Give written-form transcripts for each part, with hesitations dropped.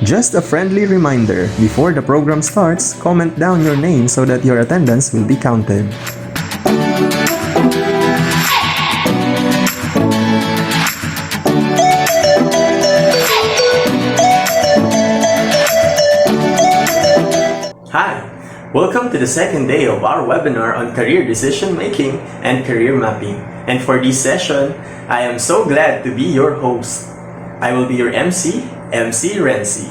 Just a friendly reminder, before the program starts, comment down your name so that your attendance will be counted. Hi! Welcome to the second day of our webinar on career decision making and career mapping. And for this session, I am so glad to be your host. I will be your MC Renzi.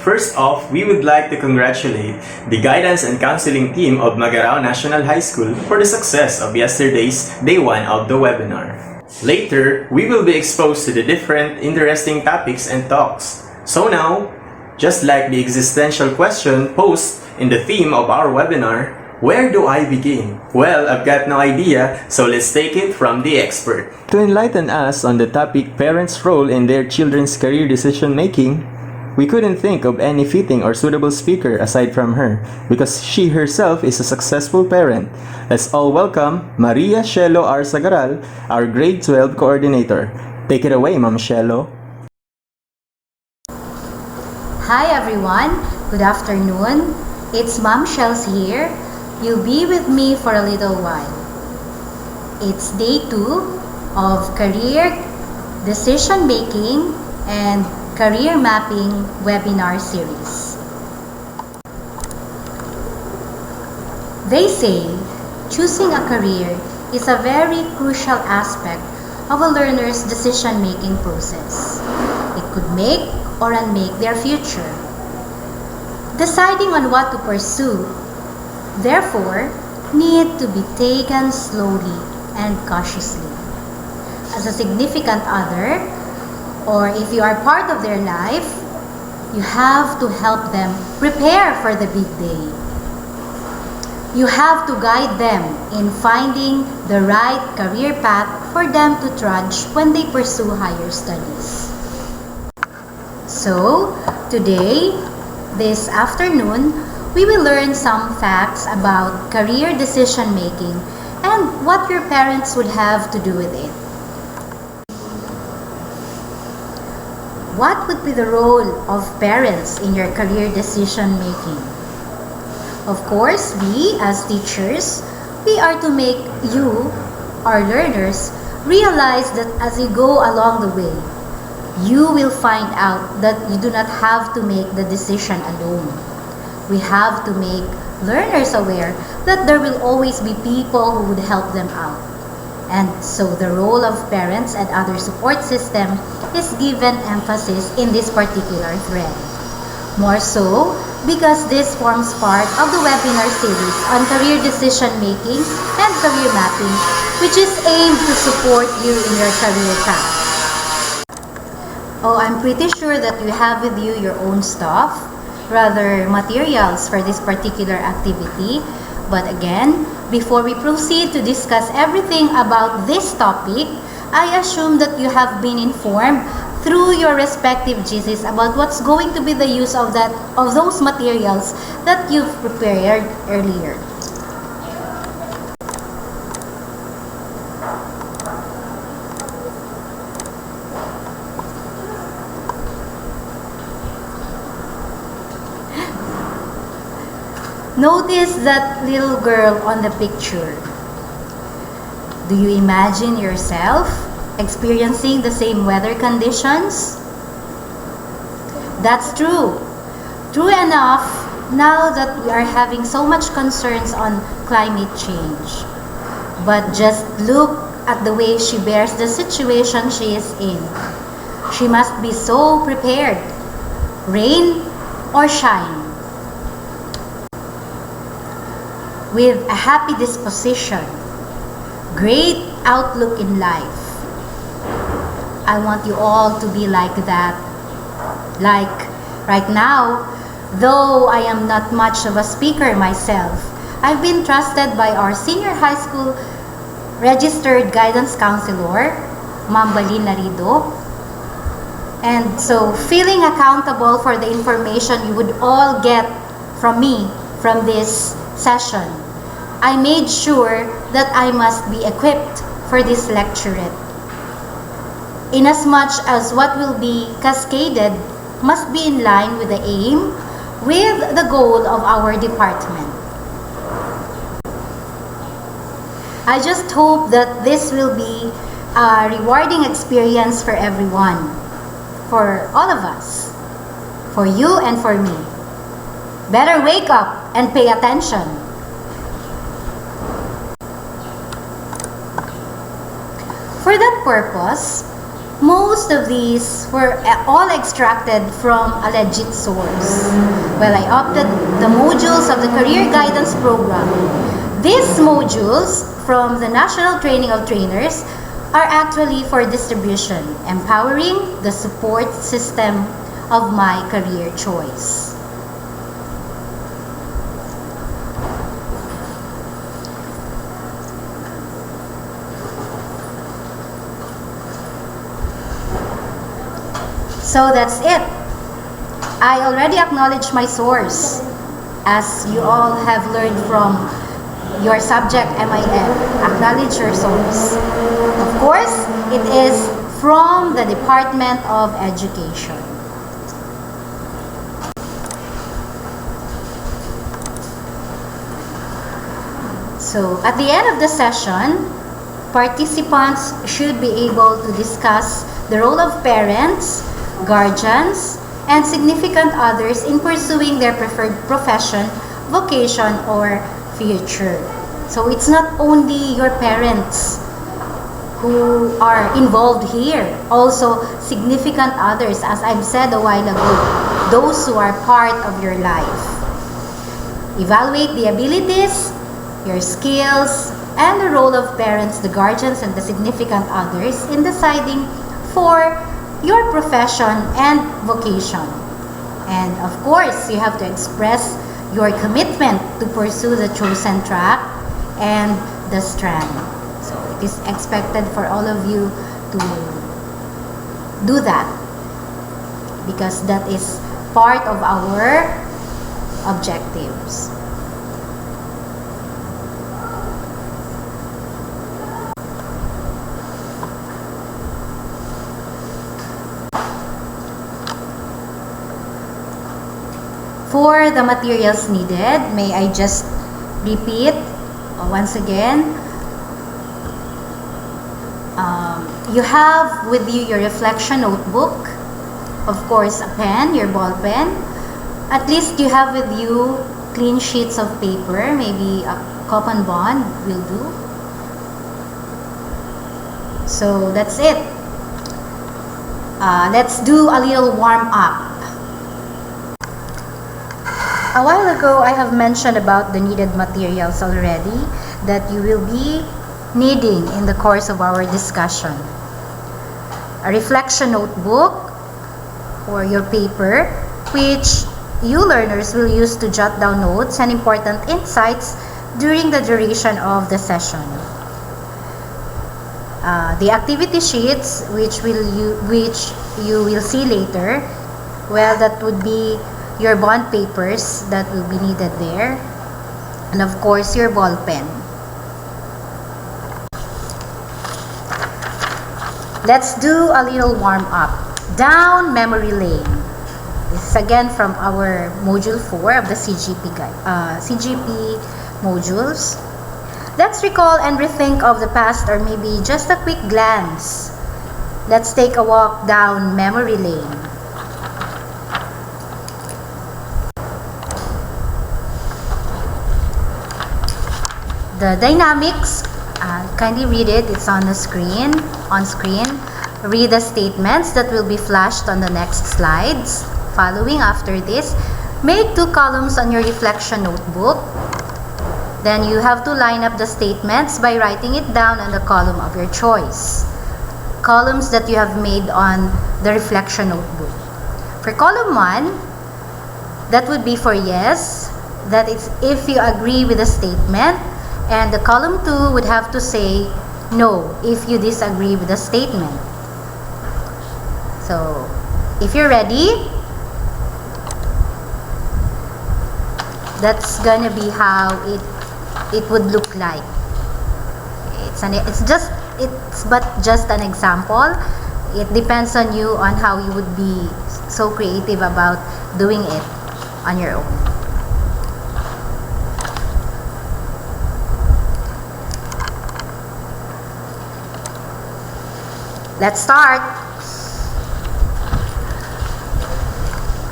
First off, we would like to congratulate the guidance and counseling team of Magarao National High School for the success of yesterday's day 1 of the webinar. Later, we will be exposed to the different interesting topics and talks. So now, just like the existential question posed in the theme of our webinar, where do I begin? Well, I've got no idea, so let's take it from the expert. To enlighten us on the topic parents' role in their children's career decision making, we couldn't think of any fitting or suitable speaker aside from her, because she herself is a successful parent. Let's all welcome Maria Shelo R. Sagaral, our grade 12 coordinator. Take it away, Ma'am Shelo. Hi everyone, good afternoon. It's Ma'am Shells here. You'll be with me for a little while. It's day 2 of career decision making and career mapping webinar series. They say choosing a career is a very crucial aspect of a learner's decision making process. It could make or unmake their future. Deciding on what to pursue, therefore, need to be taken slowly and cautiously. As a significant other, or if you are part of their life, you have to help them prepare for the big day. You have to guide them in finding the right career path for them to trudge when they pursue higher studies. So, today, this afternoon, we will learn some facts about career decision making and what your parents would have to do with it. What would be the role of parents in your career decision making? Of course, we as teachers, we are to make you, our learners, realize that as you go along the way, you will find out that you do not have to make the decision alone. We have to make learners aware that there will always be people who would help them out. And so the role of parents and other support system is given emphasis in this particular thread. More so because this forms part of the webinar series on career decision making and career mapping, which is aimed to support you in your career path. Oh, I'm pretty sure that you have with you your own stuff, rather materials for this particular activity. But again, before we proceed to discuss everything about this topic, I assume that you have been informed through your respective GCs about what's going to be the use of those materials that you've prepared earlier. Notice that little girl on the picture. Do you imagine yourself experiencing the same weather conditions? That's true. True enough, now that we are having so much concerns on climate change. But just look at the way she bears the situation she is in. She must be so prepared, rain or shine. With a happy disposition, great outlook in life. I want you all to be like that. Like right now, though I am not much of a speaker myself, I've been trusted by our senior high school registered guidance counselor, Ma'am Balin Larido. And so feeling accountable for the information you would all get from me from this session, I made sure that I must be equipped for this lecturate. Inasmuch as what will be cascaded must be in line with the aim, with the goal of our department. I just hope that this will be a rewarding experience for everyone, for all of us, for you and for me. Better wake up and pay attention. For that purpose, most of these were all extracted from a legit source. Well, I opted the modules of the Career Guidance Program. These modules from the National Training of Trainers are actually for distribution, empowering the support system of my career choice. So that's it. I already acknowledged my source, as you all have learned from your subject MIF. Acknowledge your source. Of course, it is from the Department of Education. So, at the end of the session, participants should be able to discuss the role of parents, guardians, and significant others in pursuing their preferred profession, vocation, or future. So it's not only your parents who are involved here, also significant others, as I've said a while ago, those who are part of your life. Evaluate the abilities, your skills, and the role of parents, the guardians, and the significant others in deciding for your profession and vocation. And of course, you have to express your commitment to pursue the chosen track and the strand. So it is expected for all of you to do that, because that is part of our objectives. For the materials needed, may I just repeat once again. You have with you your reflection notebook, of course a pen, your ball pen. At least you have with you clean sheets of paper, maybe a coupon bond will do. So that's it. Let's do a little warm up. A while ago, I have mentioned about the needed materials already that you will be needing in the course of our discussion. A reflection notebook or your paper, which you learners will use to jot down notes and important insights during the duration of the session. The activity sheets, which you will see later, well, that would be your bond papers that will be needed there, and of course your ball pen. Let's do a little warm up. Down memory lane. This is again from our module 4 of the CGP modules. Let's recall and rethink of the past, or maybe just a quick glance. Let's take a walk down memory lane. The dynamics, kindly read it, it's on the screen, Read the statements that will be flashed on the next slides. Following after this, make 2 columns on your reflection notebook. Then you have to line up the statements by writing it down on the column of your choice. Columns that you have made on the reflection notebook. For column 1, that would be for yes, that is if you agree with the statement. And the column 2 would have to say no if you disagree with the statement. So, if you're ready, that's gonna be how it would look like. It's but just an example. it depends on you on how you would be so creative about doing it on your own. Let's start.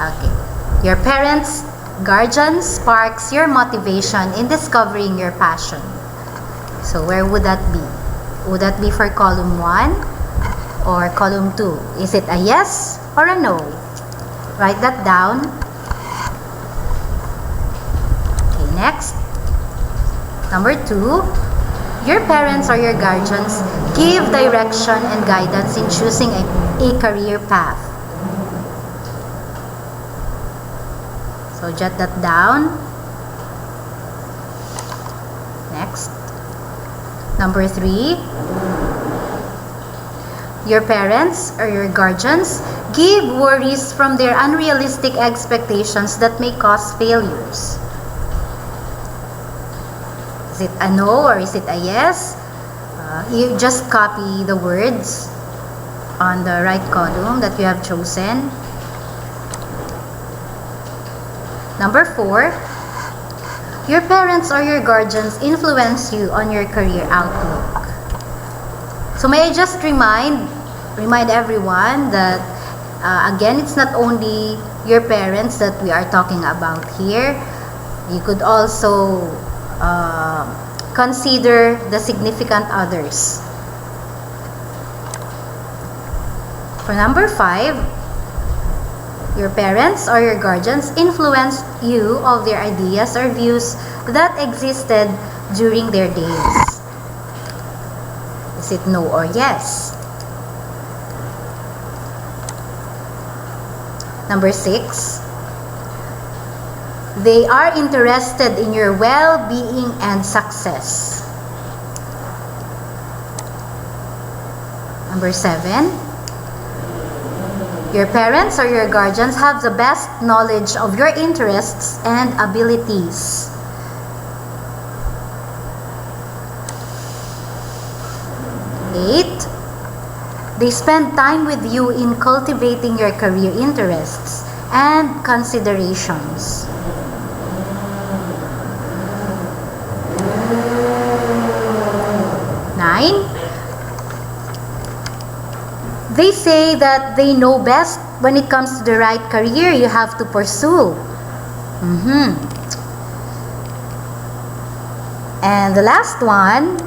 Okay. Your parents, guardians sparks your motivation in discovering your passion. So where would that be? Would that be for column 1 or column 2? Is it a yes or a no? Write that down. Okay, next. Number 2. Your parents or your guardians give direction and guidance in choosing a career path. So jot that down. Next. Number 3. Your parents or your guardians give worries from their unrealistic expectations that may cause failures. Is it a no or is it a yes? You just copy the words on the right column that you have chosen. Number 4, your parents or your guardians influence you on your career outlook. So may I just remind everyone that again, it's not only your parents that we are talking about here. You could also consider the significant others. For number 5, your parents or your guardians influenced you of their ideas or views that existed during their days. Is it no or yes? Number 6, they are interested in your well-being and success. Number 7, your parents or your guardians have the best knowledge of your interests and abilities. Eight, they spend time with you in cultivating your career interests and considerations. 9, they say that they know best when it comes to the right career you have to pursue. And the last one,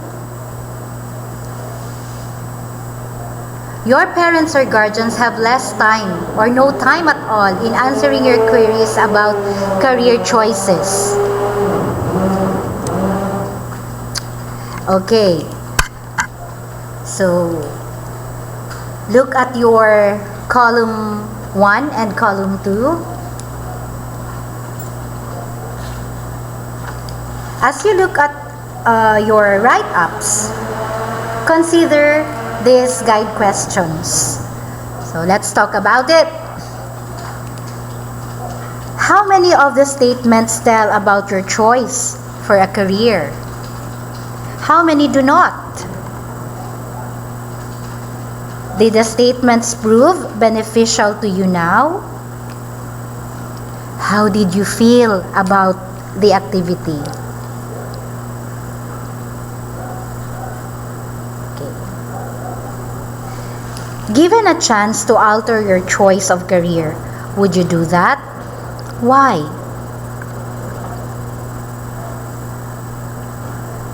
your parents or guardians have less time or no time at all in answering your queries about career choices. Okay. So, look at your column 1 and column 2. As you look at your write-ups, consider these guide questions. So let's talk about it. How many of the statements tell about your choice for a career? How many do not? Did the statements prove beneficial to you now? How did you feel about the activity? Okay. Given a chance to alter your choice of career, would you do that? Why?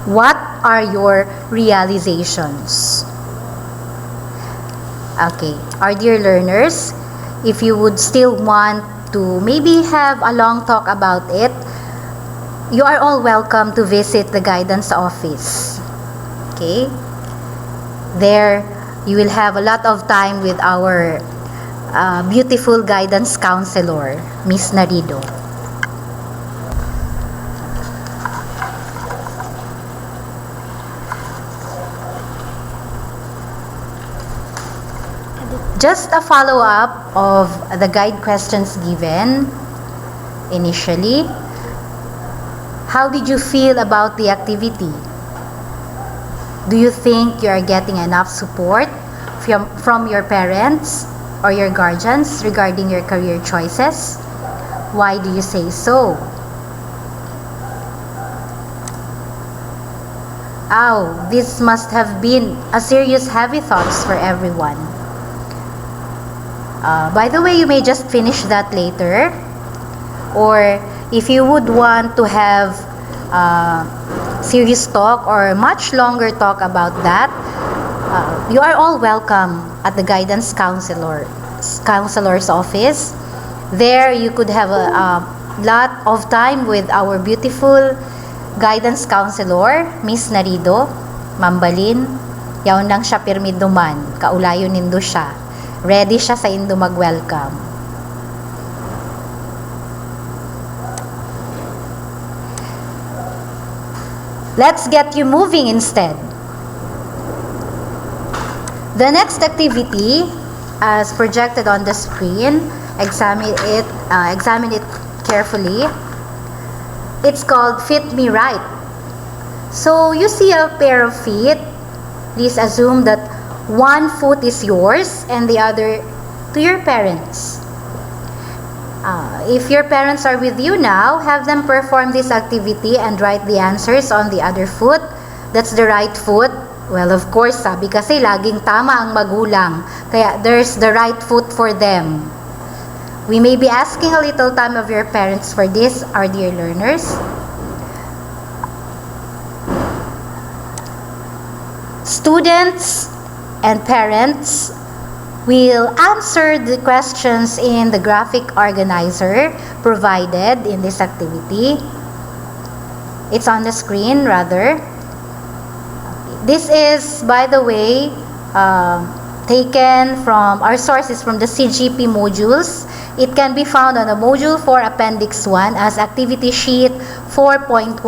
What are your realizations? Okay, our dear learners, if you would still want to maybe have a long talk about it, you are all welcome to visit the guidance office. Okay? There, you will have a lot of time with our beautiful guidance counselor, Miss Narido. Just a follow-up of the guide questions given initially. How did you feel about the activity? Do you think you are getting enough support from your parents or your guardians regarding your career choices? Why do you say so? Oh, this must have been a serious heavy thoughts for everyone. By the way, you may just finish that later. Or if you would want to have serious talk or much longer talk about that, you are all welcome at the guidance counselor's office. There you could have a lot of time with our beautiful guidance counselor, Miss Narido, Mambalin. Yaon lang siya pirmid duman, kaulayo nindo siya. Ready siya sa indo mag-welcome. Let's get you moving instead. The next activity, as projected on the screen, examine it carefully. It's called Fit Me Right. So you see a pair of feet. Please assume that one foot is yours and the other to your parents. If your parents are with you now, have them perform this activity and write the answers on the other foot. That's the right foot. Well, of course, sabi kasi laging tama ang magulang. Kaya there's the right foot for them. We may be asking a little time of your parents for this, our dear learners. Students and parents will answer the questions in the graphic organizer provided in this activity. It's on the screen, rather. This is, by the way, taken from our sources from the CGP modules. It can be found on the Module 4 Appendix 1 as Activity Sheet 4.1.2.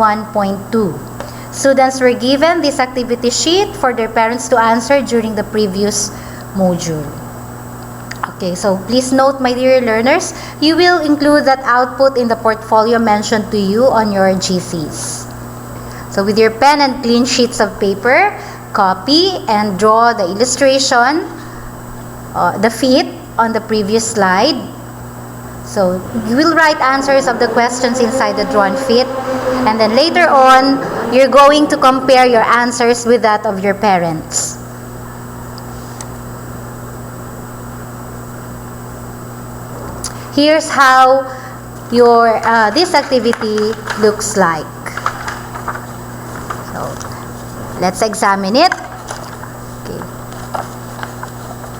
Students were given this activity sheet for their parents to answer during the previous module. Okay, so please note, my dear learners, you will include that output in the portfolio mentioned to you on your GCs. So with your pen and clean sheets of paper, copy and draw the illustration, the feet on the previous slide. So you will write answers of the questions inside the drawn feet, and then later on, you're going to compare your answers with that of your parents. Here's how your this activity looks like. So let's examine it. Okay.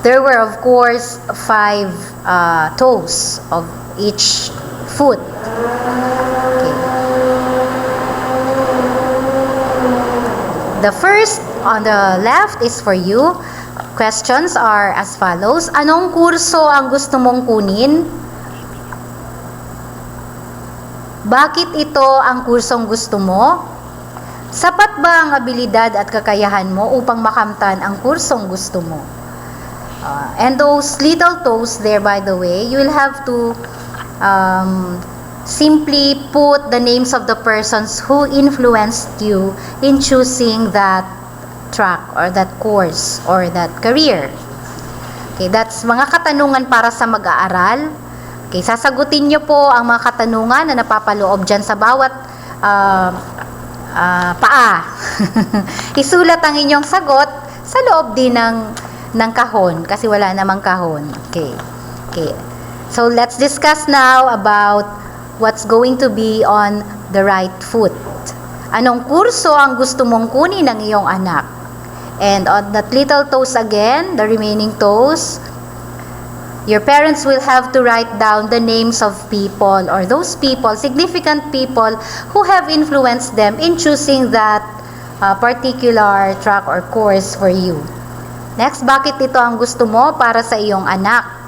There were, of course, 5 toes of each foot. Okay. The first on the left is for you. Questions are as follows. Anong kurso ang gusto mong kunin? Bakit ito ang kursong gusto mo? Sapat ba ang abilidad at kakayahan mo upang makamtan ang kursong gusto mo? And those little toes there, by the way, you will have to simply put the names of the persons who influenced you in choosing that track or that course or that career. Okay, that's mga katanungan para sa mag-aaral. Okay, sasagutin niyo po ang mga katanungan na napapaloob dyan sa bawat paa. Isulat ang inyong sagot sa loob din ng kahon kasi wala namang kahon. Okay. Okay. So let's discuss now about what's going to be on the right foot. Anong kurso ang gusto mong kunin ng iyong anak? And on that little toes again, the remaining toes, your parents will have to write down the names of people or those people, significant people who have influenced them in choosing that particular track or course for you. Next, bakit ito ang gusto mo para sa iyong anak?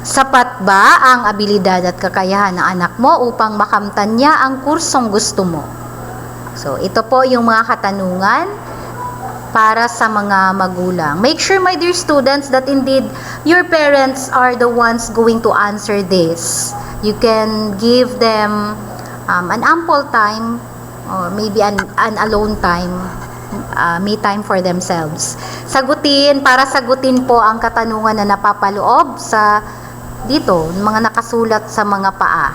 Sapat ba ang abilidad at kakayahan ng anak mo upang makamtan niya ang kursong gusto mo? So, ito po yung mga katanungan para sa mga magulang. Make sure, my dear students, that indeed your parents are the ones going to answer this. You can give them an ample time or maybe an alone time me time for themselves. Para sagutin po ang katanungan na napapaloob sa dito, mga nakasulat sa mga paa.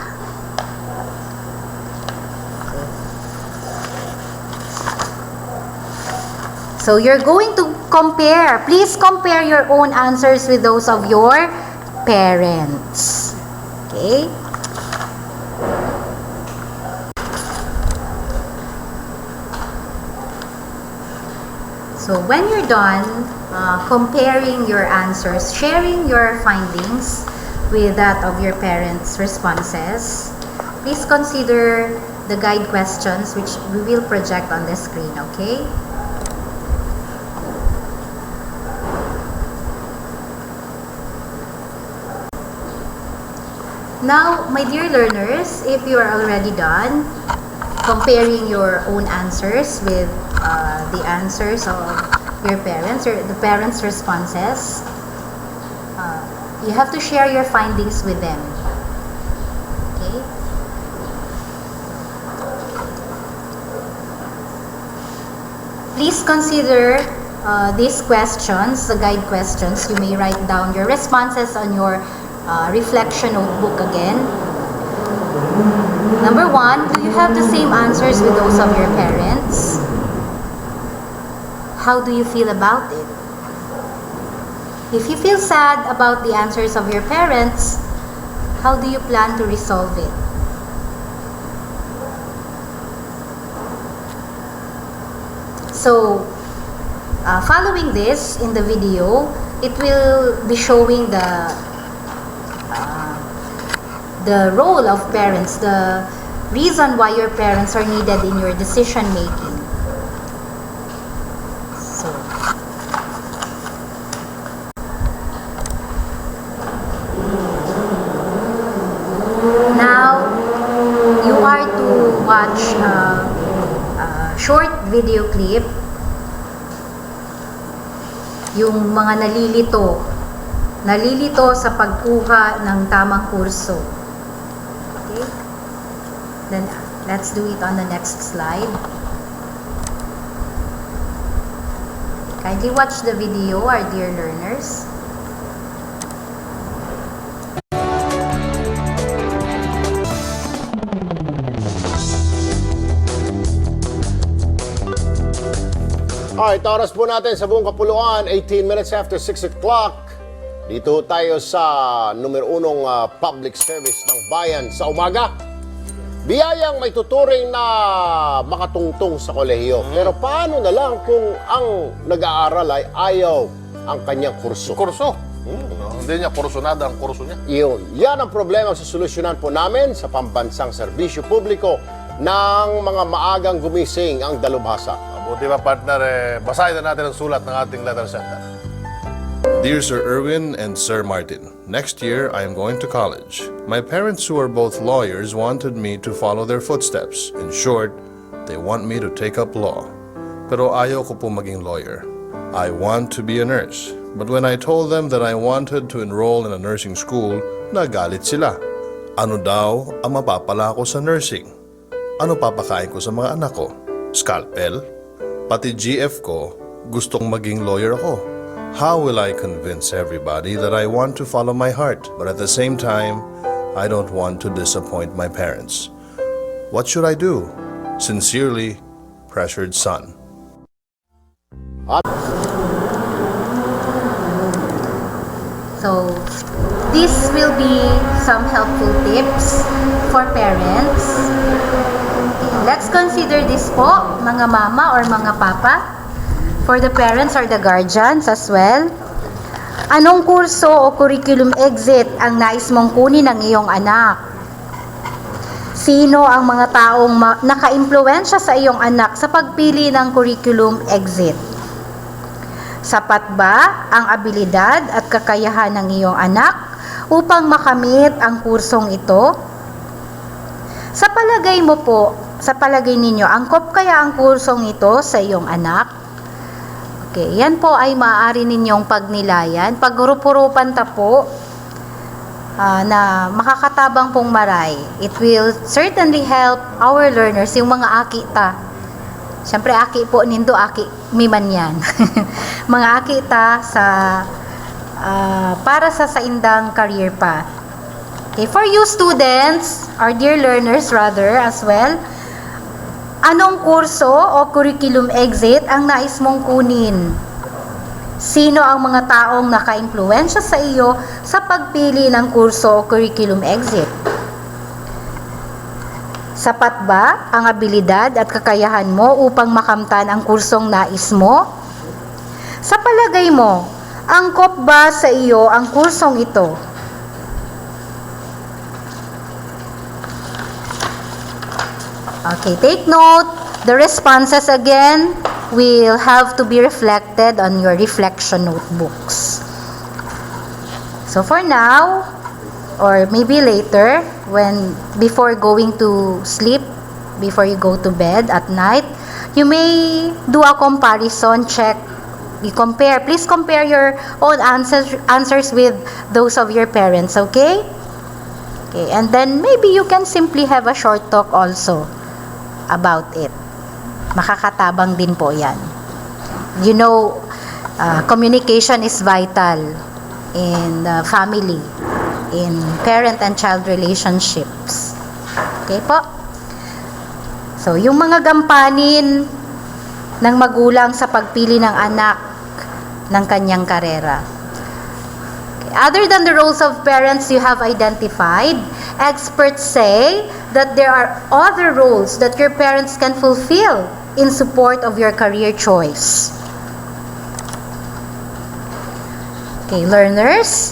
So you're going to compare. Please compare your own answers with those of your parents. Okay? So when you're done comparing your answers, sharing your findings with that of your parents' responses, please consider the guide questions which we will project on the screen, okay? Now, my dear learners, if you are already done comparing your own answers with the answers of your parents or the parents' responses, you have to share your findings with them. Okay? Please consider these questions, the guide questions. You may write down your responses on your reflection notebook again. Number 1, do you have the same answers with those of your parents? How do you feel about it? If you feel sad about the answers of your parents, how do you plan to resolve it? So, following this in the video, it will be showing the role of parents, the reason why your parents are needed in your decision making. So, now you are to watch a short video clip, yung mga nalilito sa pagkuha ng tamang kurso. Okay? Then, let's do it on the next slide. Kindly watch the video, our dear learners. Alright, oras po natin sa buong kapuluan, 18 minutes after 6 o'clock. Dito tayo sa numero 1 public service ng bayan sa umaga. Biyayang may tuturing na makatungtong sa kolehiyo. Pero paano na lang kung ang nag-aaral ay ayaw ang kanyang kurso? Kurso? Hindi niya kursunada ang kurso niya. Iyon. Yan ang problema sa solusyonan po namin sa pambansang serbisyo publiko ng mga maagang gumising ang dalubhasa. Buti ba partner, basahin na natin ang sulat ng ating letter center. Dear Sir Erwin and Sir Martin, next year I am going to college. My parents, who are both lawyers, wanted me to follow their footsteps. In short, they want me to take up law. Pero ayaw ko po maging lawyer. I want to be a nurse. But when I told them that I wanted to enroll in a nursing school, nagalit sila. Ano daw ang mapapala ko sa nursing? Ano papakain ko sa mga anak ko? Scalpel? Pati GF ko, gustong maging lawyer ako. How will I convince everybody that I want to follow my heart, but at the same time, I don't want to disappoint my parents? What should I do? Sincerely, pressured son. So, this will be some helpful tips for parents. Let's consider this po, mga mama or mga papa. For the parents or the guardians as well. Anong kurso o curriculum exit ang nais mong kunin ng iyong anak? Sino ang mga taong naka-impluwensya sa iyong anak sa pagpili ng curriculum exit? Sapat ba ang abilidad at kakayahan ng iyong anak upang makamit ang kursong ito? Sa palagay mo po, sa palagay ninyo, angkop kaya ang kursong ito sa iyong anak? Okay, yan po ay maaari ninyong pagnilayan. Pagrupurupan ta po na makakatabang pong maray. It will certainly help our learners, yung mga akita, Siyempre, aki po nindo, aki miman yan. Mga aki ta sa para sa indang career path. Okay, for you students, or dear learners rather as well, anong kurso o curriculum exit ang nais mong kunin? Sino ang mga taong naka-impluwensya sa iyo sa pagpili ng kurso o curriculum exit? Sapat ba ang abilidad at kakayahan mo upang makamtan ang kursong nais mo? Sa palagay mo, angkop ba sa iyo ang kursong ito? Okay, take note. The responses again will have to be reflected on your reflection notebooks. So for now, or maybe later, before going to sleep, before you go to bed at night, you may do a comparison, check, please compare your own answers with those of your parents, okay? Okay, and then maybe you can simply have a short talk also about it. Makakatabang din po yan. You know, communication is vital in the family, in parent and child relationships. Okay po? So, yung mga gampanin ng magulang sa pagpili ng anak ng kanyang karera. Okay. Other than the roles of parents you have identified, experts say that there are other roles that your parents can fulfill in support of your career choice. Okay, learners,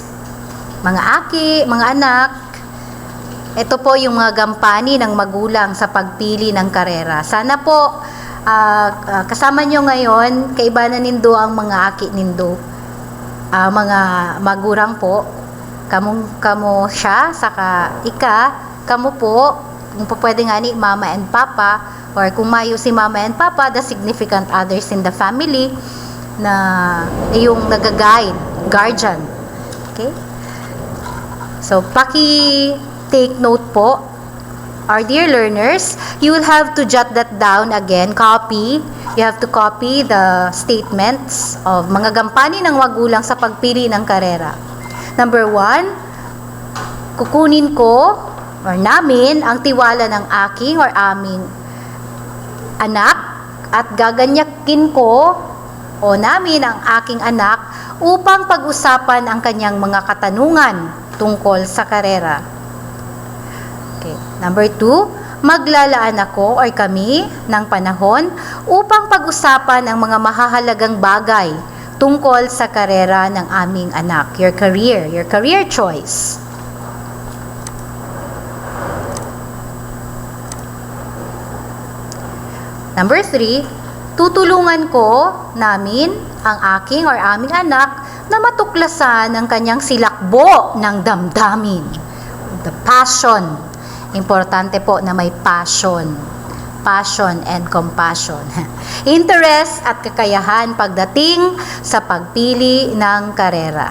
mga aki, mga anak, ito po yung mga gampani ng magulang sa pagpili ng karera. Sana po kasama nyo ngayon, kaibanan nindo ang mga aki nindo, mga magurang po, kamo siya, saka kamo po, kung po pwede nga ni mama and papa, or kung mayo si mama and papa, the significant others in the family, na yung nag-guide, guardian. Okay? So, take note po, our dear learners, you will have to jot that down again, copy. You have to copy the statements of mga gampani ng magulang sa pagpili ng karera. Number 1, kukunin ko or namin ang tiwala ng aking or aming anak at gaganyakin ko o namin ang aking anak upang pag-usapan ang kanyang mga katanungan tungkol sa karera. Okay. Number 2, maglalaan ako or kami ng panahon upang pag-usapan ang mga mahahalagang bagay tungkol sa karera ng aming anak, your career choice. Number 3, tutulungan ko namin ang aking or aming anak na matuklasan ang kanyang silakbo ng damdamin. The passion. Importante po na may passion. Passion and compassion. Interest at kakayahan pagdating sa pagpili ng karera.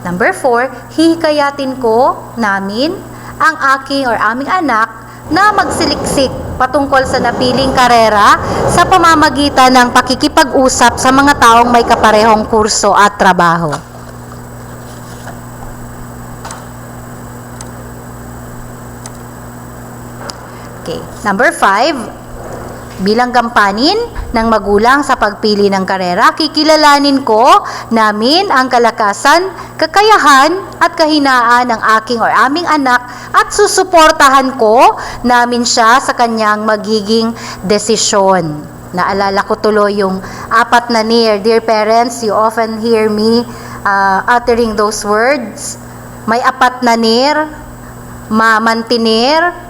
Number 4, hihikayatin ko namin ang aking or aming anak na magsiliksik patungkol sa napiling karera sa pamamagitan ng pakikipag-usap sa mga taong may kaparehong kurso at trabaho. Okay. Number 5, bilang gampanin ng magulang sa pagpili ng karera, kikilalanin ko namin ang kalakasan, kakayahan at kahinaan ng aking or aming anak at susuportahan ko namin siya sa kanyang magiging desisyon. Naalala ko tuloy yung 4 na NIR. Dear parents, you often hear me uttering those words. May 4 na NIR, mamantinir,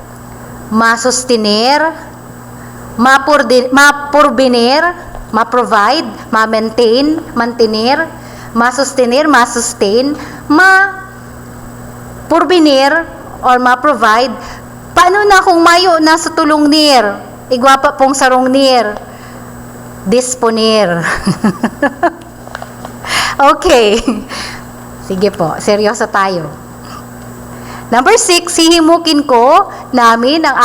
masustinir, mapurbinir, ma-provide, ma-maintain, mantinir, masustinir, ma-sustain, ma-purbinir, or ma-provide. Paano na kung mayo na sa tulong nir? Igwapa pong sarong nir. Disponir. Okay. Sige po, seryoso tayo. Number 6, hihimukin ko namin ang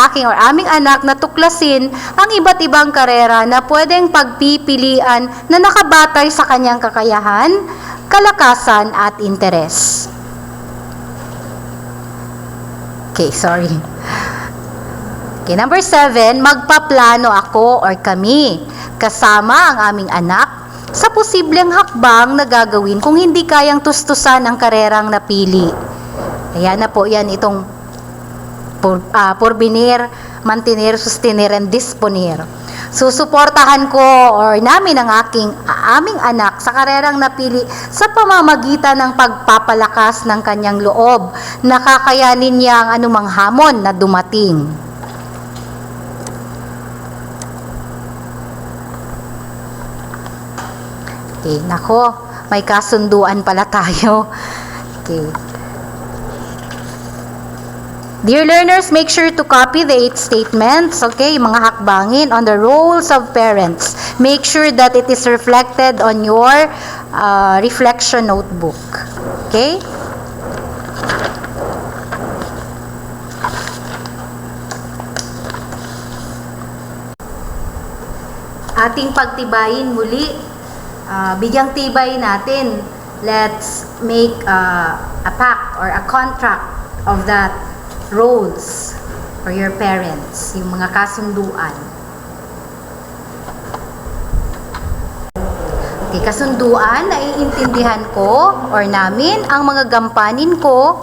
aming anak na tuklasin ang iba't ibang karera na pwedeng pagpipilian na nakabatay sa kanyang kakayahan, kalakasan at interes. Okay, sorry. Okay, number 7, magpaplano ako or kami kasama ang aming anak sa posibleng hakbang na gagawin kung hindi kayang tustusan ang karerang napili. Ayan na po yan itong porvenir, mantener, sostener, and disponer. Susuportahan ko or namin ang aming anak sa karerang napili sa pamamagitan ng pagpapalakas ng kanyang loob na kakayanin niya ang anumang hamon na dumating. Okay, nako, may kasunduan pala tayo. Okay. Dear learners, make sure to copy the 8 statements, okay, yung mga hakbangin on the roles of parents. Make sure that it is reflected on your reflection notebook, okay? Ating pagtibayin muli, bigyang tibay natin. Let's make a pact or a contract of that roles for your parents, yung mga kasunduan. Okay, kasunduan, naiintindihan ko or namin ang mga gampanin ko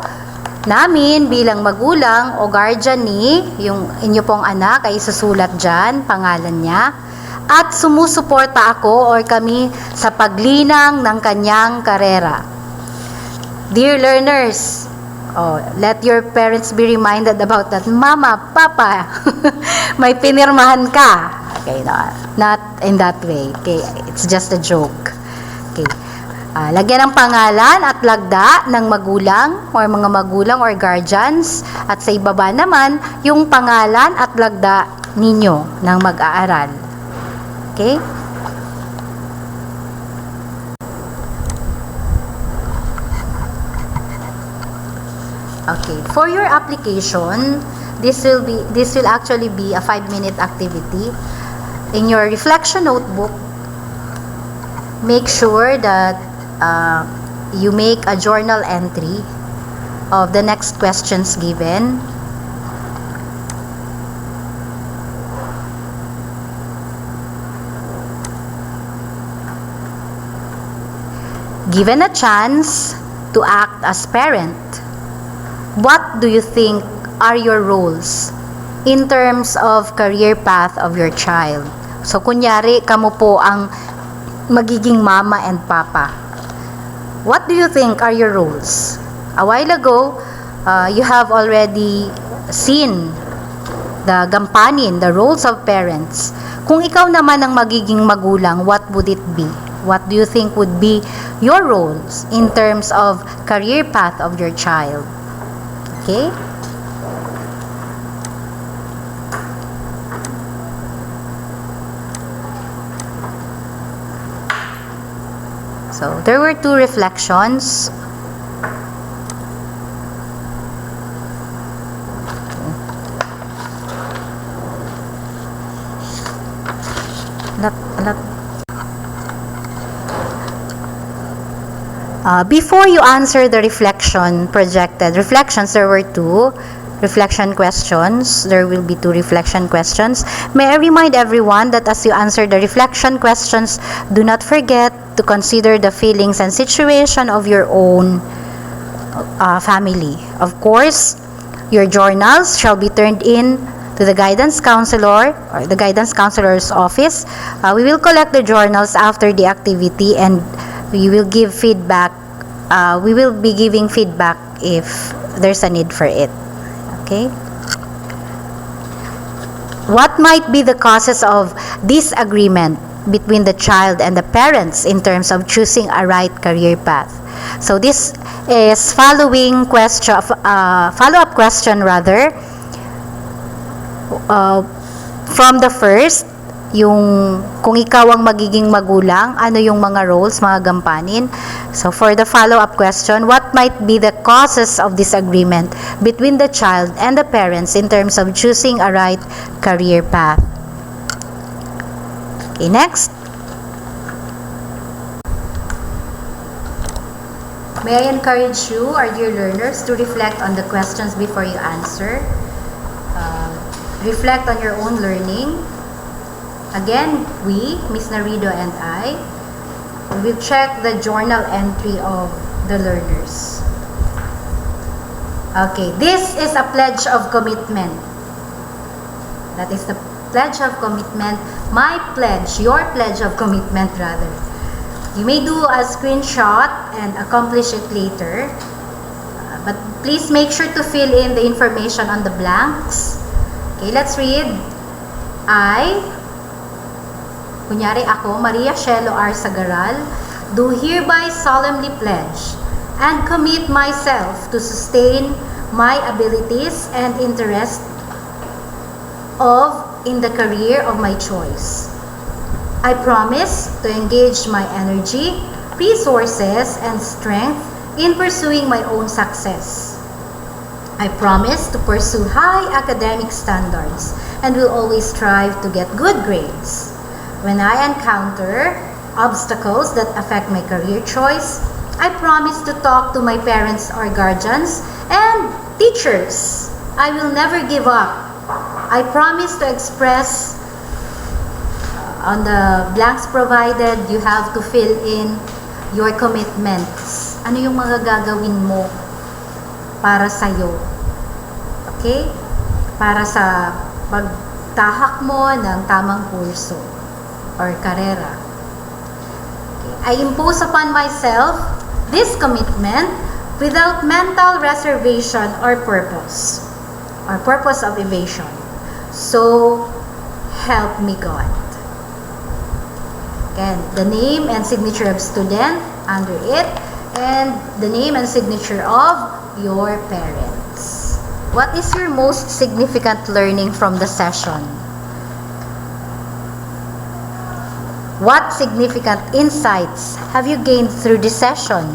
namin bilang magulang o guardian ni yung inyo pong anak ay susulat dyan, pangalan niya, at sumusuporta ako or kami sa paglinang ng kanyang karera. Dear learners, let your parents be reminded about that. Mama, Papa, may pinirmahan ka. Okay, no, not in that way. Okay, it's just a joke. Okay. Lagyan ng pangalan at lagda ng magulang or mga magulang or guardians at sa ibaba naman yung pangalan at lagda ninyo ng mag-aaral. Okay? Okay, for your application, this will actually be a 5-minute activity. In your reflection notebook, make sure that you make a journal entry of the next questions given. Given a chance to act as parent, what do you think are your roles in terms of career path of your child? So, kunyari, kamo po ang magiging mama and papa. What do you think are your roles? A while ago, you have already seen the gampanin, the roles of parents. Kung ikaw naman ang magiging magulang, what would it be? What do you think would be your roles in terms of career path of your child? Okay? So, there were 2 reflections. Before you answer the reflections, there were 2 reflection questions. There will be 2 reflection questions. May I remind everyone that as you answer the reflection questions, do not forget to consider the feelings and situation of your own family. Of course, your journals shall be turned in to the guidance counselor or the guidance counselor's office. We will collect the journals after the activity and we will give feedback. We will be giving feedback if there's a need for it. Okay? What might be the causes of disagreement between the child and the parents in terms of choosing a right career path? So this is follow-up question rather from the first yung kung ikaw ang magiging magulang, ano yung mga roles, mga gampanin. So for the follow-up question, what might be the causes of disagreement between the child and the parents in terms of choosing a right career path? Okay, next. May I encourage you, our dear learners, to reflect on the questions before you answer. Reflect on your own learning. Again, we, Ms. Narido and I, will check the journal entry of the learners. Okay, this is a pledge of commitment. That is the pledge of commitment. My pledge, your pledge of commitment rather. You may do a screenshot and accomplish it later. But please make sure to fill in the information on the blanks. Okay, let's read. Kunyari ako, Maria Shelo R. Sagaral, do hereby solemnly pledge and commit myself to sustain my abilities and interest in the career of my choice. I promise to engage my energy, resources, and strength in pursuing my own success. I promise to pursue high academic standards and will always strive to get good grades. When I encounter obstacles that affect my career choice, I promise to talk to my parents or guardians and teachers. I will never give up. I promise to express on the blanks provided, you have to fill in your commitments. Ano yung mga gagawin mo para sa'yo? Okay? Para sa pagtahak mo ng tamang kurso or karera. Okay. I impose upon myself this commitment without mental reservation or purpose of evasion. So, help me God. Again, the name and signature of student under it, and the name and signature of your parents. What is your most significant learning from the session? What significant insights have you gained through this session?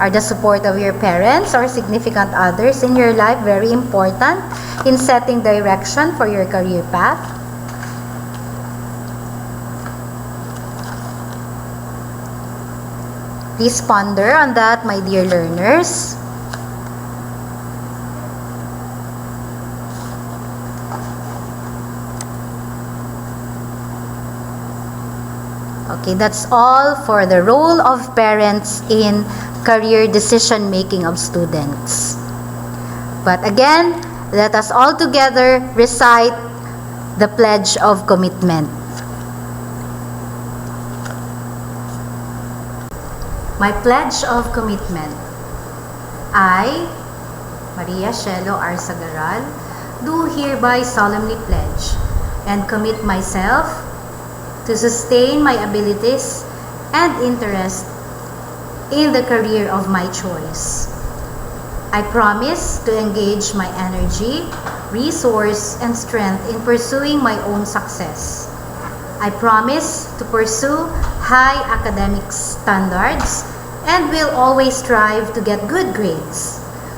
Are the support of your parents or significant others in your life very important in setting direction for your career path? Please ponder on that, my dear learners. Okay, that's all for the role of parents in career decision making of students. But again, let us all together recite the pledge of commitment. My pledge of commitment. I, Maria Shelo R. Sagaral, do hereby solemnly pledge and commit myself to sustain my abilities and interest in the career of my choice. I promise to engage my energy, resource, and strength in pursuing my own success. I promise to pursue high academic standards and will always strive to get good grades.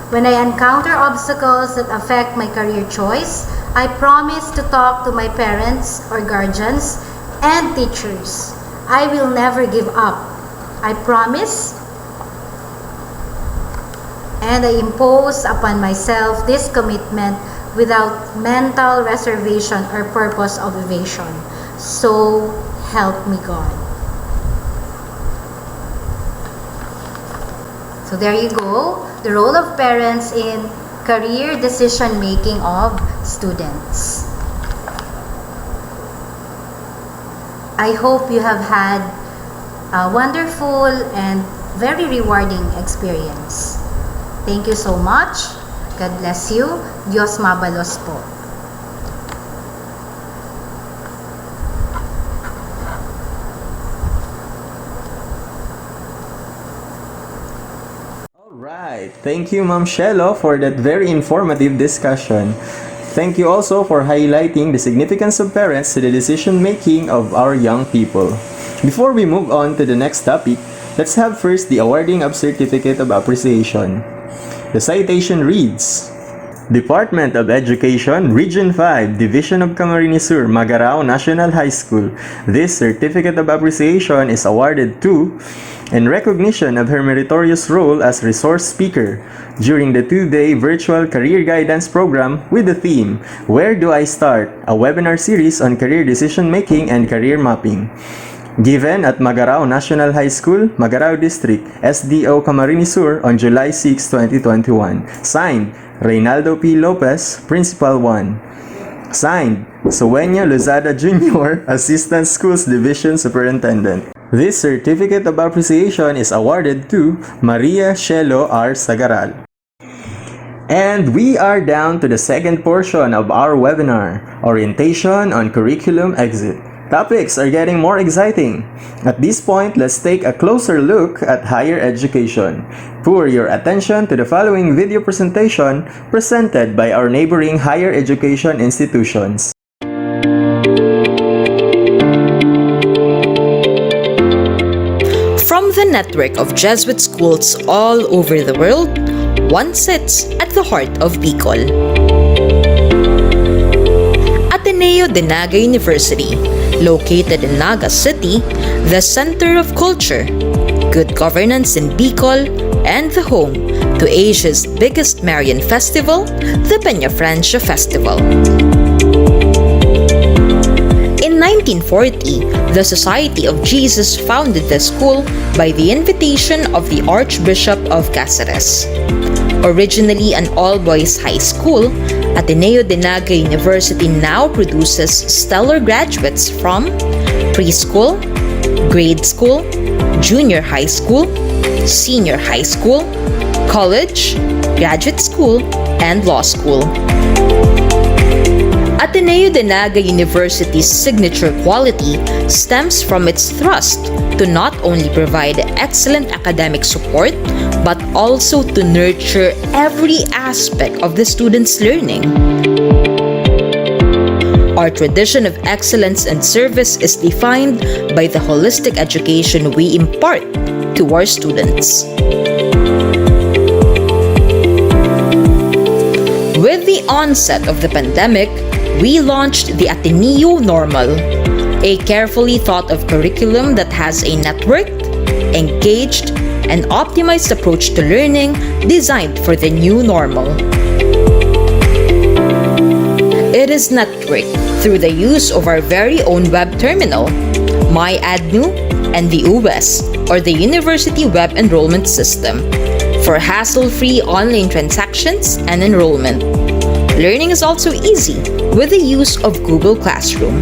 When I encounter obstacles that affect my career choice, I promise to talk to my parents or guardians and teachers. I will never give up. I promise and I impose upon myself this commitment without mental reservation or purpose of evasion. So help me God. So there you go, the role of parents in career decision making of students. I hope you have had a wonderful and very rewarding experience. Thank you so much. God bless you. Diyos mabalos po. Alright, thank you Ma'am Shelo for that very informative discussion. Thank you also for highlighting the significance of parents to the decision making of our young people. Before we move on to the next topic, let's have first the awarding of Certificate of Appreciation. The citation reads, Department of Education, Region 5, Division of Camarines Sur, Magarao National High School. This Certificate of Appreciation is awarded to, in recognition of her meritorious role as resource speaker during the 2-day virtual career guidance program with the theme, Where Do I Start? A webinar series on career decision making and career mapping. Given at Magarao National High School, Magarao District, SDO Camarines Sur on July 6, 2021. Signed, Reynaldo P. Lopez, Principal 1. Signed, Sueña Lozada Jr., Assistant Schools Division Superintendent. This Certificate of Appreciation is awarded to Maria Shelo R. Sagaral. And we are down to the second portion of our webinar, Orientation on Curriculum Exit. Topics are getting more exciting. At this point, let's take a closer look at higher education. Pour your attention to the following video presentation presented by our neighboring higher education institutions. From the network of Jesuit schools all over the world, one sits at the heart of Bicol. Ateneo de Naga University, located in Naga City, the center of culture, good governance in Bicol, and the home to Asia's biggest Marian festival, the Peña Francia Festival. In 1940, the Society of Jesus founded the school by the invitation of the Archbishop of Cáceres. Originally an all-boys high school, Ateneo de Naga University now produces stellar graduates from preschool, grade school, junior high school, senior high school, college, graduate school, and law school. Ateneo de Naga University's signature quality stems from its thrust to not only provide excellent academic support, but also to nurture every aspect of the students' learning. Our tradition of excellence and service is defined by the holistic education we impart to our students. With the onset of the pandemic, we launched the Ateneo Normal, a carefully thought-of curriculum that has a networked, engaged, and optimized approach to learning designed for the new normal. It is networked through the use of our very own web terminal, MyAdNu, and the US, or the University Web Enrollment System, for hassle-free online transactions and enrollment. Learning is also easy with the use of Google Classroom.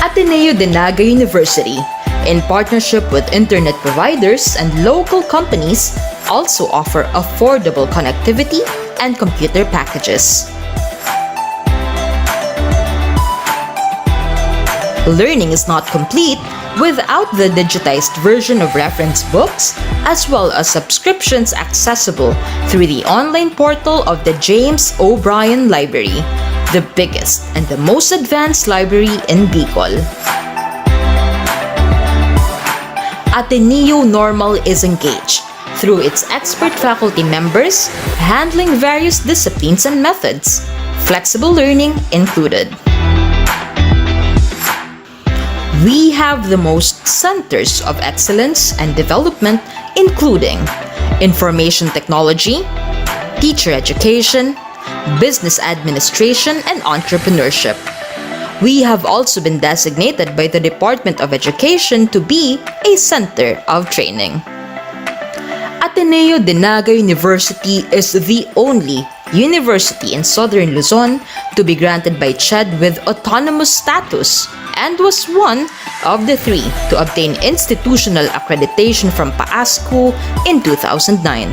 Ateneo de Naga University, in partnership with internet providers and local companies, also offer affordable connectivity and computer packages. Learning is not complete without the digitized version of reference books, as well as subscriptions accessible through the online portal of the James O'Brien Library, the biggest and the most advanced library in Bicol. Ateneo Normal is engaged through its expert faculty members handling various disciplines and methods, flexible learning included. We have the most centers of excellence and development, including information technology, teacher education, business administration, and entrepreneurship. We have also been designated by the Department of Education to be a center of training. Ateneo de Naga University is the only university in Southern Luzon to be granted by CHED with autonomous status, and was one of the 3 to obtain institutional accreditation from PAASCU in 2009.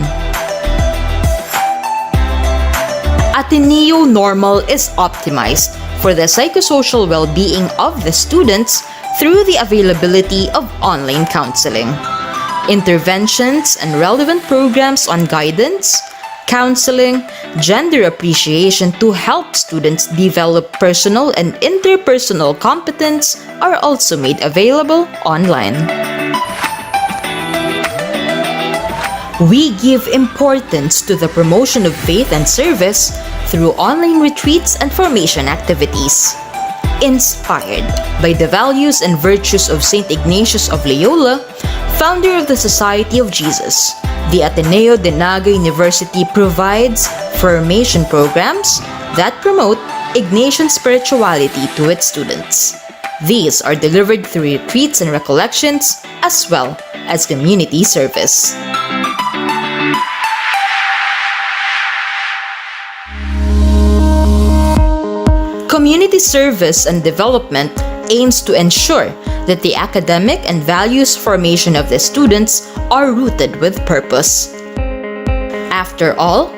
Ateneo Normal is optimized for the psychosocial well-being of the students through the availability of online counseling, interventions and relevant programs on guidance, counseling, gender appreciation to help students develop personal and interpersonal competence are also made available online. We give importance to the promotion of faith and service through online retreats and formation activities. Inspired by the values and virtues of St. Ignatius of Loyola, founder of the Society of Jesus, the Ateneo de Naga University provides formation programs that promote Ignatian spirituality to its students. These are delivered through retreats and recollections as well as community service. Community service and development aims to ensure that the academic and values formation of the students are rooted with purpose. After all,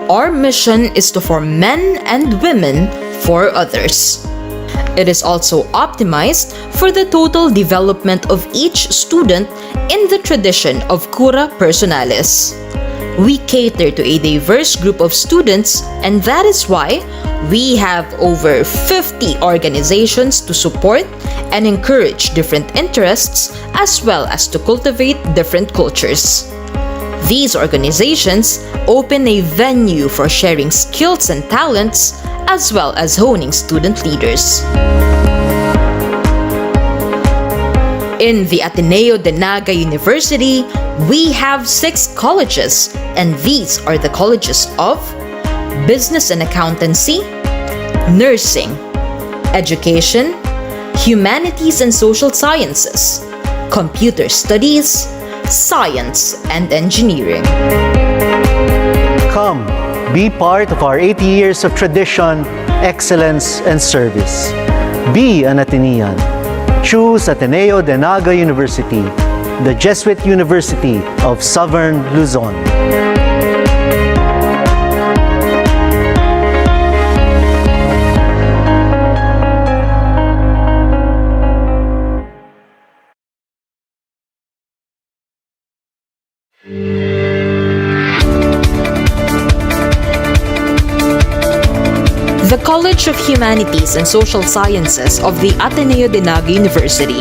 our mission is to form men and women for others. It is also optimized for the total development of each student in the tradition of cura personalis. We cater to a diverse group of students, and that is why we have over 50 organizations to support and encourage different interests as well as to cultivate different cultures. These organizations open a venue for sharing skills and talents as well as honing student leaders. In the Ateneo de Naga University, we have 6 colleges, and these are the colleges of Business and Accountancy, Nursing, Education, Humanities and Social Sciences, Computer Studies, Science and Engineering. Come, be part of our 80 years of tradition, excellence, and service. Be an Atenean. Choose Ateneo de Naga University, the Jesuit University of Southern Luzon. The College of Humanities and Social Sciences of the Ateneo de Naga University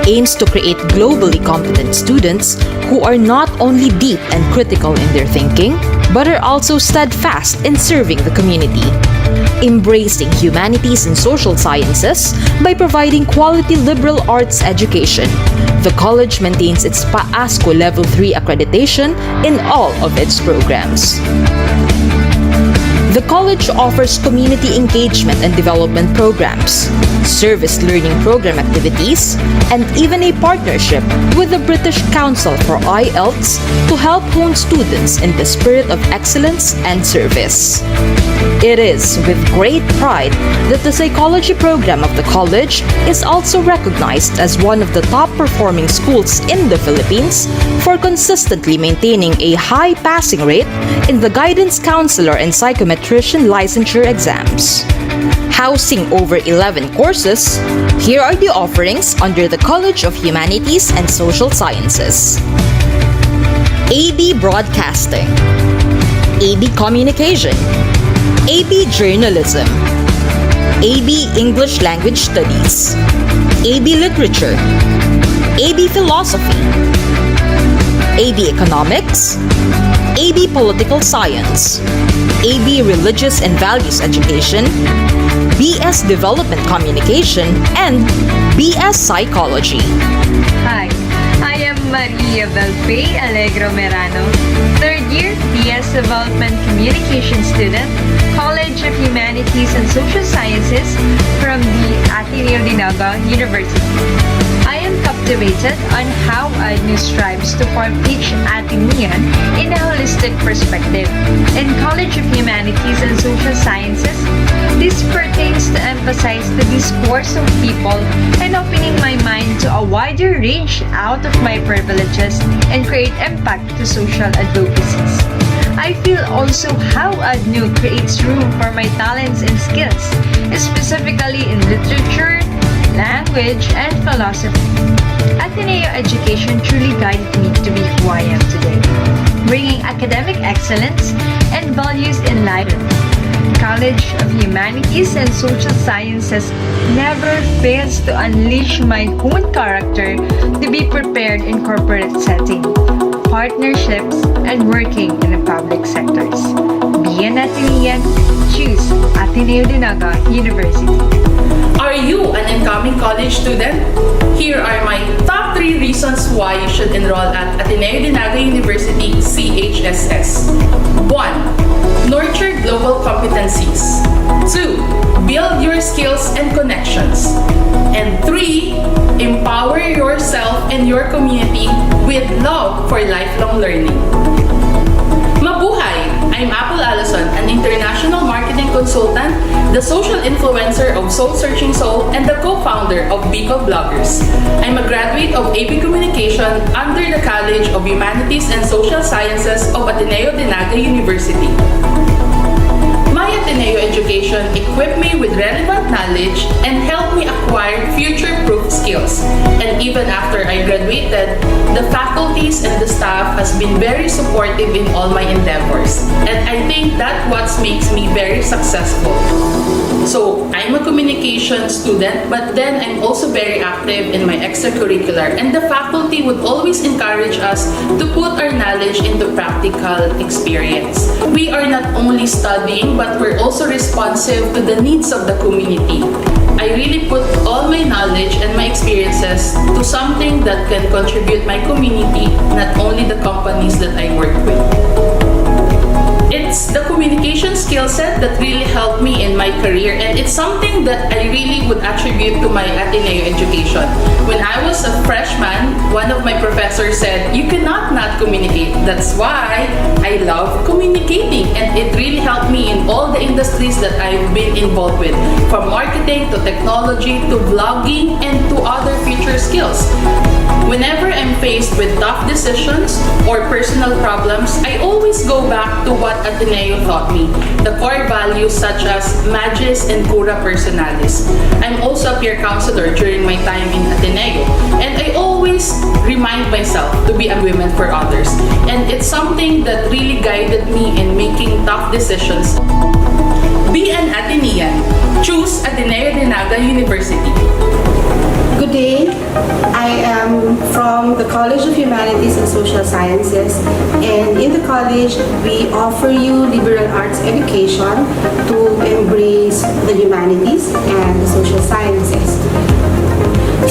aims to create globally competent students who are not only deep and critical in their thinking, but are also steadfast in serving the community. Embracing humanities and social sciences by providing quality liberal arts education, the college maintains its PAASCO Level 3 accreditation in all of its programs. The college offers community engagement and development programs, service learning program activities, and even a partnership with the British Council for IELTS to help hone students in the spirit of excellence and service. It is with great pride that the psychology program of the college is also recognized as one of the top performing schools in the Philippines for consistently maintaining a high passing rate in the guidance counselor and psychometrician licensure exams. Housing over 11 courses, here are the offerings under the College of Humanities and Social Sciences. AB Broadcasting, AB Communication, AB Journalism, AB English Language Studies, AB Literature, AB Philosophy, AB Economics, AB Political Science, AB Religious and Values Education, BS Development Communication, and BS Psychology. Hi, I am Maria Belfe Alegro Merano, third year BS Development Communication student, College of Humanities and Social Sciences from the Ateneo de Naga University. I am captivated on how ADNU strives to form each Atenean in a holistic perspective. In College of Humanities and Social Sciences, this pertains to emphasize the discourse of people and opening my mind to a wider range out of my privileges and create impact to social advocacies. I feel also how ADNU creates room for my talents and skills, specifically in literature, language, and philosophy. Ateneo education truly guided me to be who I am today, bringing academic excellence and values in life. College of Humanities and Social Sciences never fails to unleash my own character to be prepared in corporate setting, partnerships, and working in the public sectors. Be an Atenean, choose Ateneo de Naga University. Are you an incoming college student? Here are my top 3 reasons why you should enroll at Ateneo de Naga University CHSS. 1. Nurture global competencies. 2. Build your skills and connections. And 3. Empower yourself and your community with love for lifelong learning. Mabuhay! I'm Apple Allison, an international marketing consultant, the social influencer of Soul Searching Soul, and the co-founder of Bicol Bloggers. I'm a graduate of AP Communication under the College of Humanities and Social Sciences of Ateneo de Naga University. My Ateneo education equipped me with relevant knowledge and helped me acquire future-proof skills. And even after I graduated, the faculties and the staff has been very supportive in all my endeavors. And I think that's what makes me very successful. So, I'm a communication student, but then I'm also very active in my extracurricular, and the faculty would always encourage us to put our knowledge into practical experience. We are not only studying, but we're also responsive to the needs of the community. I really put all my knowledge and my experiences to something that can contribute my community, not only the companies that I work with. It's the communication skill set that really helped me in my career, and it's something that I really would attribute to my Ateneo education. When I was a freshman, one of my professors said, "You cannot not communicate." That's why I love communicating, and it really helped me in all the industries that I've been involved with, from marketing to technology to vlogging and to other future skills. Whenever I'm faced with tough decisions or personal problems, I always go back to what Ateneo taught me, the core values such as Magis and Cura Personalis. I'm also a peer counselor during my time in Ateneo, and I always remind myself to be a woman for others. And it's something that really guided me in making tough decisions. Be an Atenean. Choose Ateneo de Naga University. Good day. I am from the College of Humanities and Social Sciences, and in the college we offer you liberal arts education to embrace the humanities and the social sciences.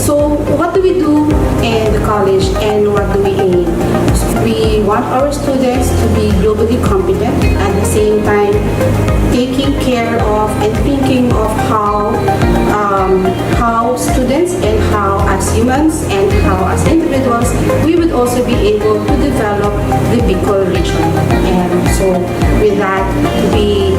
So what do we do in the college, and what do we aim? We want our students to be globally competent, at the same time taking care of and thinking of how students and how as humans and how as individuals we would also be able to develop the Bicol region. And so with that, we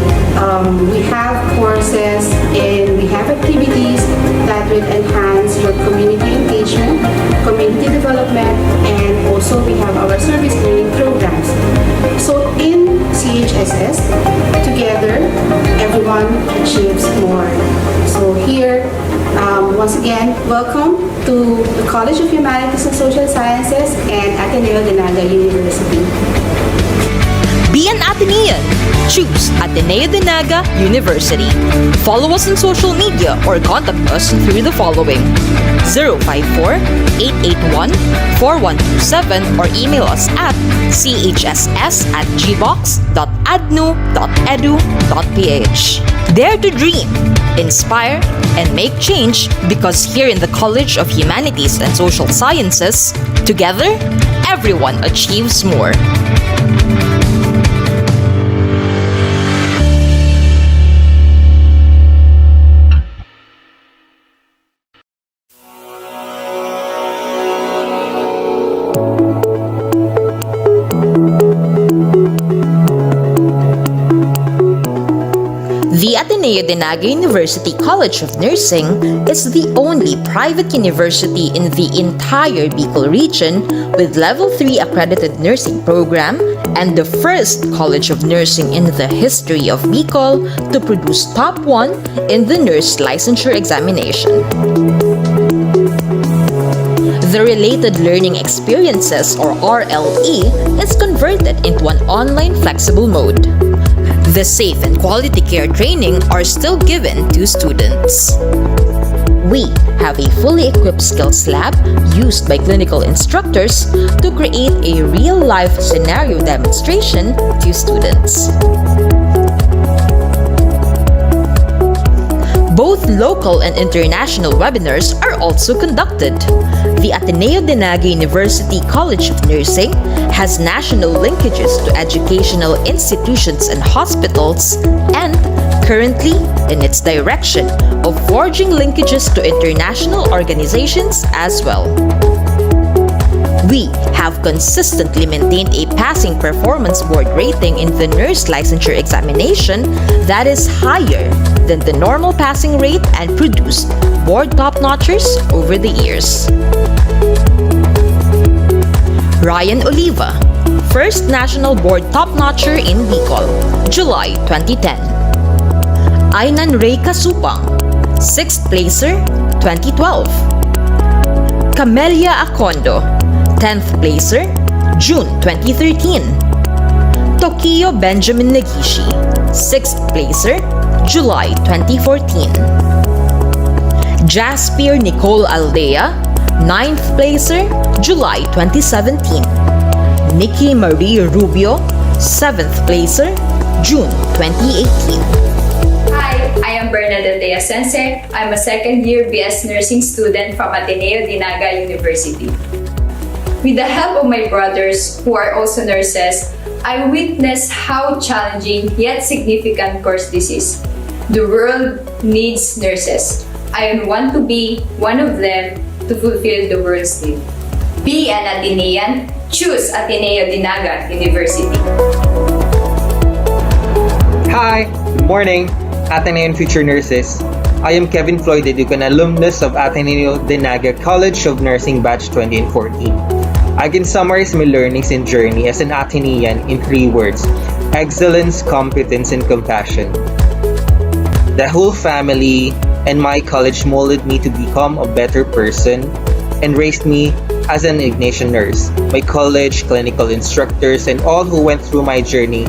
have courses and we have activities that will enhance your community engagement, community development, and also we have our service learning programs. So in CHSS, together, everyone achieves more. So here, once again, welcome to the College of Humanities and Social Sciences and Ateneo de Naga University. Be an Atenean. Choose Ateneo de Naga University. Follow us on social media or contact us through the following: 054-881-4127 or email us at chss@gbox.adnu.edu.ph. Dare to dream, inspire, and make change, because here in the College of Humanities and Social Sciences, together, everyone achieves more. The Ateneo de Naga University College of Nursing is the only private university in the entire Bicol region with Level 3 accredited nursing program and the first College of Nursing in the history of Bicol to produce top 1 in the nurse licensure examination. The Related Learning Experiences, or RLE, is converted into an online flexible mode. The safe and quality care training are still given to students. We have a fully equipped skills lab used by clinical instructors to create a real-life scenario demonstration to students. Both local and international webinars are also conducted. The Ateneo de Naga University College of Nursing has national linkages to educational institutions and hospitals and currently in its direction of forging linkages to international organizations as well. We have consistently maintained a passing performance board rating in the nurse licensure examination that is higher than the normal passing rate and produced board top-notchers over the years. Ryan Oliva, first national board top-notcher in Bicol, July 2010. Ainan Ray Kasupang, 6th placer, 2012. Camelia Acondo, 10th placer, June 2013. Tokyo Benjamin Negishi, 6th placer, July 2014. Jaspier Nicole Aldea, 9th placer, July 2017. Nikki Marie Rubio, 7th placer, June 2018. Hi, I am Bernadette Sensei. I'm a second-year BS Nursing student from Ateneo de Naga University. With the help of my brothers, who are also nurses, I witnessed how challenging yet significant course this is. The world needs nurses. I want to be one of them to fulfill the world's need. Be an Atenean, choose Ateneo de Naga University. Hi, good morning, Atenean future nurses. I am Kevin Floyd-Educ, an alumnus of Ateneo de Naga College of Nursing Batch 2014. I can summarize my learnings and journey as an Atenean in 3 words: excellence, competence, and compassion. The whole family and my college molded me to become a better person and raised me as an Ignatian nurse. My college, clinical instructors, and all who went through my journey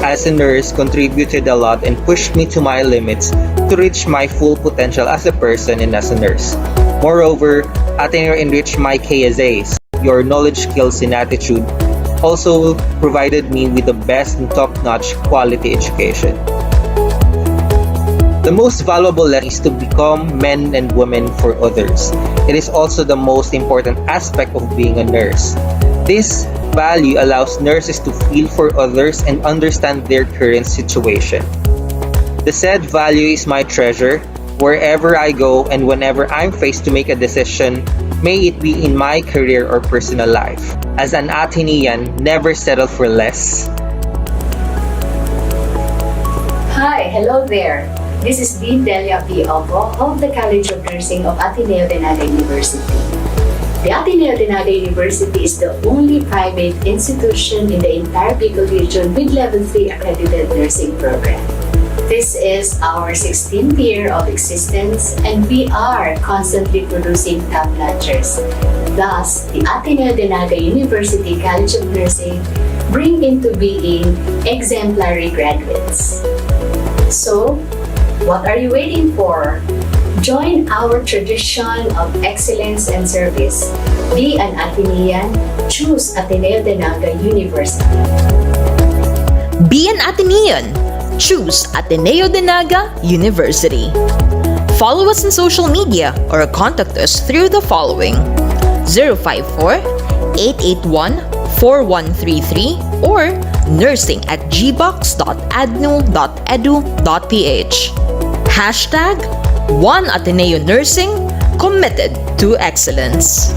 as a nurse contributed a lot and pushed me to my limits to reach my full potential as a person and as a nurse. Moreover, Ateneo enriched my KSAs. Your knowledge, skills, and attitude also provided me with the best and top-notch quality education. The most valuable lesson is to become men and women for others. It is also the most important aspect of being a nurse. This value allows nurses to feel for others and understand their current situation. The said value is my treasure. Wherever I go and whenever I'm faced to make a decision, may it be in my career or personal life. As an Atenean, never settle for less. Hi, hello there. This is Dean Delia P. Opo of the College of Nursing of Ateneo de Naga University. The Ateneo de Naga University is the only private institution in the entire Bicol region with Level 3 accredited nursing program. This is our 16th year of existence and we are constantly producing top-notchers. Thus, the Ateneo de Naga University College of Nursing bring into being exemplary graduates. So, what are you waiting for? Join our tradition of excellence and service. Be an Atenean, choose Ateneo de Naga University. Be an Atenean. Choose Ateneo de Naga University. Follow us on social media or contact us through the following: 054-881-4133 or nursing@gbox.adnu.edu.ph. Hashtag One Ateneo Nursing, committed to excellence.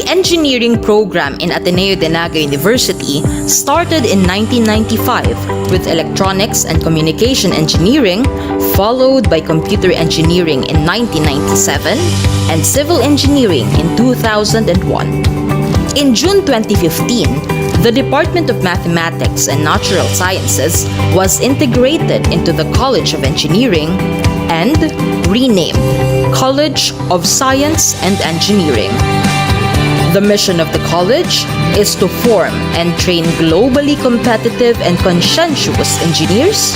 engineering program in Ateneo de Naga University started in 1995 with electronics and communication engineering, followed by computer engineering in 1997 and civil engineering in 2001. In June 2015, the Department of Mathematics and Natural Sciences was integrated into the College of Engineering and renamed College of Science and Engineering. The mission of the college is to form and train globally competitive and conscientious engineers,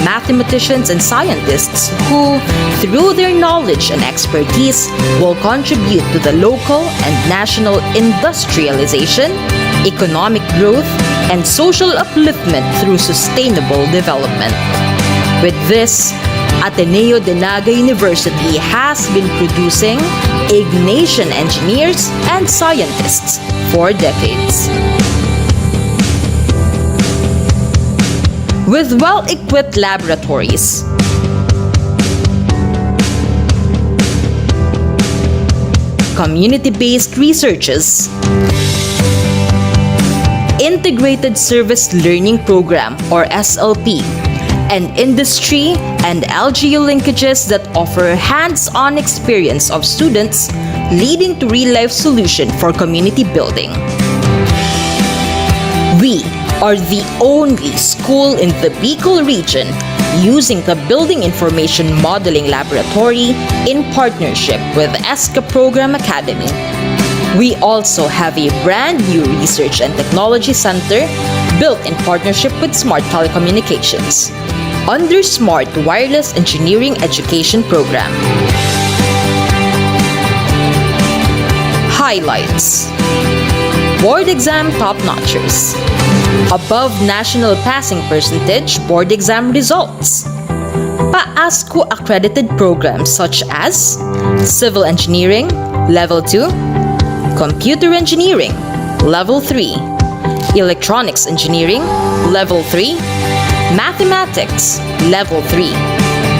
mathematicians, and scientists who, through their knowledge and expertise, will contribute to the local and national industrialization, economic growth, and social upliftment through sustainable development. With this, Ateneo de Naga University has been producing Ignatian engineers and scientists for decades. With well-equipped laboratories, community-based researches, Integrated Service Learning Program or SLP, and industry and LGU linkages that offer hands-on experience of students leading to real-life solution for community building. We are the only school in the Bicol region using the Building Information Modeling Laboratory in partnership with ESCA Program Academy. We also have a brand new Research and Technology Center built in partnership with Smart Telecommunications under Smart Wireless Engineering Education Program. Highlights: board exam top-notchers, above national passing percentage board exam results, PAASCO accredited programs such as Civil Engineering Level 2, Computer Engineering Level 3, Electronics Engineering Level 3, Mathematics Level 3,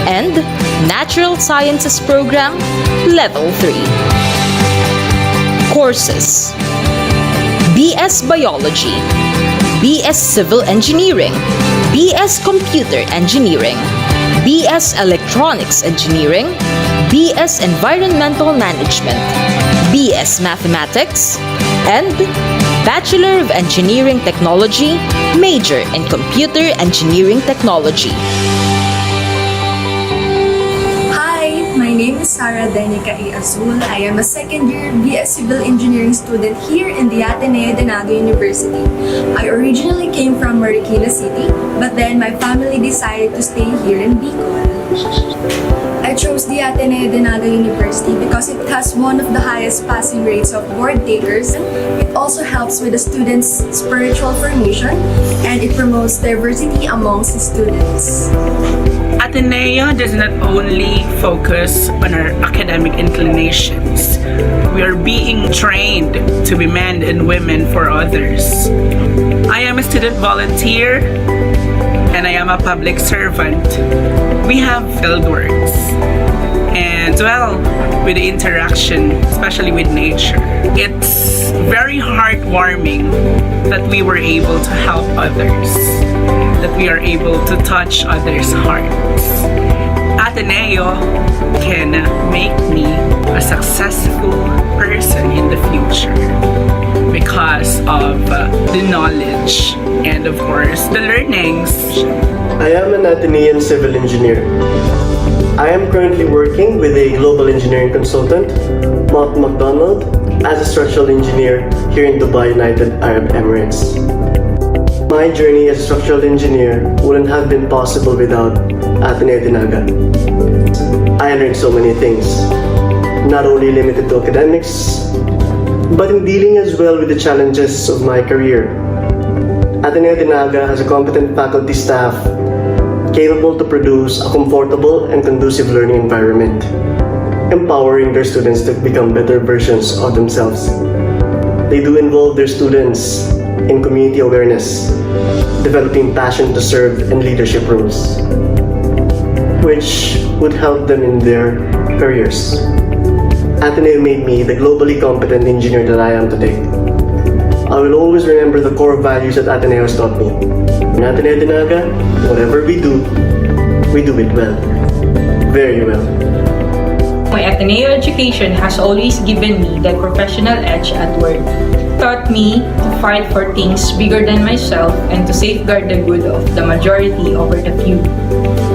and Natural Sciences Program Level 3. Courses: BS Biology, BS Civil Engineering, BS Computer Engineering, BS Electronics Engineering, BS Environmental Management, BS Mathematics, and Bachelor of Engineering Technology, major in Computer Engineering Technology. Hi, my name is Sarah Denica A. Azul. I am a second-year BS Civil Engineering student here in the Ateneo de Naga University. I originally came from Marikina City, but then my family decided to stay here in Bicol. I chose the Ateneo de Naga University because it has one of the highest passing rates of board takers. It also helps with the students' spiritual formation and it promotes diversity amongst the students. Ateneo does not only focus on our academic inclinations. We are being trained to be men and women for others. I am a student volunteer and I am a public servant. We have field works and well, with the interaction, especially with nature. It's very heartwarming that we were able to help others, that we are able to touch others' hearts. Ateneo can make me a successful person in the future because of the knowledge and of course the learnings. I am an Atenean civil engineer. I am currently working with a global engineering consultant, Mark McDonald, as a structural engineer here in Dubai, United Arab Emirates. My journey as a structural engineer wouldn't have been possible without Ateneo de Naga. I learned so many things, not only limited to academics, but in dealing as well with the challenges of my career. Ateneo de Naga has a competent faculty staff capable to produce a comfortable and conducive learning environment, empowering their students to become better versions of themselves. They do involve their students in community awareness, developing passion to serve and leadership roles, which would help them in their careers. Ateneo made me the globally competent engineer that I am today. I will always remember the core values that Ateneo has taught me. In Ateneo Dinaga, whatever we do it well. Very well. My Ateneo education has always given me that professional edge at work. Taught me to fight for things bigger than myself and to safeguard the good of the majority over the few.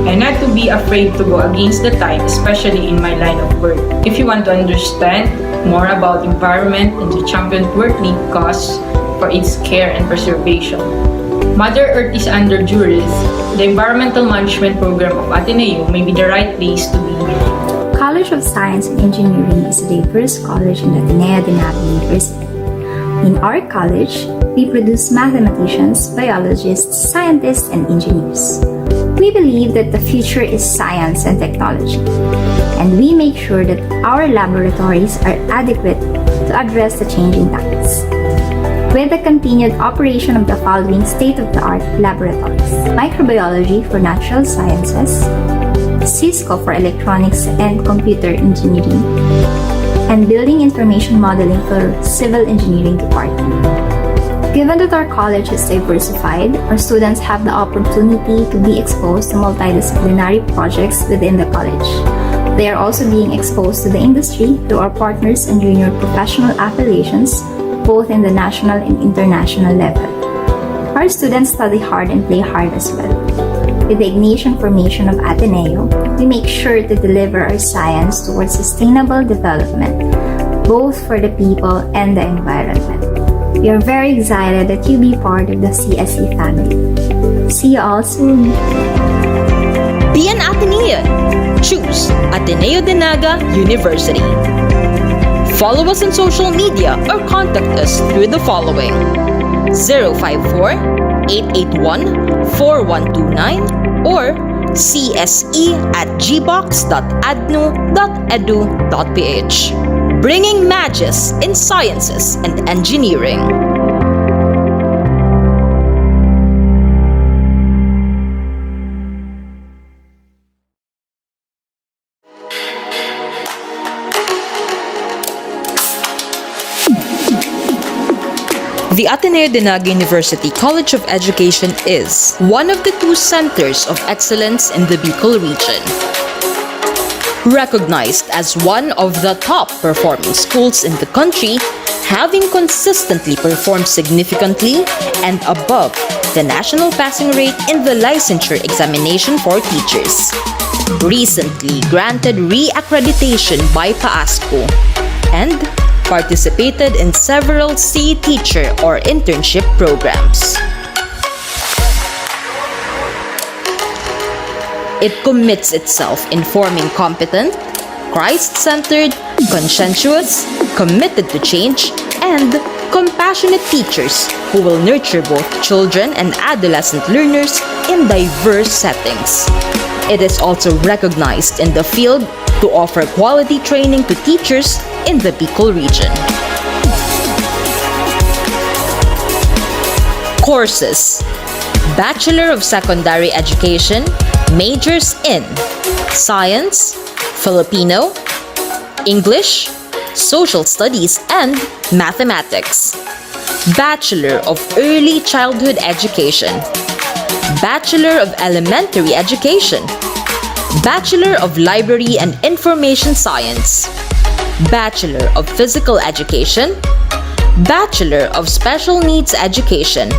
And not to be afraid to go against the tide, especially in my line of work. If you want to understand more about environment and the Champion Work League cause for its care and preservation, Mother Earth is under duress. The environmental management program of Ateneo may be the right place to be. College of Science and Engineering is a diverse college in Ateneo Dinaga University. In our college, we produce mathematicians, biologists, scientists, and engineers. We believe that the future is science and technology, and we make sure that our laboratories are adequate to address the changing times. With the continued operation of the following state-of-the-art laboratories: microbiology for natural sciences, Cisco for electronics and computer engineering, and building information modeling for civil engineering department. Given that our college is diversified, our students have the opportunity to be exposed to multidisciplinary projects within the college. They are also being exposed to the industry through our partners and junior professional affiliations, both in the national and international level. Our students study hard and play hard as well. With the Ignatian formation of Ateneo, we make sure to deliver our science towards sustainable development, both for the people and the environment. We are very excited that you be part of the CSE family. See you all soon! Be an Atenean. Choose Ateneo Dinaga University. Follow us on social media or contact us through the following: 054-881-4129 or cse@gbox.adnu.edu.ph. Bringing Magis in sciences and engineering. The Ateneo Dinaga University College of Education is one of the 2 centers of excellence in the Bicol region. Recognized as one of the top performing schools in the country, having consistently performed significantly and above the national passing rate in the licensure examination for teachers. Recently granted re-accreditation by PAASCO and participated in several C teacher or internship programs. It commits itself in forming competent, Christ-centered, conscientious, committed to change, and compassionate teachers who will nurture both children and adolescent learners in diverse settings. It is also recognized in the field to offer quality training to teachers in the Bicol region. Courses: Bachelor of Secondary Education, majors in Science, Filipino, English, Social Studies, and Mathematics. Bachelor of Early Childhood Education, Bachelor of Elementary Education, Bachelor of Library and Information Science, Bachelor of Physical Education, Bachelor of Special Needs Education,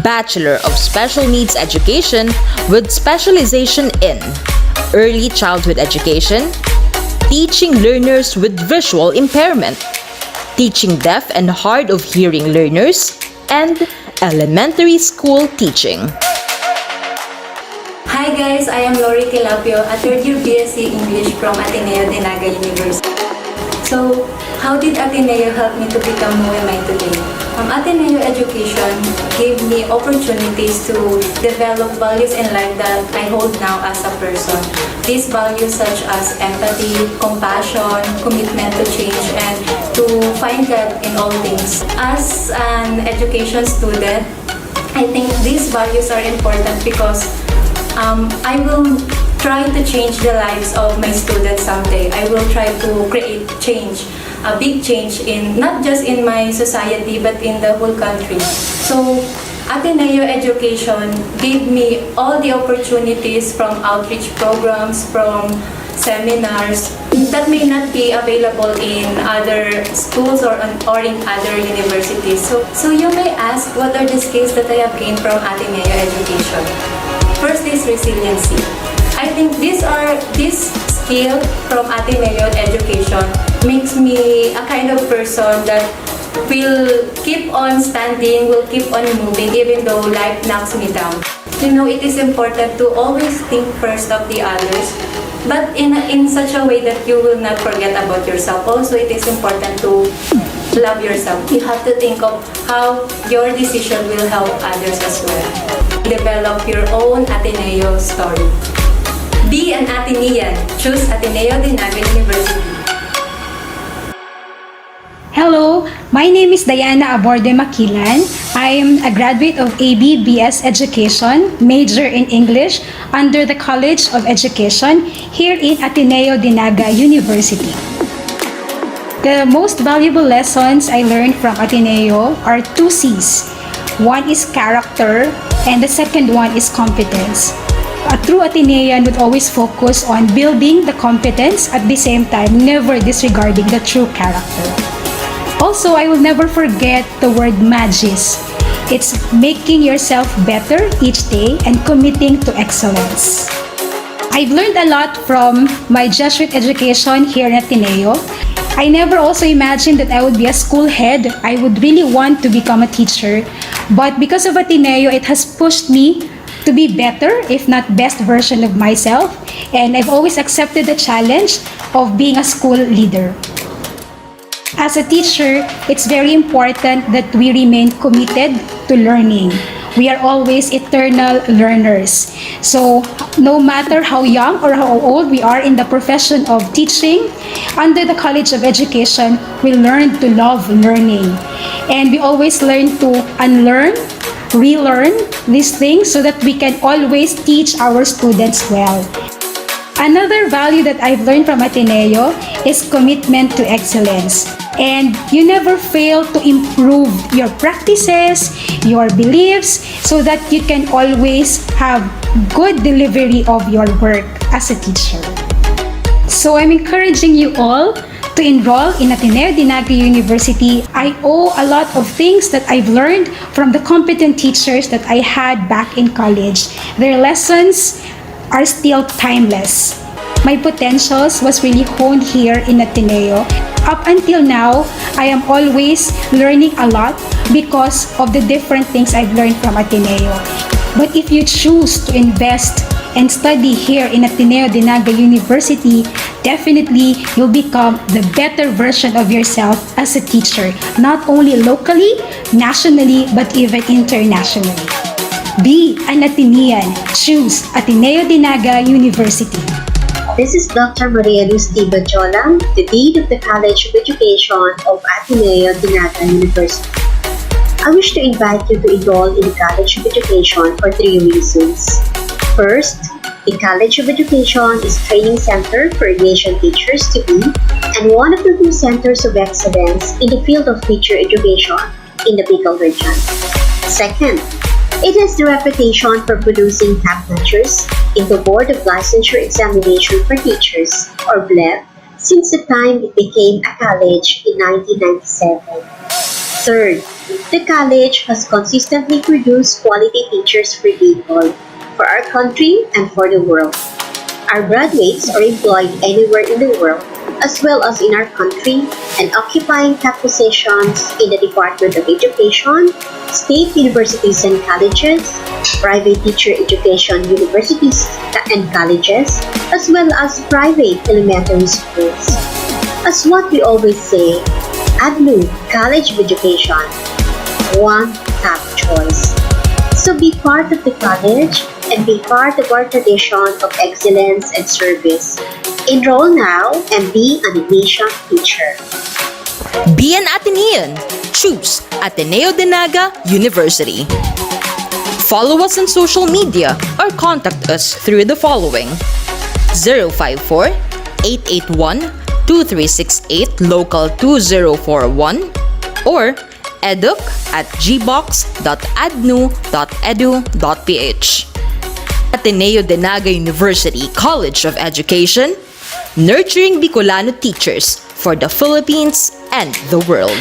Bachelor of Special Needs Education with specialization in Early Childhood Education, Teaching Learners with Visual Impairment, Teaching Deaf and Hard of Hearing Learners, and Elementary School Teaching. Hi guys, I am Lori Tilapio, a third year BSc English from Ateneo Dinaga University. So, how did Ateneo help me to become who am I today? Ateneo education gave me opportunities to develop values in life that I hold now as a person. These values such as empathy, compassion, commitment to change, and to find God in all things. As an education student, I think these values are important because I will try to change the lives of my students someday. I will try to create change, a big change in not just in my society but in the whole country. So Ateneo education gave me all the opportunities from outreach programs, from seminars that may not be available in other schools or in other universities. So you may ask, what are the skills that I have gained from Ateneo education? First is resiliency. I think this skill from Ateneo education makes me a kind of person that will keep on standing, will keep on moving even though life knocks me down. You know, it is important to always think first of the others, but in such a way that you will not forget about yourself. Also, it is important to love yourself. You have to think of how your decision will help others as well. Develop your own Ateneo story. Be an Atenean. Choose Ateneo Dinaga University. Hello, my name is Diana Aborde Makilan. I am a graduate of AB-BS Education, major in English, under the College of Education here in Ateneo Dinaga University. The most valuable lessons I learned from Ateneo are 2 C's. One is character, and the second one is competence. A true Atenean would always focus on building the competence at the same time, never disregarding the true character. Also, I will never forget the word magis. It's making yourself better each day and committing to excellence. I've learned a lot from my Jesuit education here in Ateneo. I never also imagined that I would be a school head. I would really want to become a teacher. But because of Ateneo, it has pushed me to be better, if not best version of myself. And I've always accepted the challenge of being a school leader. As a teacher, it's very important that we remain committed to learning. We are always eternal learners. So, no matter how young or how old we are in the profession of teaching, under the College of Education, we learn to love learning. And we always learn to unlearn, relearn these things so that we can always teach our students well. Another value that I've learned from Ateneo is commitment to excellence. And you never fail to improve your practices, your beliefs, so that you can always have good delivery of your work as a teacher. So I'm encouraging you all to enroll in Ateneo Dinaga University. I owe a lot of things that I've learned from the competent teachers that I had back in college. Their lessons are still timeless. My potentials was really honed here in Ateneo. Up until now, I am always learning a lot because of the different things I've learned from Ateneo. But if you choose to invest and study here in Ateneo Dinaga University, definitely you'll become the better version of yourself as a teacher, not only locally, nationally, but even internationally. Be an Atenean. Choose Ateneo Dinaga University. This is Dr. Maria Luz Tibajola, the Dean of the College of Education of Ateneo Dinaga University. I wish to invite you to enroll in the College of Education for 3 reasons. First, the College of Education is a training center for aviation teachers to be and one of the 2 centers of excellence in the field of teacher education in the Bicol region. Second, it has the reputation for producing top notchers in the Board of Licensure Examination for Teachers, or BLEP, since the time it became a college in 1997. Third, the college has consistently produced quality teachers for Bicol, for our country, and for the world. Our graduates are employed anywhere in the world, as well as in our country, and occupying top positions in the Department of Education, state universities and colleges, private teacher education universities and colleges, as well as private elementary schools. As what we always say, ADNU College of Education, one top choice. So be part of the college and be part of our tradition of excellence and service. Enroll now and be an Ateneo teacher. Be an Atenean. Choose Ateneo Dinaga University. Follow us on social media or contact us through the following: 054-881-2333 2368 Local 2041 or educ@gbox.adnu.edu.ph. Ateneo de Naga University College of Education, nurturing Bicolano teachers for the Philippines and the world.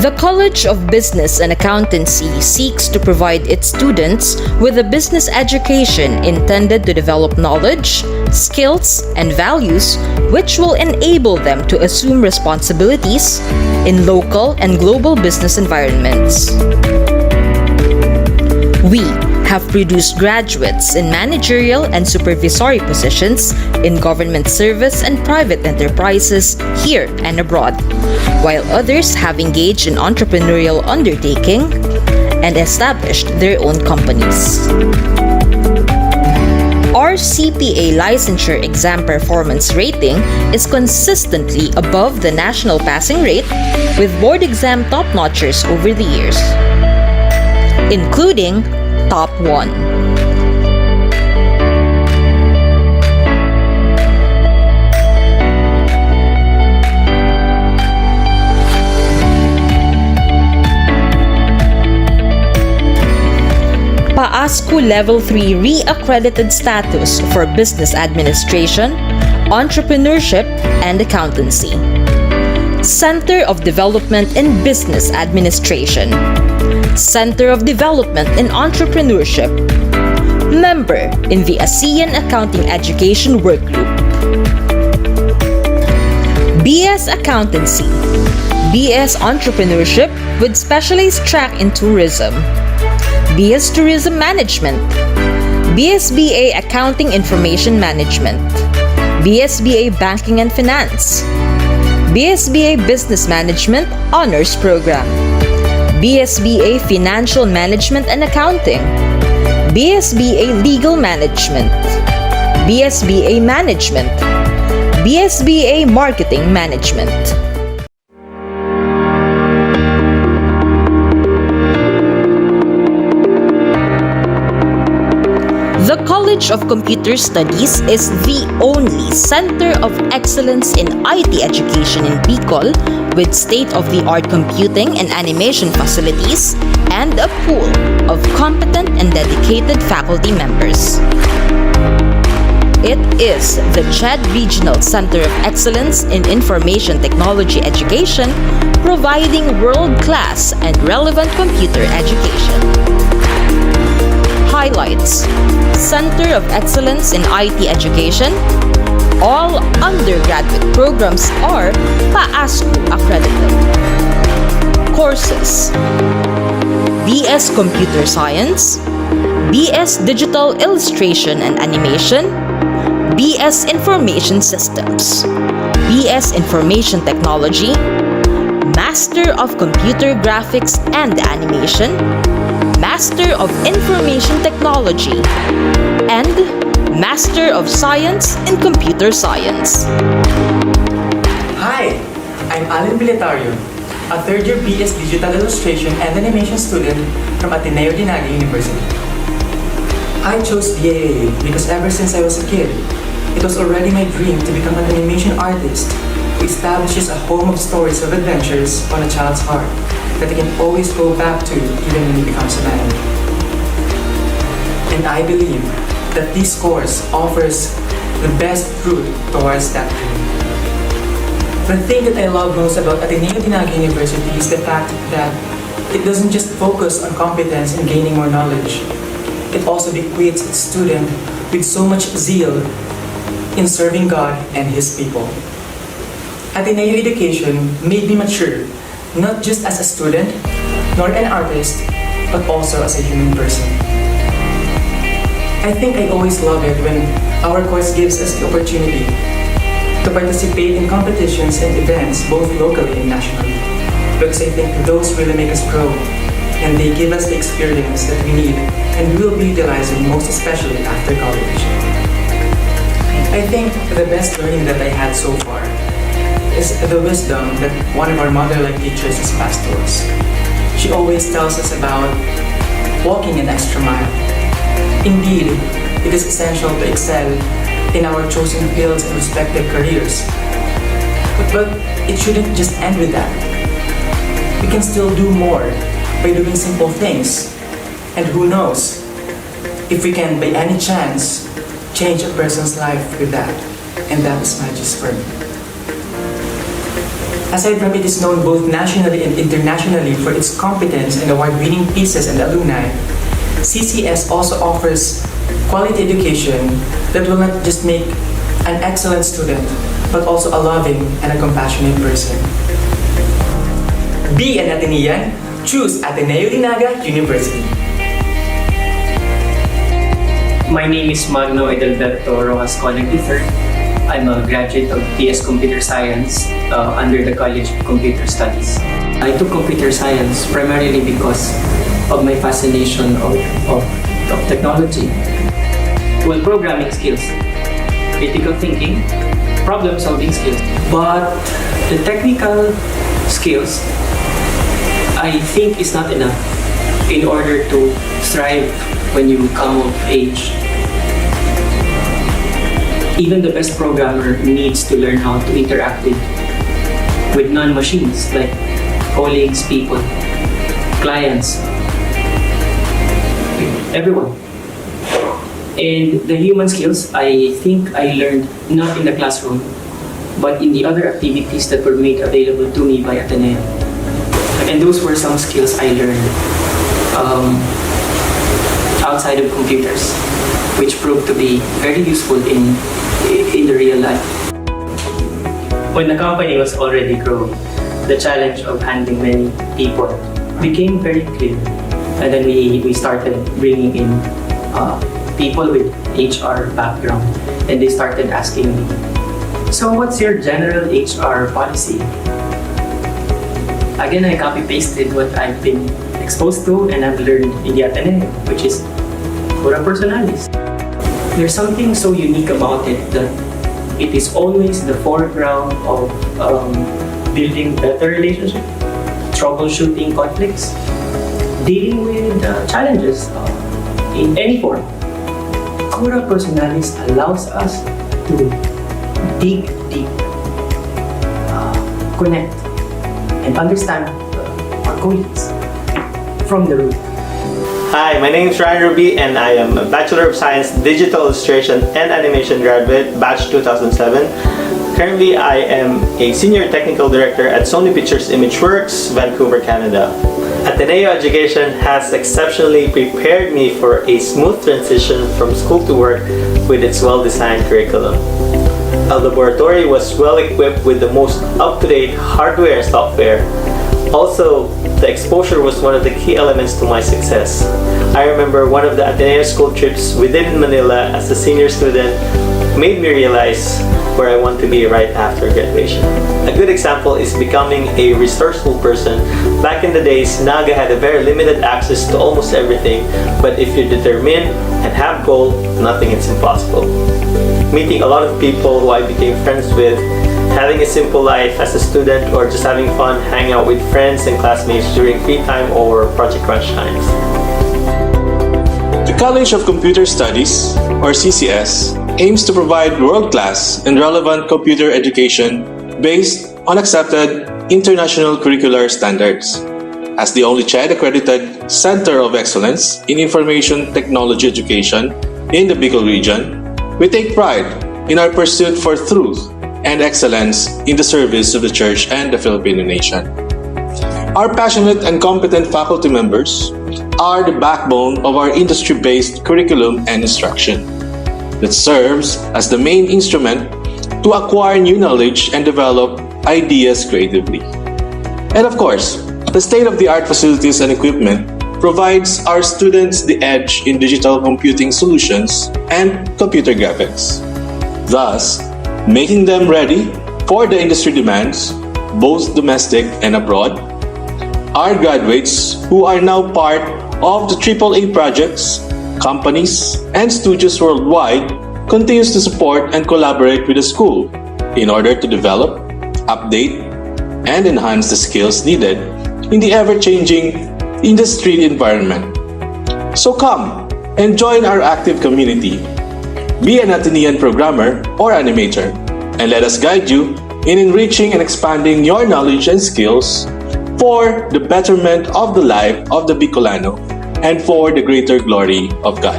The College of Business and Accountancy seeks to provide its students with a business education intended to develop knowledge, skills, and values which will enable them to assume responsibilities in local and global business environments. We have produced graduates in managerial and supervisory positions in government service and private enterprises here and abroad, while others have engaged in entrepreneurial undertaking and established their own companies. Our CPA licensure exam performance rating is consistently above the national passing rate, with board exam top-notchers over the years, including Top 1. PAASCU Level 3 re-accredited status for business administration, entrepreneurship, and accountancy. Center of Development in Business Administration, Center of Development in Entrepreneurship, member in the ASEAN Accounting Education Workgroup. BS Accountancy, BS Entrepreneurship with specialized track in tourism, BS Tourism Management, BSBA Accounting Information Management, BSBA Banking and Finance, BSBA Business Management Honors Program, BSBA Financial Management and Accounting, BSBA Legal Management, BSBA Management, BSBA Marketing Management. The College of Computer Studies is the only center of excellence in IT education in Bicol, with state-of-the-art computing and animation facilities and a pool of competent and dedicated faculty members. It is the CHED Regional Center of Excellence in Information Technology Education, providing world-class and relevant computer education. Highlights: Center of Excellence in IT Education. All undergraduate programs are PAASCU accredited. Courses: BS Computer Science, BS Digital Illustration and Animation, BS Information Systems, BS Information Technology, Master of Computer Graphics and Animation, Master of Information Technology, and Master of Science in Computer Science. Hi, I'm Alan Biletario, a third-year BS Digital Illustration and Animation student from Ateneo de Naga University. I chose DAA because ever since I was a kid, it was already my dream to become an animation artist who establishes a home of stories of adventures on a child's heart that he can always go back to even when he becomes a man. And I believe that this course offers the best route towards that dream. The thing that I love most about Ateneo de Naga University is the fact that it doesn't just focus on competence and gaining more knowledge. It also equips its student with so much zeal in serving God and His people. Ateneo education made me mature, not just as a student, nor an artist, but also as a human person. I think I always love it when our course gives us the opportunity to participate in competitions and events both locally and nationally, because I think those really make us grow, and they give us the experience that we need and we will be utilizing most especially after college. I think the best learning that I had so far is is the wisdom that one of our mother-like teachers has passed to us. She always tells us about walking an extra mile. Indeed, it is essential to excel in our chosen fields and respective careers. But it shouldn't just end with that. We can still do more by doing simple things. And who knows, if we can, by any chance, change a person's life with that. And that is my gist for me. Aside from it is known both nationally and internationally for its competence and award-winning pieces and alumni, CCS also offers quality education that will not just make an excellent student, but also a loving and a compassionate person. Be an Atenean, choose Ateneo Dinaga University. My name is Magno Edelberto Rojas Conag III. I'm a graduate of TS Computer Science under the College of Computer Studies. I took computer science primarily because of my fascination of technology. Well, programming skills, critical thinking, problem-solving skills. But the technical skills, I think, is not enough in order to strive when you come of age. Even the best programmer needs to learn how to interact with non-machines like colleagues, people, clients, everyone. And the human skills, I think I learned not in the classroom, but in the other activities that were made available to me by Ateneo. And those were some skills I learned outside of computers, which proved to be very useful in the real life. When the company was already growing, the challenge of handling many people became very clear. And then we started bringing in people with HR background, and they started asking me, so what's your general HR policy? Again, I copy-pasted what I've been exposed to and I've learned in the Ateneo, which is cura personalis. There's something so unique about it that it is always the foreground of building better relationships, troubleshooting conflicts, dealing with challenges in any form. Cura personalis allows us to dig deep, connect, and understand our colleagues from the root. Hi, my name is Ryan Ruby and I am a Bachelor of Science Digital Illustration and Animation graduate, batch 2007. Currently, I am a Senior Technical Director at Sony Pictures Imageworks, Vancouver, Canada. Ateneo Education has exceptionally prepared me for a smooth transition from school to work with its well-designed curriculum. Our laboratory was well equipped with the most up-to-date hardware and software. Also, the exposure was one of the key elements to my success. I remember one of the Ateneo school trips we did in Manila as a senior student made me realize where I want to be right after graduation. A good example is becoming a resourceful person. Back in the days, Naga had a very limited access to almost everything, but if you're determined and have goal, nothing is impossible. Meeting a lot of people who I became friends with, having a simple life as a student, or just having fun hanging out with friends and classmates during free time or project crunch times. The College of Computer Studies, or CCS, aims to provide world-class and relevant computer education based on accepted international curricular standards. As the only CHED-accredited Center of Excellence in Information Technology Education in the Bicol region, we take pride in our pursuit for truth and excellence in the service of the Church and the Filipino nation. Our passionate and competent faculty members are the backbone of our industry-based curriculum and instruction that serves as the main instrument to acquire new knowledge and develop ideas creatively. And of course, the state-of-the-art facilities and equipment provides our students the edge in digital computing solutions and computer graphics, thus making them ready for the industry demands, both domestic and abroad. Our graduates, who are now part of the AAA projects, companies, and studios worldwide, continues to support and collaborate with the school in order to develop update, and enhance the skills needed in the ever-changing industry environment. So come and join our active community. Be an Atenean programmer or animator, and let us guide you in enriching and expanding your knowledge and skills for the betterment of the life of the Bicolano and for the greater glory of God.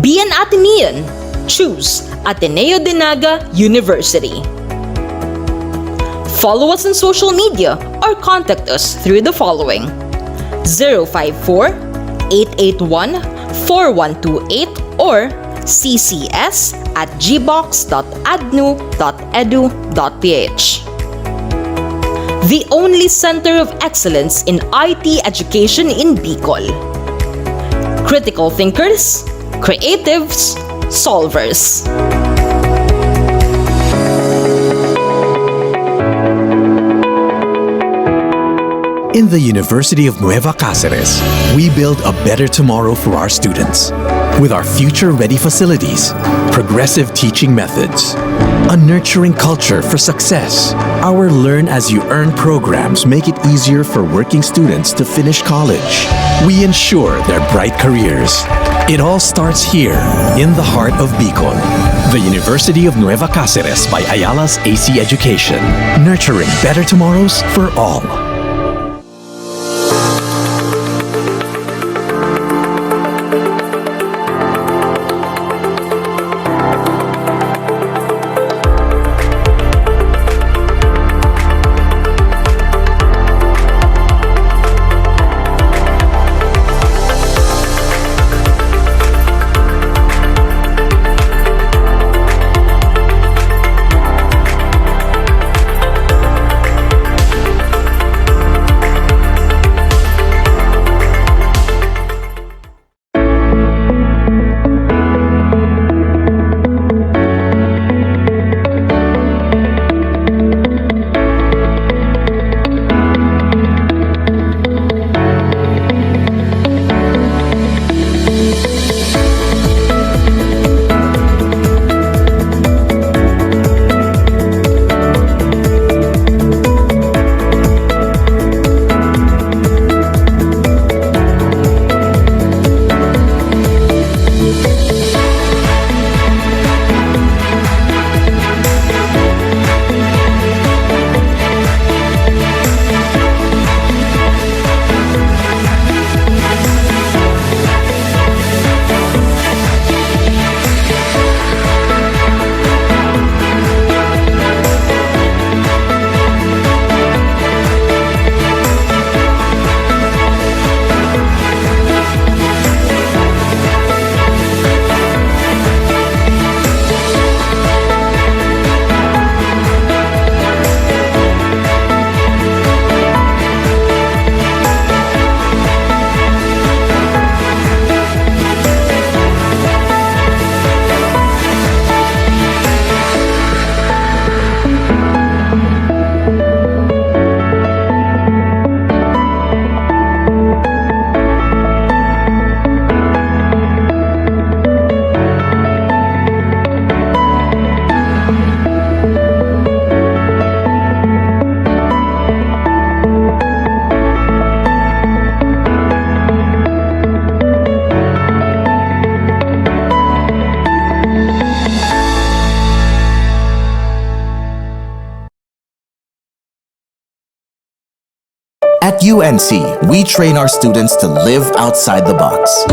Be an Atenean. Choose Ateneo de Naga University. Follow us on social media or contact us through the following: 054-881-4128 or ccs@gbox.adnu.edu.ph. The only center of excellence in IT education in Bicol. Critical thinkers, creatives, solvers. In the University of Nueva Cáceres, we build a better tomorrow for our students. With our future-ready facilities, progressive teaching methods, a nurturing culture for success, our Learn-as-you-earn programs make it easier for working students to finish college. We ensure their bright careers. It all starts here, in the heart of Bicol. The University of Nueva Cáceres by Ayala's AC Education, nurturing better tomorrows for all. At UNC, we train our students to live outside the box.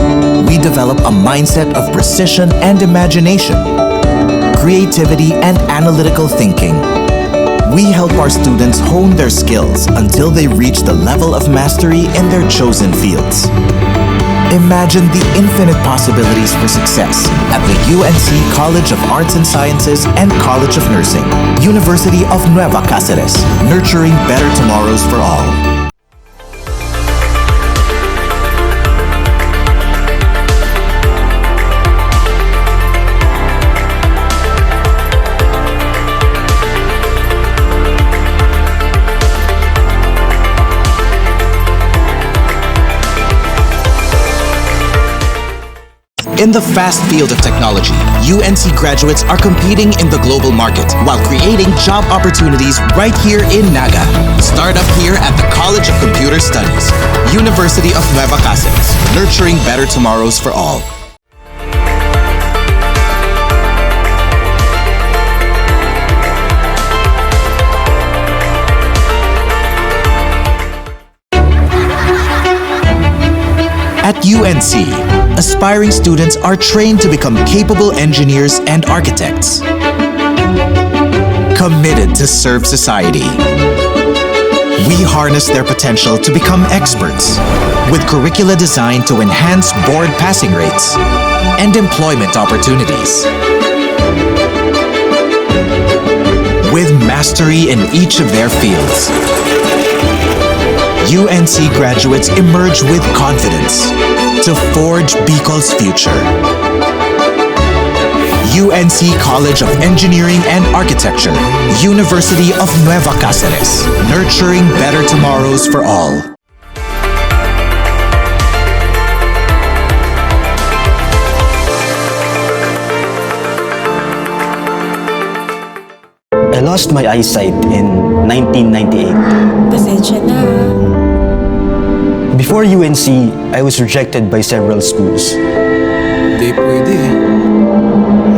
We develop a mindset of precision and imagination, creativity and analytical thinking. We help our students hone their skills until they reach the level of mastery in their chosen fields. Imagine the infinite possibilities for success at the UNC College of Arts and Sciences and College of Nursing, University of Nueva Cáceres, nurturing better tomorrows for all. In the fast field of technology, UNC graduates are competing in the global market while creating job opportunities right here in Naga. Start up here at the College of Computer Studies, University of Nueva Cáceres, nurturing better tomorrows for all. At UNC, aspiring students are trained to become capable engineers and architects, committed to serve society. We harness their potential to become experts, with curricula designed to enhance board passing rates and employment opportunities. With mastery in each of their fields, UNC graduates emerge with confidence to forge Bicol's future. UNC College of Engineering and Architecture, University of Nueva Cáceres, nurturing better tomorrows for all. I lost my eyesight in 1998. Pasensya na. Before UNC, I was rejected by several schools. Di pwede.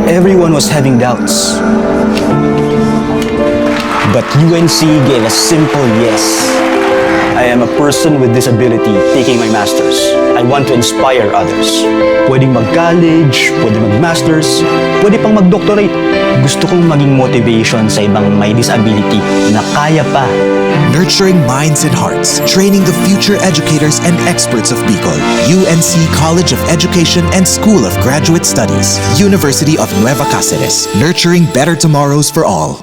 Everyone was having doubts. But UNC gave a simple yes. I am a person with disability taking my master's. I want to inspire others. Pwedeng mag-college, pwedeng mag-masters, pwede pang mag-doctorate. Gusto kong maging motivation sa ibang may disability na kaya pa. Nurturing minds and hearts, training the future educators and experts of Bicol. UNC College of Education and School of Graduate Studies, University of Nueva Cáceres, nurturing better tomorrows for all.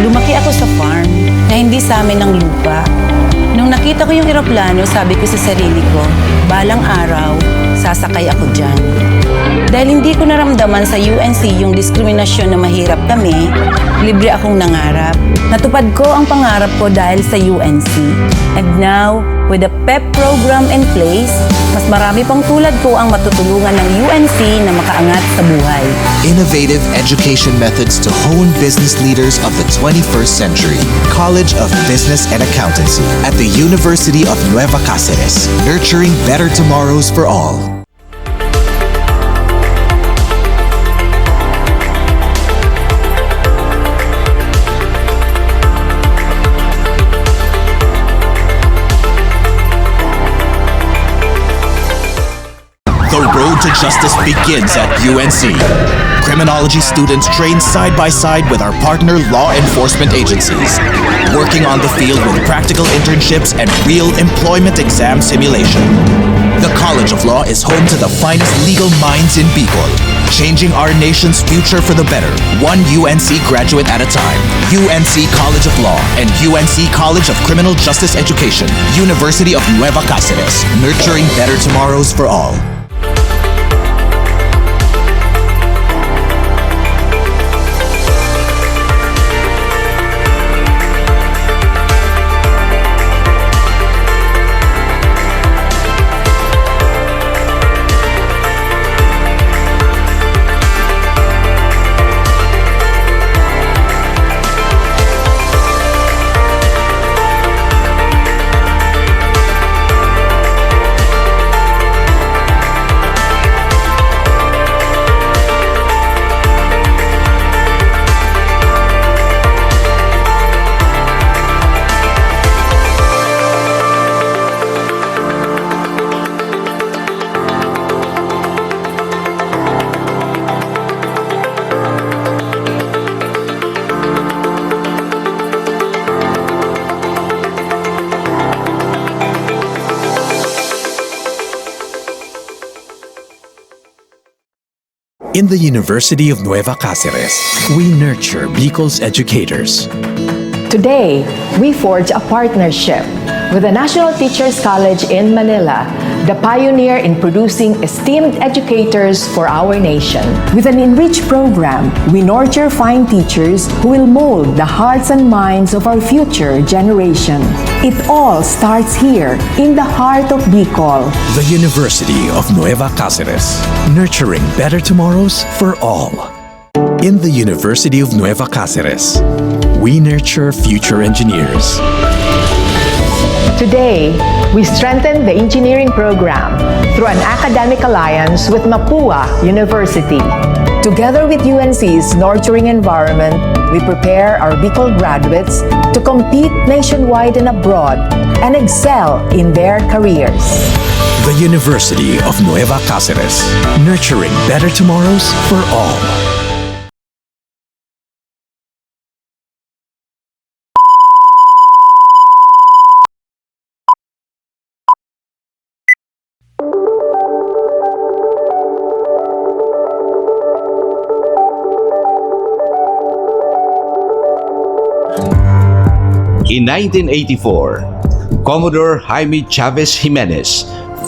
Lumaki ako sa farm na hindi sa amin ang lupa. Nung nakita ko yung eroplano, sabi ko sa sarili ko, balang araw, sasakay ako dyan. Dahil hindi ko naramdaman sa UNC yung diskriminasyon na mahirap kami, libre akong nangarap. Natupad ko ang pangarap ko dahil sa UNC. And now, with a PEP program in place, mas marami pang tulad ko ang matutulungan ng UNC na makaangat sa buhay. Innovative education methods to hone business leaders of the 21st century. College of Business and Accountancy at the University of Nueva Cáceres, nurturing better tomorrows for all. The road to justice begins at UNC. Criminology students train side by side with our partner law enforcement agencies, working on the field with practical internships and real employment exam simulation. The College of Law is home to the finest legal minds in Bicol, changing our nation's future for the better, one UNC graduate at a time. UNC College of Law and UNC College of Criminal Justice Education, University of Nueva Cáceres, nurturing better tomorrows for all. In the University of Nueva Cáceres, we nurture Bicol's educators, Today, we forge a partnership with the National Teachers College in Manila, the pioneer in producing esteemed educators for our nation. With an enriched program, we nurture fine teachers who will mold the hearts and minds of our future generation. It all starts here, in the heart of Bicol. The University of Nueva Cáceres, nurturing better tomorrows for all. In the University of Nueva Cáceres, we nurture future engineers. Today, we strengthen the engineering program through an academic alliance with Mapua University. Together with UNC's nurturing environment, we prepare our Bicol graduates to compete nationwide and abroad and excel in their careers. The University of Nueva Cáceres, nurturing better tomorrows for all. In 1984, Commodore Jaime Chavez Jimenez,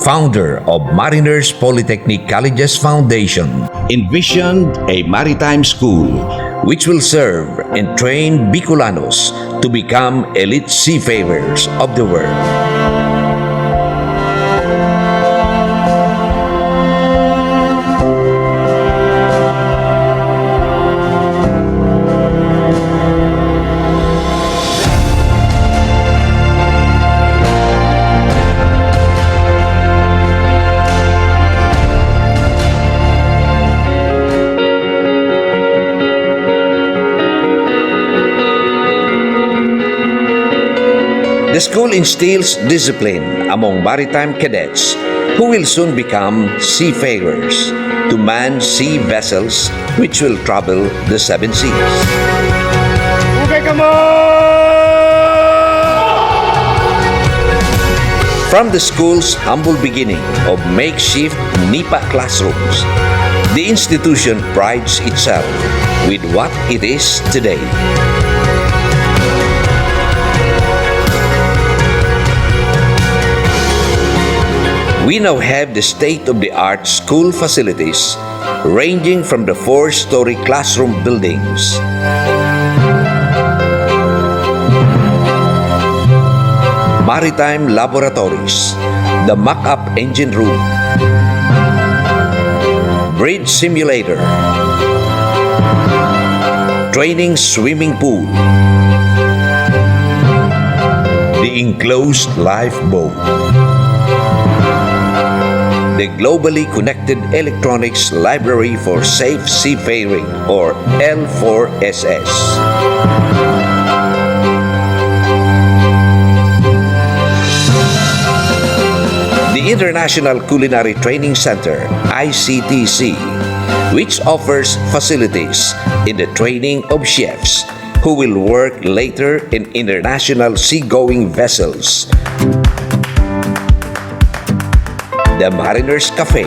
founder of Mariners Polytechnic Colleges Foundation, envisioned a maritime school which will serve and train Bicolanos to become elite seafarers of the world. The school instills discipline among maritime cadets who will soon become seafarers to man sea vessels which will travel the seven seas. From the school's humble beginning of makeshift NIPA classrooms, the institution prides itself with what it is today. We now have the state-of-the-art school facilities ranging from the 4-story classroom buildings, maritime laboratories, the mock-up engine room, bridge simulator, training swimming pool, the enclosed lifeboat, the globally connected electronics library for safe seafaring, or L4SS. The International Culinary Training Center, ICTC, which offers facilities in the training of chefs who will work later in international seagoing vessels. The Mariners Cafe,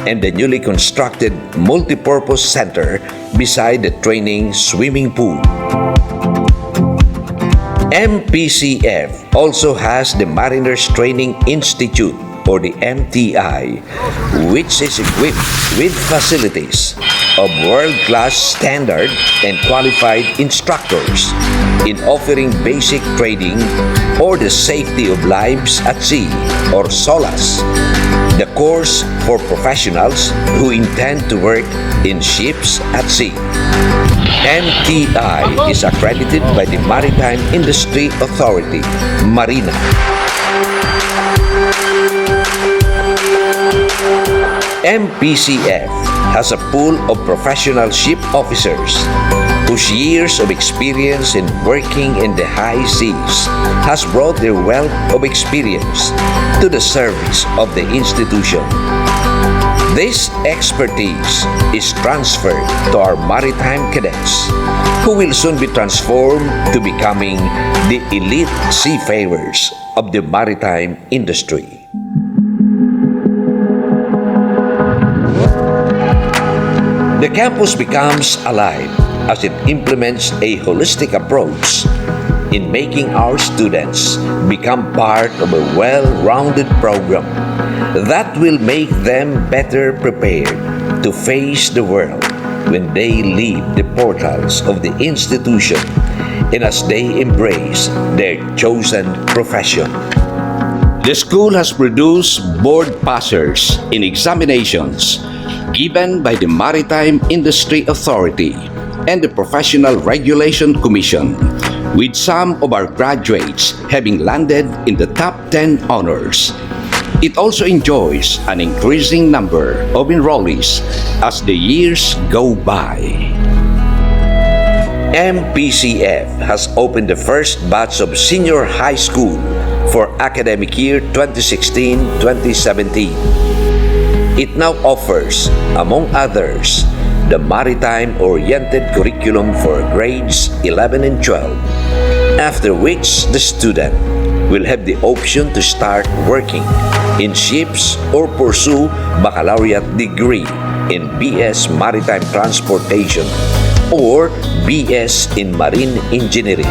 and the newly constructed multipurpose center beside the training swimming pool. MPCF also has the Mariners Training Institute, or the MTI, which is equipped with facilities of world-class standard and qualified instructors in offering basic training or the safety of lives at sea, or SOLAS, the course for professionals who intend to work in ships at sea. MTI is accredited by the Maritime Industry Authority, MARINA. MPCF has a pool of professional ship officers whose years of experience in working in the high seas has brought their wealth of experience to the service of the institution. This expertise is transferred to our maritime cadets, who will soon be transformed to becoming the elite seafarers of the maritime industry. The campus becomes alive as it implements a holistic approach in making our students become part of a well-rounded program that will make them better prepared to face the world when they leave the portals of the institution and as they embrace their chosen profession. The school has produced board passers in examinations given by the Maritime Industry Authority and the Professional Regulation Commission, with some of our graduates having landed in the top 10 honors. It also enjoys an increasing number of enrollees as the years go by. MPCF has opened the first batch of senior high school for academic year 2016-2017. It now offers, among others, the maritime-oriented curriculum for grades 11 and 12, after which the student will have the option to start working in ships or pursue baccalaureate degree in BS Maritime Transportation or BS in Marine Engineering.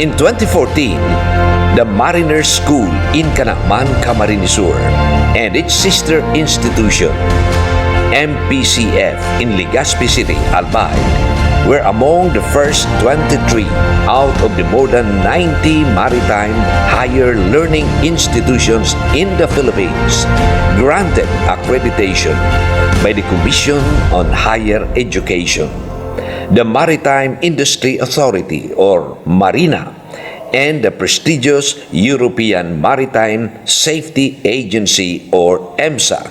In 2014, the Mariners School in Canacman, Camarines Sur, and its sister institution, MPCF in Legazpi City, Albay, were among the first 23 out of the more than 90 maritime higher learning institutions in the Philippines granted accreditation by the Commission on Higher Education, the Maritime Industry Authority or MARINA, and the prestigious European Maritime Safety Agency or EMSA,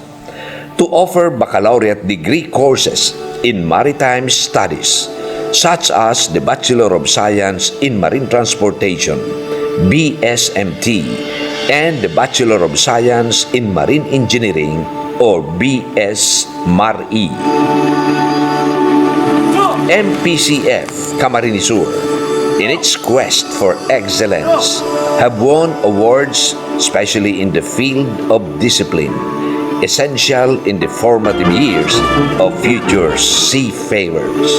to offer baccalaureate degree courses in maritime studies, such as the Bachelor of Science in Marine Transportation, BSMT, and the Bachelor of Science in Marine Engineering, or BS MARE. MPCF Camarines Sur, in its quest for excellence, have won awards, especially in the field of discipline, essential in the formative years of future seafarers.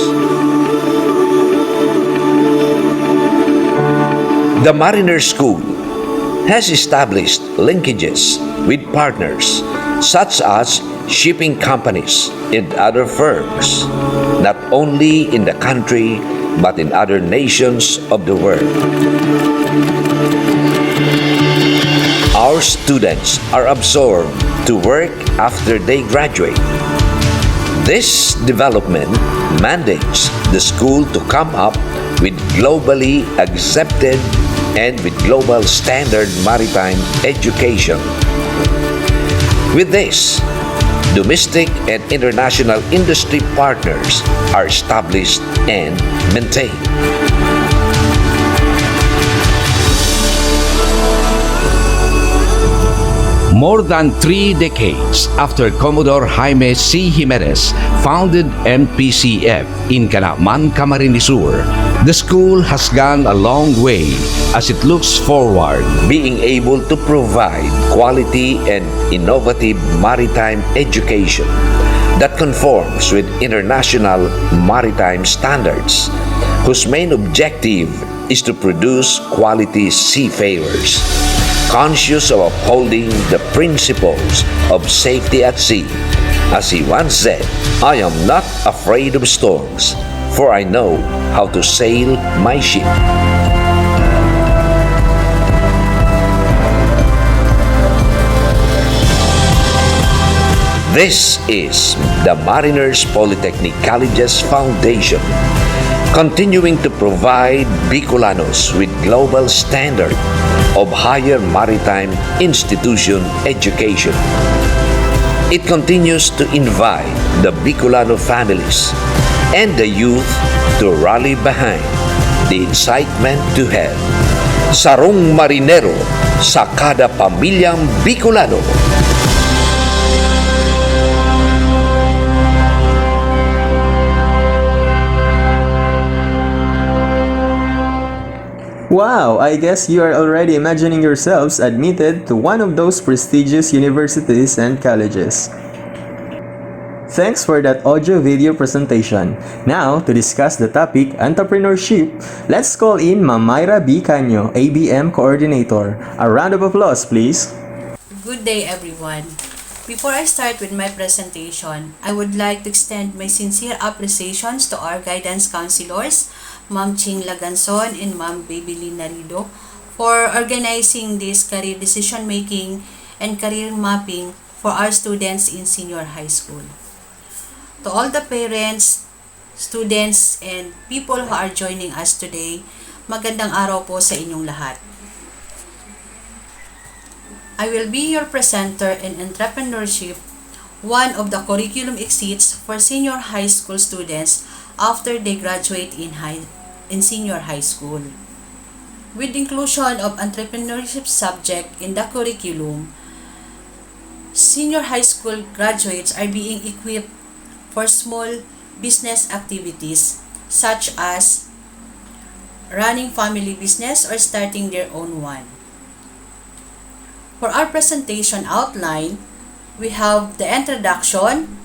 The Mariners School has established linkages with partners such as shipping companies and other firms, not only in the country but in other nations of the world. Our students are absorbed to work after they graduate. This development mandates the school to come up with globally accepted and with global standard maritime education. With this, domestic and international industry partners are established and maintained. More than 3 decades after Commodore Jaime C. Jimenez founded MPCF in Canacman, Camarines Sur, the school has gone a long way as it looks forward, being able to provide quality and innovative maritime education that conforms with international maritime standards, whose main objective is to produce quality seafarers, conscious of upholding the principles of safety at sea. As he once said, "I am not afraid of storms, for I know how to sail my ship." This is the Mariners Polytechnic College's foundation, continuing to provide Bicolanos with global standard of higher maritime institution education. It continues to invite the Bicolano families and the youth to rally behind the incitement to have sarong marinero sa kada pamilyang Bicolano. Wow, I guess you are already imagining yourselves admitted to one of those prestigious universities and colleges. Thanks for that audio-video presentation. Now, to discuss the topic, entrepreneurship, let's call in Ma'am Myra B. Canyo, ABM Coordinator. A round of applause, please. Good day, everyone. Before I start with my presentation, I would like to extend my sincere appreciations to our guidance counselors, Ma'am Ching Laganson and Ma'am Babylin Narido, for organizing this career decision-making and career mapping for our students in senior high school. To all the parents, students, and people who are joining us today, magandang araw po sa inyong lahat. I will be your presenter in entrepreneurship, one of the curriculum exits for senior high school students after they graduate in senior high school. With inclusion of entrepreneurship subject in the curriculum, senior high school graduates are being equipped for small business activities such as running family business or starting their own one. For our presentation outline, we have the introduction,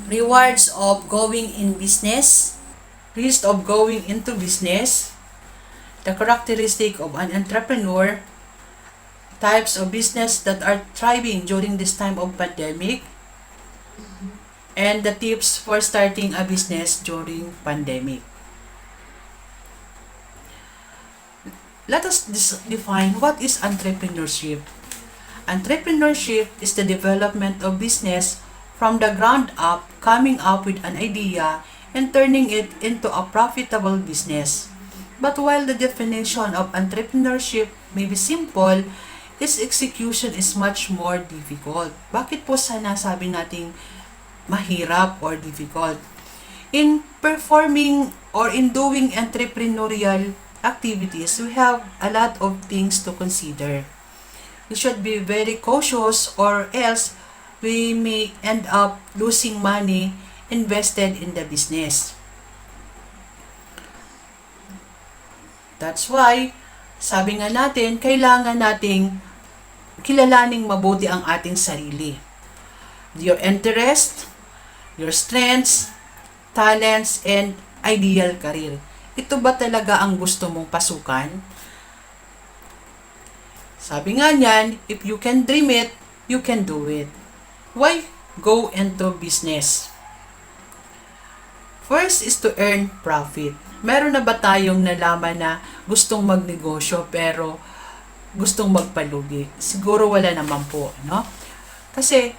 rewards of going in business, risk of going into business, the characteristic of an entrepreneur, types of business that are thriving during this time of pandemic, and the tips for starting a business during pandemic. Let us define what is entrepreneurship. Entrepreneurship is the development of business from the ground up, coming up with an idea and turning it into a profitable business. But while the definition of entrepreneurship may be simple, its execution is much more difficult. Bakit po sinasabi nating mahirap or difficult? In performing or in doing entrepreneurial activities, we have a lot of things to consider. We should be very cautious or else we may end up losing money invested in the business. That's why, sabi nga natin, kailangan nating kilalaning mabuti ang ating sarili. Your interest, your strengths, talents, and ideal career. Ito ba talaga ang gusto mong pasukan? Sabi nga niyan, if you can dream it, you can do it. Why go into business? First is to earn profit. Meron na ba tayong nalaman na gustong magnegosyo pero gustong magpalugi? Siguro wala naman po, no? Kasi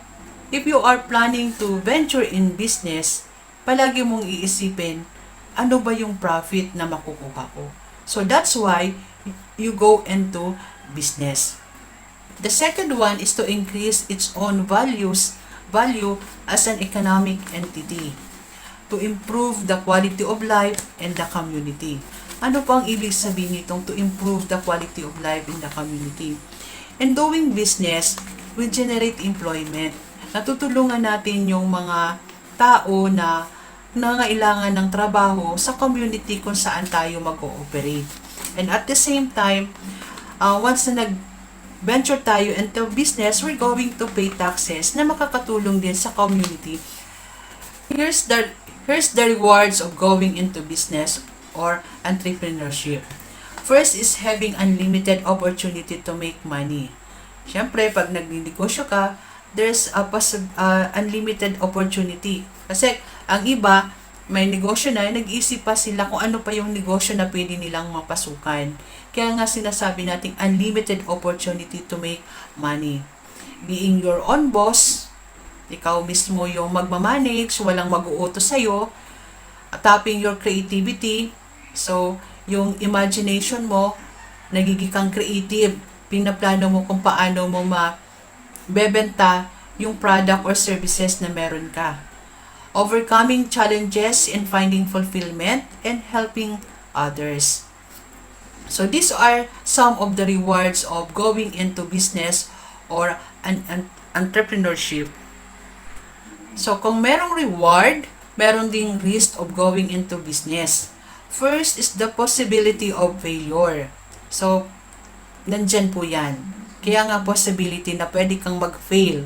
if you are planning to venture in business, palagi mong iisipin, ano ba yung profit na makukuha ko? So that's why you go into business. The second one is to increase its own value as an economic entity, to improve the quality of life and the community. Ano po ang ibig sabihin nitong to improve the quality of life in the community? In doing business, we generate employment. Natutulungan natin yung mga tao na nangailangan ng trabaho sa community kung saan tayo mag-ooperate. And at the same time, once na nag-venture tayo into business, we're going to pay taxes na makakatulong din sa community. Here's the rewards of going into business or entrepreneurship. First is having unlimited opportunity to make money. Siyempre, pag nagninegosyo ka, there's a unlimited opportunity. Kasi ang iba, may negosyo na, nag-isip pa sila kung ano pa yung negosyo na pwede nilang mapasukan. Kaya nga sinasabi natin unlimited opportunity to make money. Being your own boss, ikaw mismo yung magmamanage, walang mag-uutos sa'yo, tapping your creativity. So, yung imagination mo, nagiging kang creative, pinaplano mo kung paano mo mabebenta yung product or services na meron ka. Overcoming challenges and finding fulfillment and helping others. So these are some of the rewards of going into business or an entrepreneurship. So kung merong reward, meron ding risk of going into business. First is the possibility of failure. So nandyan po yan. Kaya nga possibility na pwede kang mag-fail.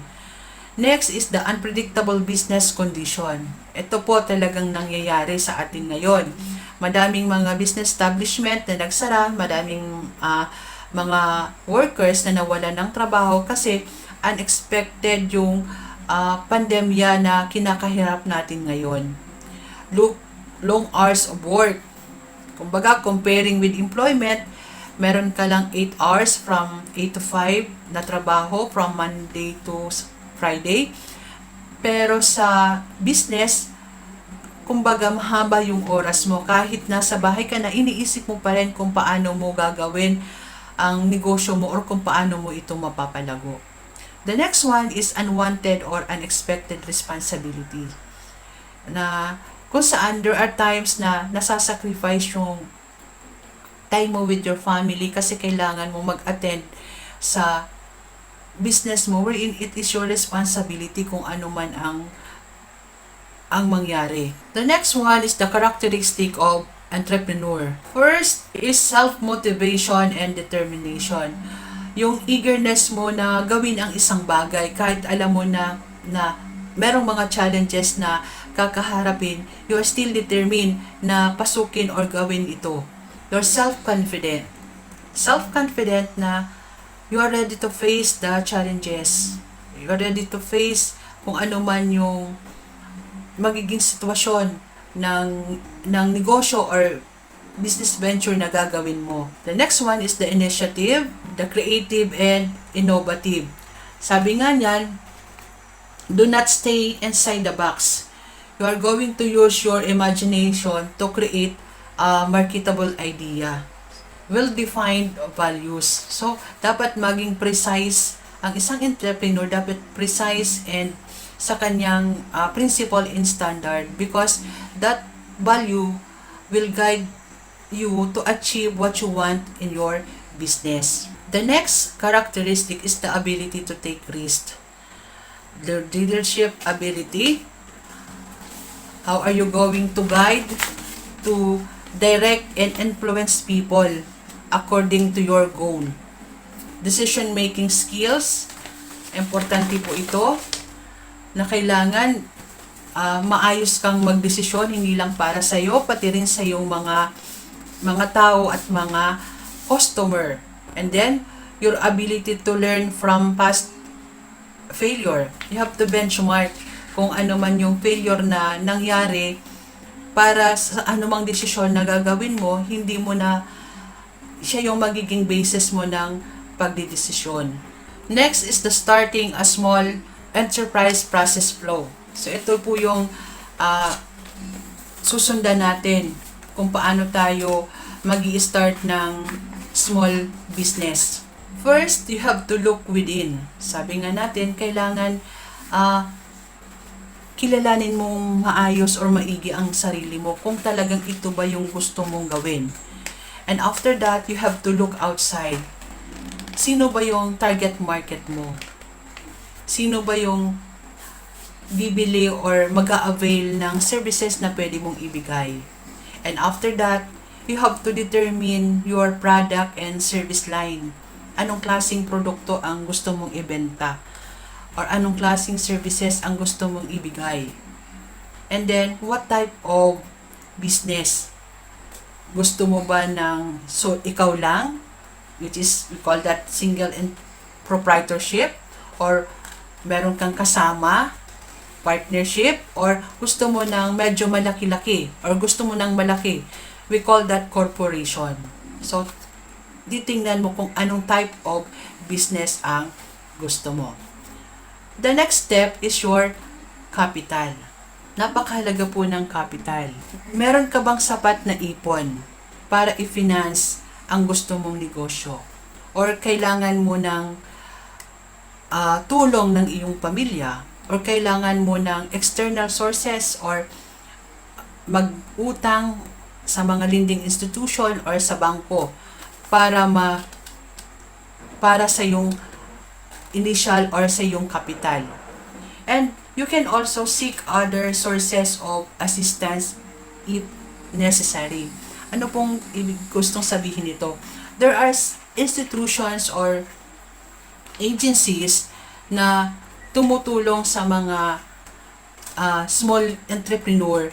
Next is the unpredictable business condition. Ito po talagang nangyayari sa atin ngayon. Madaming mga business establishment na nagsara, madaming mga workers na nawalan ng trabaho kasi unexpected yung pandemya na kinakahirap natin ngayon. Long hours of work. Kumbaga, comparing with employment, meron ka lang 8 hours from 8 to 5 na trabaho from Monday to Friday. Pero sa business, kumbaga mahaba yung oras mo. Kahit nasa bahay ka na, iniisip mo pa rin kung paano mo gagawin ang negosyo mo or kung paano mo ito mapapalago. The next one is unwanted or unexpected responsibility. Na kung saan there are times na nasasacrifice yung time mo with your family kasi kailangan mo mag-attend sa business mo wherein it is your responsibility kung ano man ang mangyari. The next one is the characteristic of entrepreneur. First is self-motivation and determination. Yung eagerness mo na gawin ang isang bagay kahit alam mo na merong mga challenges na kakaharapin, you are still determined na pasukin or gawin ito. You're self-confident. Self-confident na you are ready to face the challenges. You are ready to face kung ano man yung magiging sitwasyon ng negosyo or business venture na gagawin mo. The next one is the initiative, the creative and innovative. Sabi nga niyan, do not stay inside the box. You are going to use your imagination to create a marketable idea. Well-defined values. So, dapat maging precise. Ang isang entrepreneur dapat precise and sa kanyang principle and standard because that value will guide you to achieve what you want in your business. The next characteristic is the ability to take risks. The leadership ability. How are you going to guide, to direct and influence people according to your goal? Decision-making skills. Importante po ito na kailangan maayos kang magdesisyon hindi lang para sa iyo pati rin sa iyong mga tao at mga customer. And then your ability to learn from past failure. You have to benchmark kung ano man yung failure na nangyari para sa anumang desisyon na gagawin mo, hindi mo na siya yung magiging basis mo ng pagdidesisyon. Next is the starting a small enterprise process flow. So ito po yung susundan natin kung paano tayo mag-i-start ng small business. First, you have to look within. Sabi nga natin, kailangan kilalanin mong maayos or maigi ang sarili mo kung talagang ito ba yung gusto mong gawin. And after that, you have to look outside. Sino ba yung target market mo? Sino ba yung bibili or mag-a-avail ng services na pwede mong ibigay? And after that, you have to determine your product and service line. Anong klaseng produkto ang gusto mong ibenta? Or anong klaseng services ang gusto mong ibigay? And then, what type of business? Gusto mo ba ng ikaw lang? Which is, we call that single and proprietorship? Or meron kang kasama? Partnership? Or gusto mo ng medyo malaki-laki? Or gusto mo ng malaki? We call that corporation. So, titingnan mo kung anong type of business ang gusto mo. The next step is your capital. Napakahalaga po ng capital. Meron ka bang sapat na ipon para i-finance ang gusto mong negosyo? Or kailangan mo ng tulong ng iyong pamilya? Or kailangan mo ng external sources or mag-utang sa mga lending institution or sa bangko para sa iyong initial or sa iyong capital. And you can also seek other sources of assistance if necessary. Ano pong gustong sabihin nito? There are institutions or agencies na tumutulong sa mga small entrepreneur.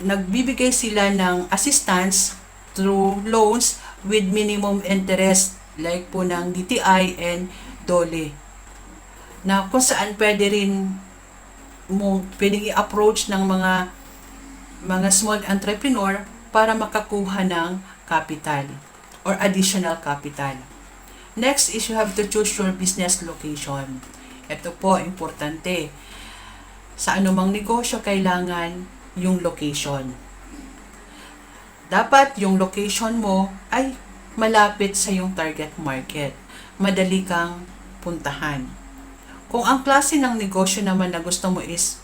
Nagbibigay sila ng assistance through loans with minimum interest like po ng DTI and DOLE, na kung saan pwedeng i-approach ng mga small entrepreneur para makakuha ng capital or additional capital. Next is you have to choose your business location. Ito po, importante. Sa anumang negosyo, kailangan yung location. Dapat yung location mo ay malapit sa yung target market. Madali kang puntahan. Kung ang klase ng negosyo naman na gusto mo is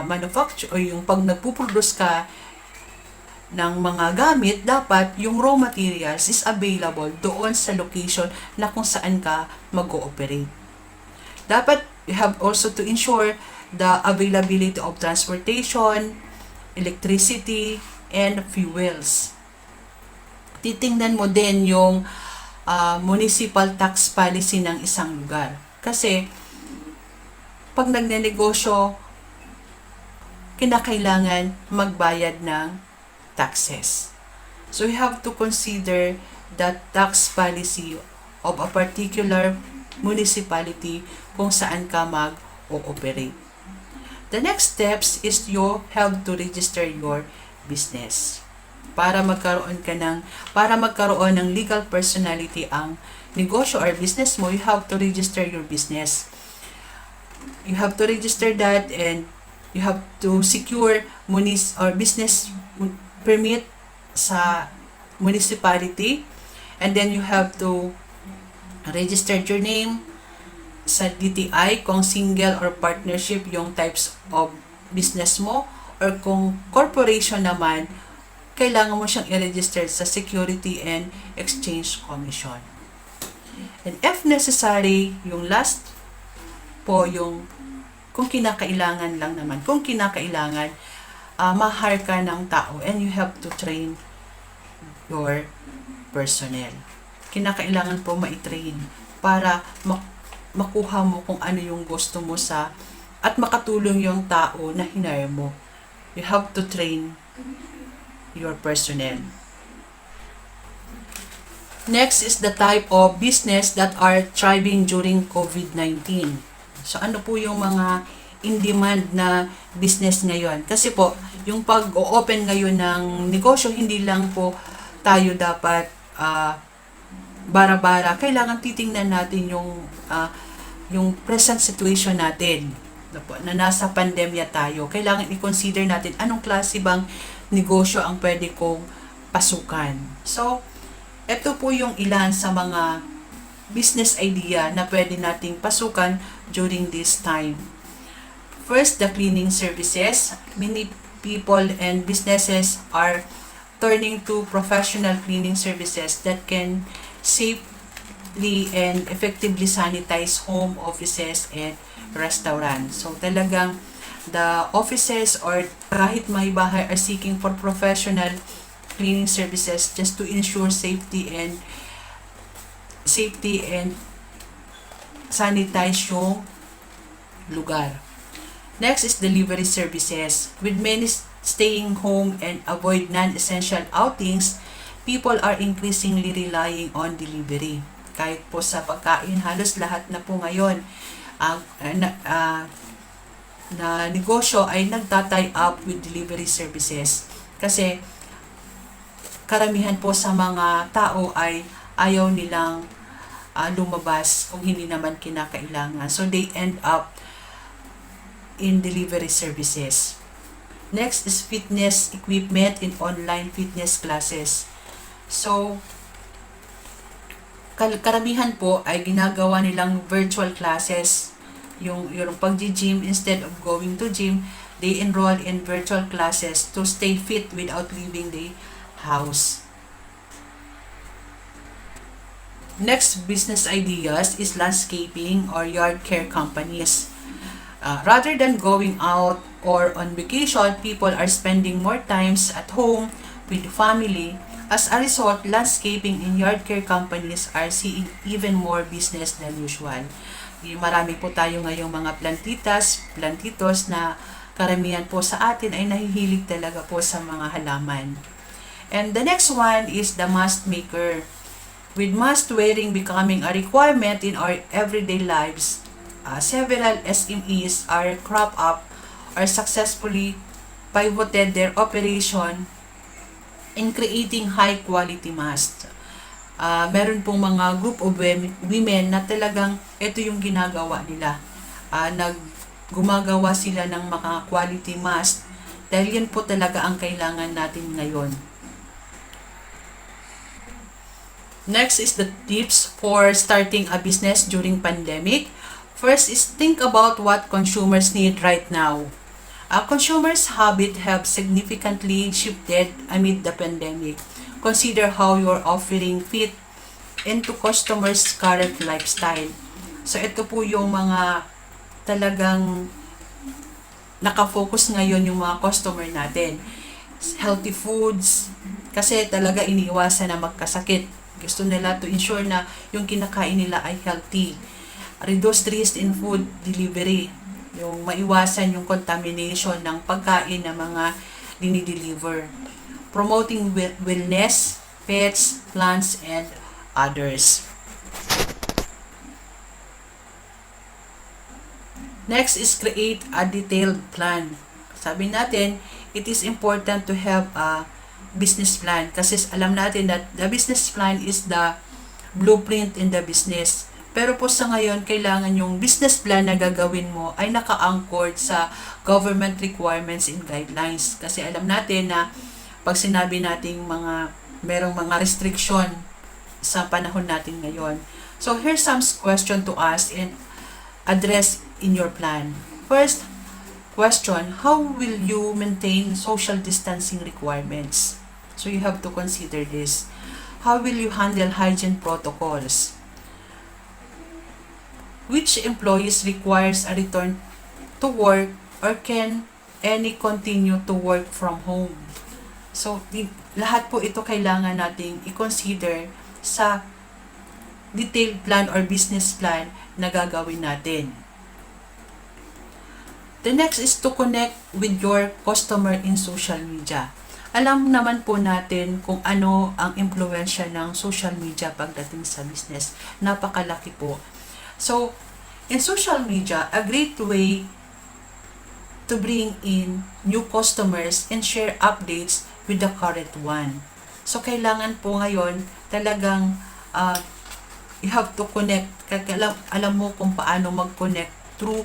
manufacture o yung pag nagpuproduce ka ng mga gamit, dapat yung raw materials is available doon sa location na kung saan ka mag-ooperate. Dapat you have also to ensure the availability of transportation, electricity, and fuels. Titingnan mo din yung municipal tax policy ng isang lugar. Kasi pag nagnenegosyo, kinakailangan magbayad ng taxes. So you have to consider the tax policy of a particular municipality kung saan ka mag-ooperate. The next steps is you have to register your business. Para magkaroon ng legal personality ang negosyo or business mo, you have to register your business. You have to register that, and you have to secure business permit sa municipality, and then you have to register your name sa DTI kung single or partnership yung types of business mo, or kung corporation naman, kailangan mo siyang i-register sa Security and Exchange Commission. And if necessary, yung last po yung kung kinakailangan lang naman. Kung kinakailangan, ma-hire ka ng tao, and you have to train your personnel. Kinakailangan po ma-train para makuha mo kung ano yung gusto mo at makatulong yung tao na hinire mo. You have to train your personnel. Next is the type of business that are thriving during COVID-19. So ano po yung mga in-demand na business ngayon? Kasi po, yung pag-open ngayon ng negosyo, hindi lang po tayo dapat bara-bara. Kailangan titingnan natin yung present situation natin na nasa pandemya tayo. Kailangan i-consider natin anong klase bang negosyo ang pwede kong pasukan. So, ito po yung ilan sa mga business idea na pwede nating pasukan during this time. First, the cleaning services. Many people and businesses are turning to professional cleaning services that can safely and effectively sanitize home, offices, and restaurants. So talagang the offices or kahit may bahay are seeking for professional cleaning services just to ensure safety and sanitize yung lugar. Next is delivery services. With many staying home and avoid non-essential outings, people are increasingly relying on delivery. Kahit po sa pagkain, halos lahat na po ngayon na negosyo ay nagta-tie up with delivery services. Kasi karamihan po sa mga tao ay ayaw nilang lumabas kung hindi naman kinakailangan. So they end up in delivery services. Next is fitness equipment in online fitness classes. So karamihan po ay ginagawa nilang virtual classes. Yung pag-gym, instead of going to gym, they enroll in virtual classes to stay fit without leaving the house. Next business ideas is landscaping or yard care companies. Rather than going out or on vacation, people are spending more times at home with the family. As a result, landscaping and yard care companies are seeing even more business than usual. Marami po tayo ngayong mga plantitos na karamihan po sa atin ay nahihilig talaga po sa mga halaman. And the next one is the mask maker. With mask wearing becoming a requirement in our everyday lives, several SMEs are crop up or successfully pivoted their operation in creating high quality masks. Meron pong mga group of women na talagang ito yung ginagawa nila. Gumagawa sila ng mga quality mask dahil yan po talaga ang kailangan natin ngayon. Next is the tips for starting a business during pandemic. First is think about what consumers need right now. Consumers' habits have significantly shifted amid the pandemic. Consider how your offering fit into customers' current lifestyle. So ito po yung mga talagang nakafocus ngayon yung mga customer natin. Healthy foods, kasi talaga iniiwasan na magkasakit. Gusto nila to ensure na yung kinakain nila ay healthy. Reduce risk in food delivery. Yung maiwasan yung contamination ng pagkain na mga dinideliver. Promoting wellness, pets, plants, and others. Next is create a detailed plan. Sabi natin, it is important to have a business plan kasi alam natin that the business plan is the blueprint in the business. Pero po sa ngayon, kailangan yung business plan na gagawin mo ay naka-anchored sa government requirements and guidelines. Kasi alam natin na pag sinabi nating merong mga restriction sa panahon natin ngayon. So here's some question to ask and address in your plan. First question, how will you maintain social distancing requirements? So you have to consider this. How will you handle hygiene protocols? Which employees requires a return to work or can any continue to work from home? So, lahat po ito kailangan nating i-consider sa detailed plan or business plan na gagawin natin. The next is to connect with your customer in social media. Alam naman po natin kung ano ang impluwensya ng social media pagdating sa business. Napakalaki po. So, in social media, a great way to bring in new customers and share updates with the current one. So, kailangan po ngayon talagang you have to connect. Alam mo kung paano mag-connect through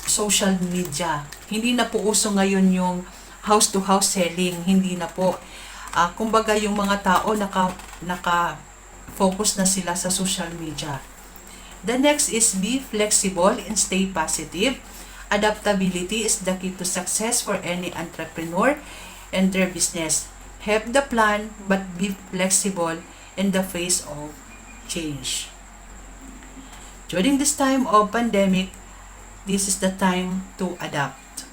social media. Hindi na po uso ngayon yung house-to-house selling. Hindi na po. Kumbaga yung mga tao naka-focus na sila sa social media. The next is be flexible and stay positive. Adaptability is the key to success for any entrepreneur and their business. Have the plan but be flexible in the face of change. During this time of pandemic, this is the time to adapt.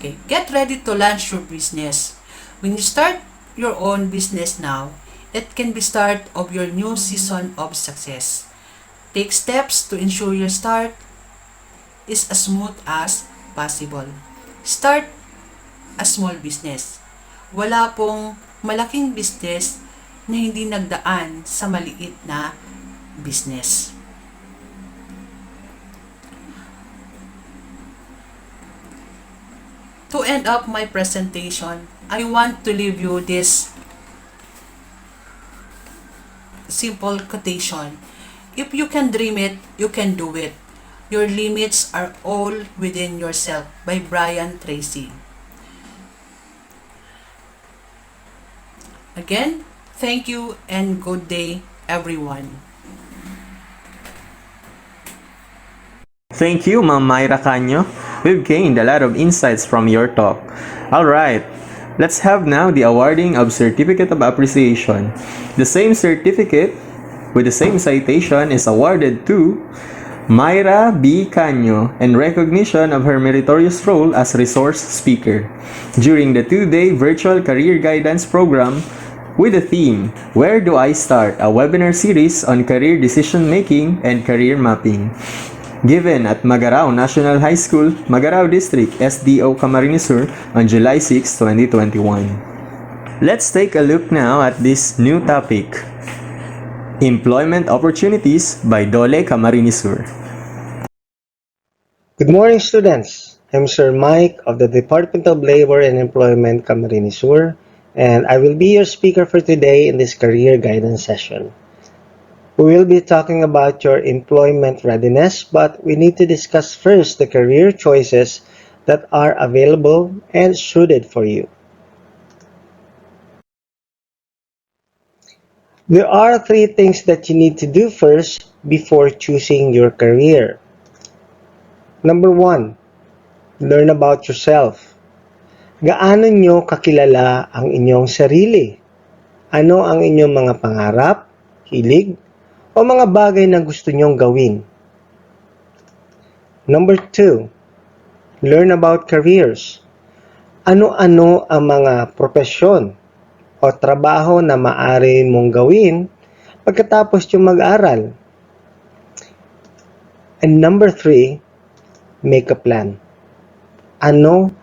Okay, get ready to launch your business. When you start your own business now, it can be start of your new season of success. Take steps to ensure your start is as smooth as possible. Start a small business. Wala pong malaking business na hindi nagdaan sa maliit na business. To end up my presentation, I want to leave you this simple quotation. If you can dream it, you can do it. Your limits are all within yourself by Brian Tracy. Again, thank you and good day, everyone. Thank you, Ma'am Myra Canyo. We've gained a lot of insights from your talk. Alright, let's have now the awarding of Certificate of Appreciation. The same certificate with the same citation is awarded to Myra B. Canyo in recognition of her meritorious role as resource speaker during the 2-day virtual career guidance program with the theme, Where Do I Start? A webinar series on career decision making and career mapping. Given at Magarao National High School, Magarao District, SDO Camarines Sur on July 6, 2021. Let's take a look now at this new topic, Employment Opportunities by Dole Camarines Sur. Good morning, students. I'm Sir Mike of the Department of Labor and Employment Camarines Sur, and I will be your speaker for today in this career guidance session. We will be talking about your employment readiness, but we need to discuss first the career choices that are available and suited for you. There are 3 things that you need to do first before choosing your career. Number 1, learn about yourself. Gaano nyo kakilala ang inyong sarili? Ano ang inyong mga pangarap, hilig, o mga bagay na gusto nyong gawin? Number 2, learn about careers. Ano-ano ang mga propesyon o trabaho na maaari mong gawin pagkatapos yung mag-aral? And number 3, make a plan. Ano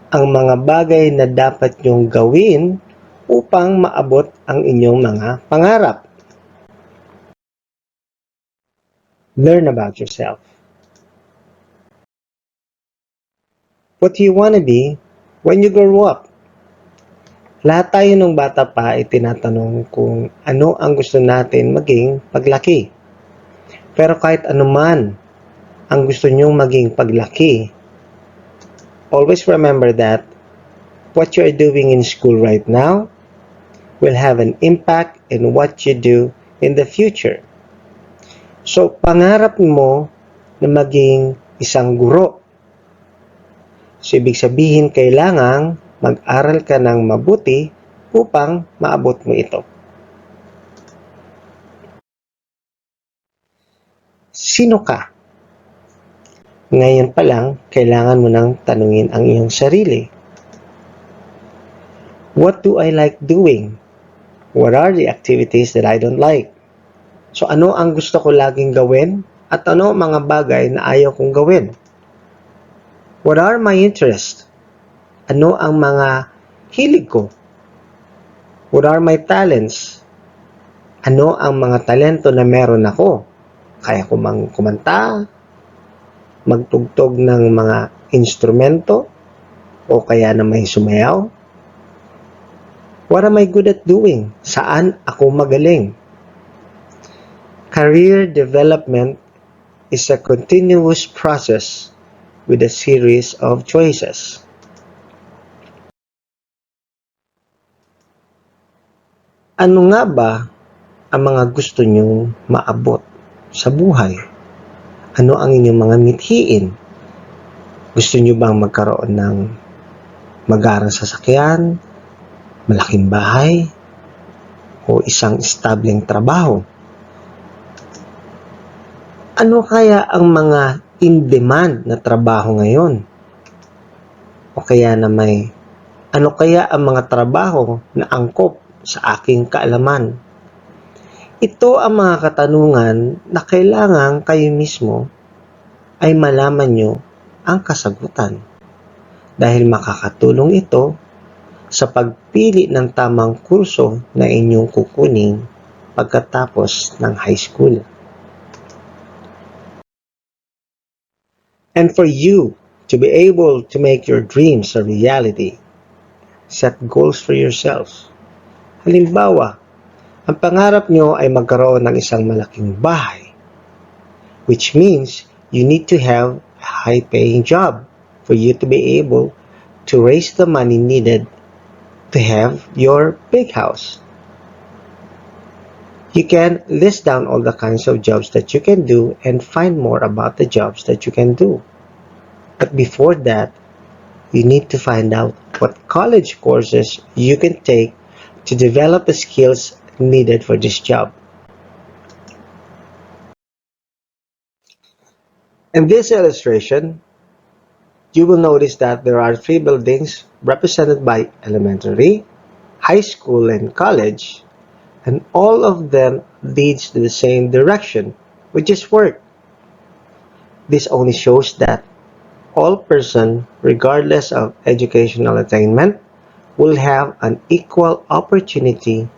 ang mga bagay na dapat nyong gawin upang maabot ang inyong mga pangarap? Learn about yourself. What do you want to be when you grow up? Lahat tayo nung bata pa ay tinatanong kung ano ang gusto natin maging paglaki. Pero kahit anuman ang gusto nyong maging paglaki, always remember that what you are doing in school right now will have an impact in what you do in the future. So, pangarap mo na maging isang guro. So, ibig sabihin, kailangang mag-aral ka ng mabuti upang maabot mo ito. Sino ka? Ngayon pa lang, kailangan mo nang tanungin ang iyong sarili. What do I like doing? What are the activities that I don't like? So, ano ang gusto ko laging gawin? At ano mga bagay na ayaw kong gawin? What are my interests? Ano ang mga hilig ko? What are my talents? Ano ang mga talento na meron ako? Kaya ko mang kumanta, magtugtog ng mga instrumento, o kaya na may sumayaw? What am I good at doing? Saan ako magaling? Career development is a continuous process with a series of choices. Ano nga ba ang mga gusto nyong maabot sa buhay? Ano ang inyong mga mithiin? Gusto nyo bang magkaroon ng magarang sasakyan, malaking bahay, o isang estableng trabaho? Ano kaya ang mga in-demand na trabaho ngayon? O kaya na ano kaya ang mga trabaho na angkop sa aking kaalaman? Ito ang mga katanungan na kailangan kayo mismo ay malaman nyo ang kasagutan. Dahil makakatulong ito sa pagpili ng tamang kurso na inyong kukunin pagkatapos ng high school. And for you to be able to make your dreams a reality, set goals for yourself. Halimbawa, ang pangarap nyo ay magkaroon ng isang malaking bahay, which means you need to have a high-paying job for you to be able to raise the money needed to have your big house. You can list down all the kinds of jobs that you can do and find more about the jobs that you can do. But before that, you need to find out what college courses you can take to develop the skills needed for this job. In this illustration, you will notice that there are 3 buildings represented by elementary, high school, and college, and all of them leads to the same direction, which is work. This only shows that all person, regardless of educational attainment, will have an equal opportunity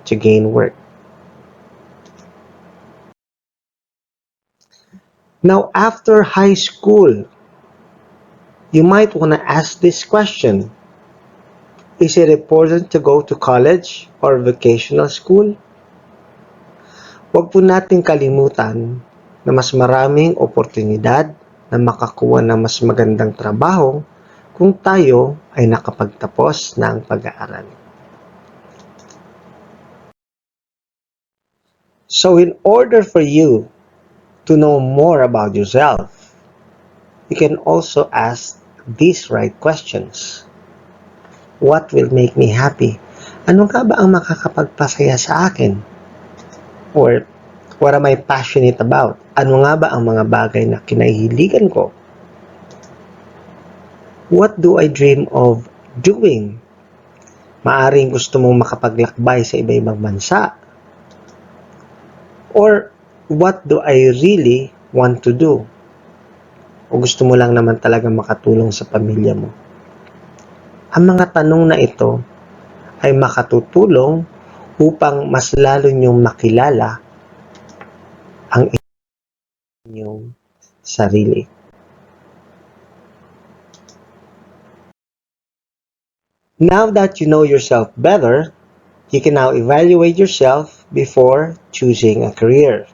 to gain work. Now, after high school, you might want to ask this question. Is it important to go to college or vocational school? Huwag po nating kalimutan na mas maraming oportunidad na makakuha ng mas magandang trabaho kung tayo ay nakapagtapos ng pag-aaral. So in order for you to know more about yourself, you can also ask these right questions. What will make me happy? Ano nga ba ang makakapagpasaya sa akin? Or, what am I passionate about? Ano nga ba ang mga bagay na kinahihiligan ko? What do I dream of doing? Maaring gusto mong makapaglakbay sa iba-ibang bansa. Or, what do I really want to do? O gusto mo lang naman talaga makatulong sa pamilya mo? Ang mga tanong na ito ay makatutulong upang mas lalo niyong makilala ang inyong sarili. Now that you know yourself better, you can now evaluate yourself before choosing a career.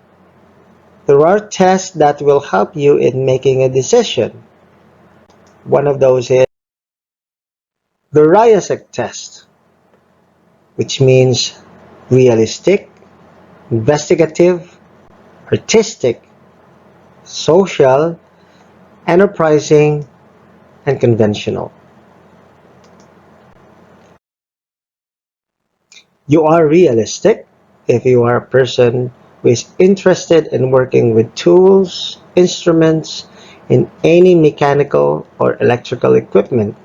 There are tests that will help you in making a decision. One of those is the RIASEC test, which means realistic, investigative, artistic, social, enterprising, and conventional. You are realistic if you are a person who is interested in working with tools, instruments, in any mechanical or electrical equipment,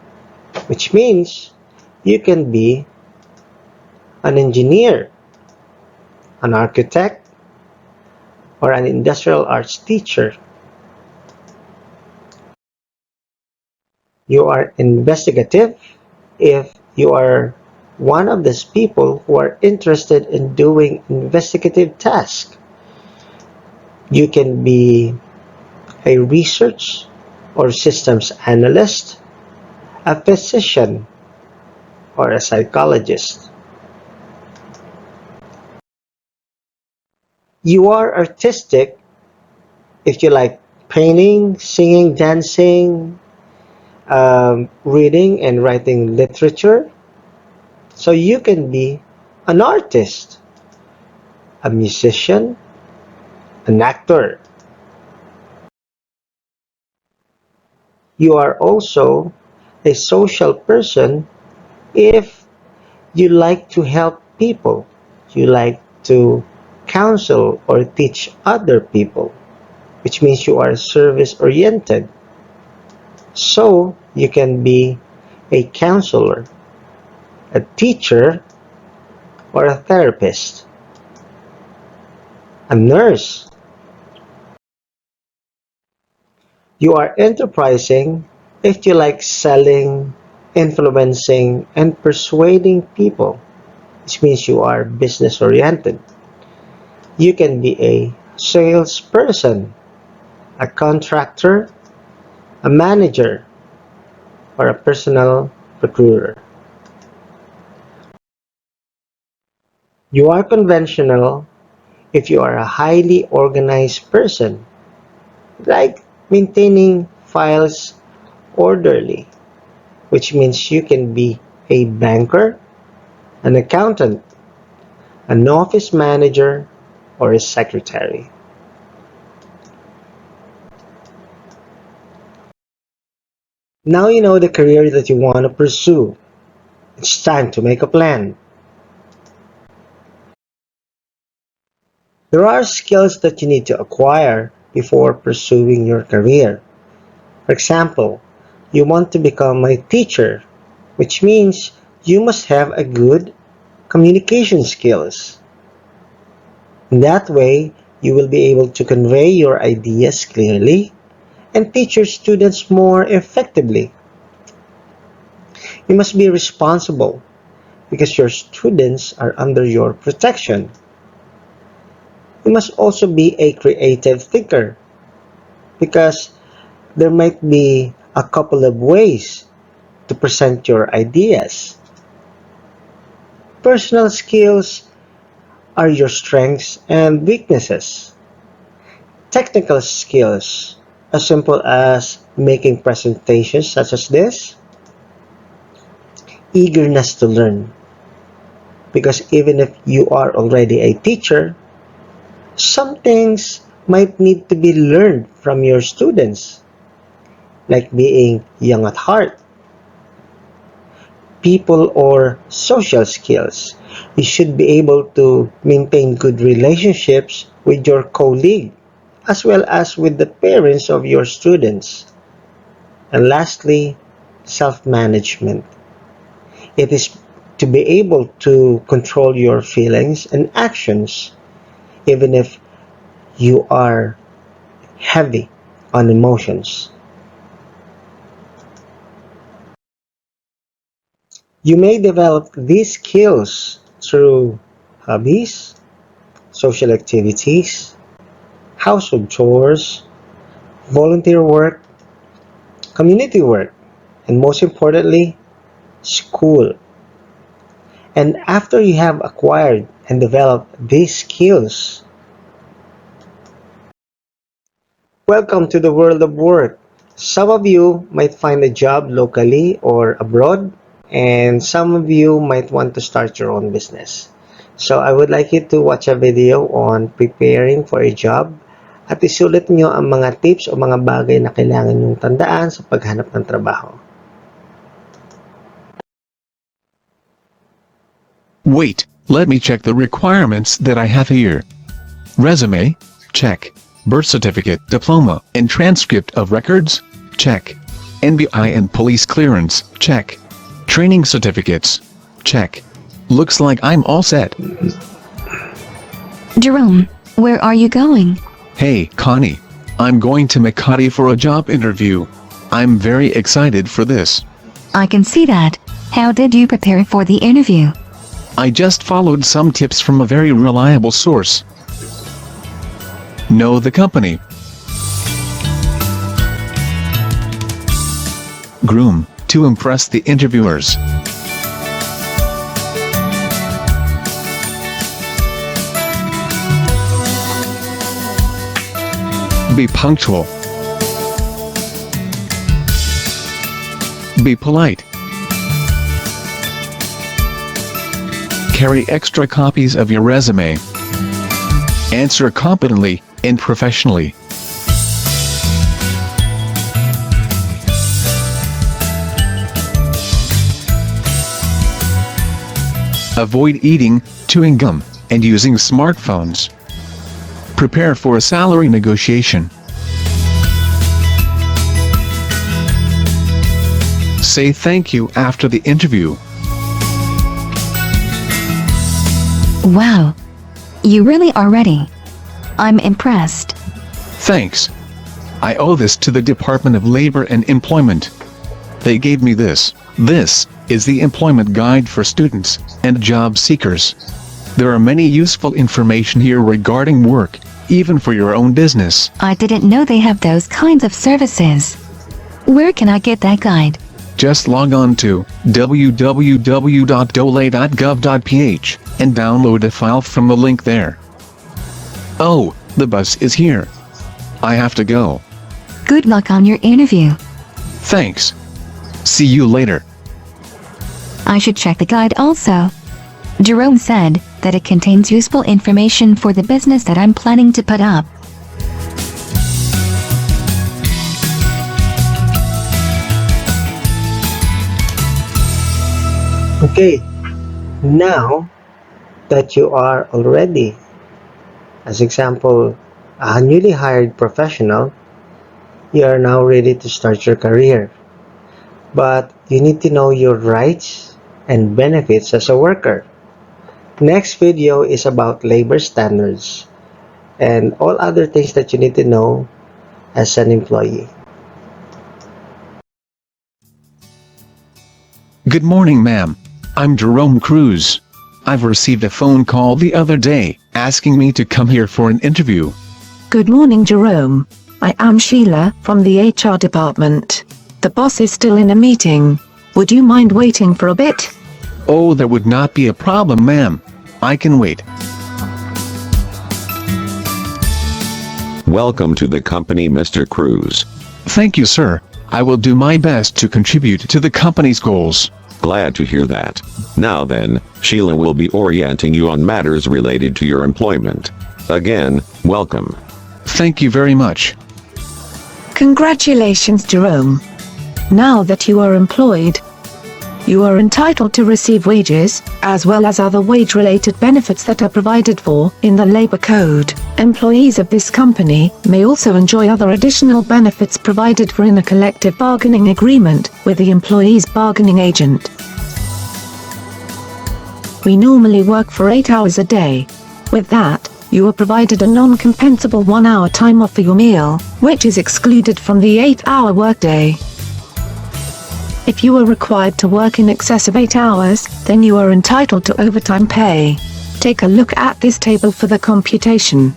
which means you can be an engineer, an architect, or an industrial arts teacher. You are investigative if you are one of those people who are interested in doing investigative tasks. You can be a research or systems analyst, a physician, or a psychologist. You are artistic if you like painting, singing, dancing, reading and writing literature. So you can be an artist, a musician, an actor. You are also a social person if you like to help people, you like to counsel or teach other people, which means you are service-oriented. So you can be a counselor, a teacher, or a therapist, a nurse. You are enterprising if you like selling, influencing, and persuading people, which means you are business-oriented. You can be a salesperson, a contractor, a manager, or a personal recruiter. You are conventional if you are a highly organized person, like maintaining files orderly, which means you can be a banker, an accountant, an office manager, or a secretary. Now you know the career that you want to pursue. It's time to make a plan. There are skills that you need to acquire before pursuing your career. For example, you want to become a teacher, which means you must have a good communication skills. In that way, you will be able to convey your ideas clearly and teach your students more effectively. You must be responsible because your students are under your protection. You must also be a creative thinker because there might be a couple of ways to present your ideas. Personal skills are your strengths and weaknesses. Technical skills, as simple as making presentations such as this. Eagerness to learn, because even if you are already a teacher, some things might need to be learned from your students, like being young at heart. People or social skills. You should be able to maintain good relationships with your colleague as well as with the parents of your students. And lastly, self-management. It is to be able to control your feelings and actions even if you are heavy on emotions. You may develop these skills through hobbies, social activities, household chores, volunteer work, community work, and most importantly, school. And after you have acquired and developed these skills, welcome to the world of work. Some of you might find a job locally or abroad, and some of you might want to start your own business. So I would like you to watch a video on preparing for a job at isulat nyo ang mga tips o mga bagay na kailangan nyong tandaan sa paghanap ng trabaho. Wait, let me check the requirements that I have here. Resume? Check. Birth certificate, diploma, and transcript of records? Check. NBI and police clearance? Check. Training certificates? Check. Looks like I'm all set. Jerome, where are you going? Hey, Connie. I'm going to Makati for a job interview. I'm very excited for this. I can see that. How did you prepare for the interview? I just followed some tips from a very reliable source. Know the company. Groom, to impress the interviewers. Be punctual. Be polite. Carry extra copies of your resume. Answer competently and professionally. Avoid eating, chewing gum, and using smartphones. Prepare for a salary negotiation. Say thank you after the interview. Wow. You really are ready. I'm impressed. Thanks. I owe this to the Department of Labor and Employment. They gave me this. This is the employment guide for students and job seekers. There are many useful information here regarding work, even for your own business. I didn't know they have those kinds of services. Where can I get that guide? Just log on to www.dole.gov.ph and download a file from the link there. Oh, the bus is here. I have to go. Good luck on your interview. Thanks. See you later. I should check the guide also. Jerome said that it contains useful information for the business that I'm planning to put up. Okay, now that you are already, as example, a newly hired professional, you are now ready to start your career. But you need to know your rights and benefits as a worker. Next video is about labor standards and all other things that you need to know as an employee. Good morning, ma'am. I'm Jerome Cruz. I've received a phone call the other day asking me to come here for an interview. Good morning, Jerome. I am Sheila from the HR department. The boss is still in a meeting. Would you mind waiting for a bit? Oh, that would not be a problem, ma'am. I can wait. Welcome to the company, Mr. Cruz. Thank you, sir. I will do my best to contribute to the company's goals. Glad to hear that. Now then, Sheila will be orienting you on matters related to your employment. Again, welcome. Thank you very much. Congratulations, Jerome. Now that you are employed, you are entitled to receive wages, as well as other wage-related benefits that are provided for in the Labor Code. Employees of this company may also enjoy other additional benefits provided for in a collective bargaining agreement with the employee's bargaining agent. We normally work for 8 hours a day. With that, you are provided a non-compensable 1-hour time off for your meal, which is excluded from the 8-hour workday. If you are required to work in excess of 8 hours, then you are entitled to overtime pay. Take a look at this table for the computation.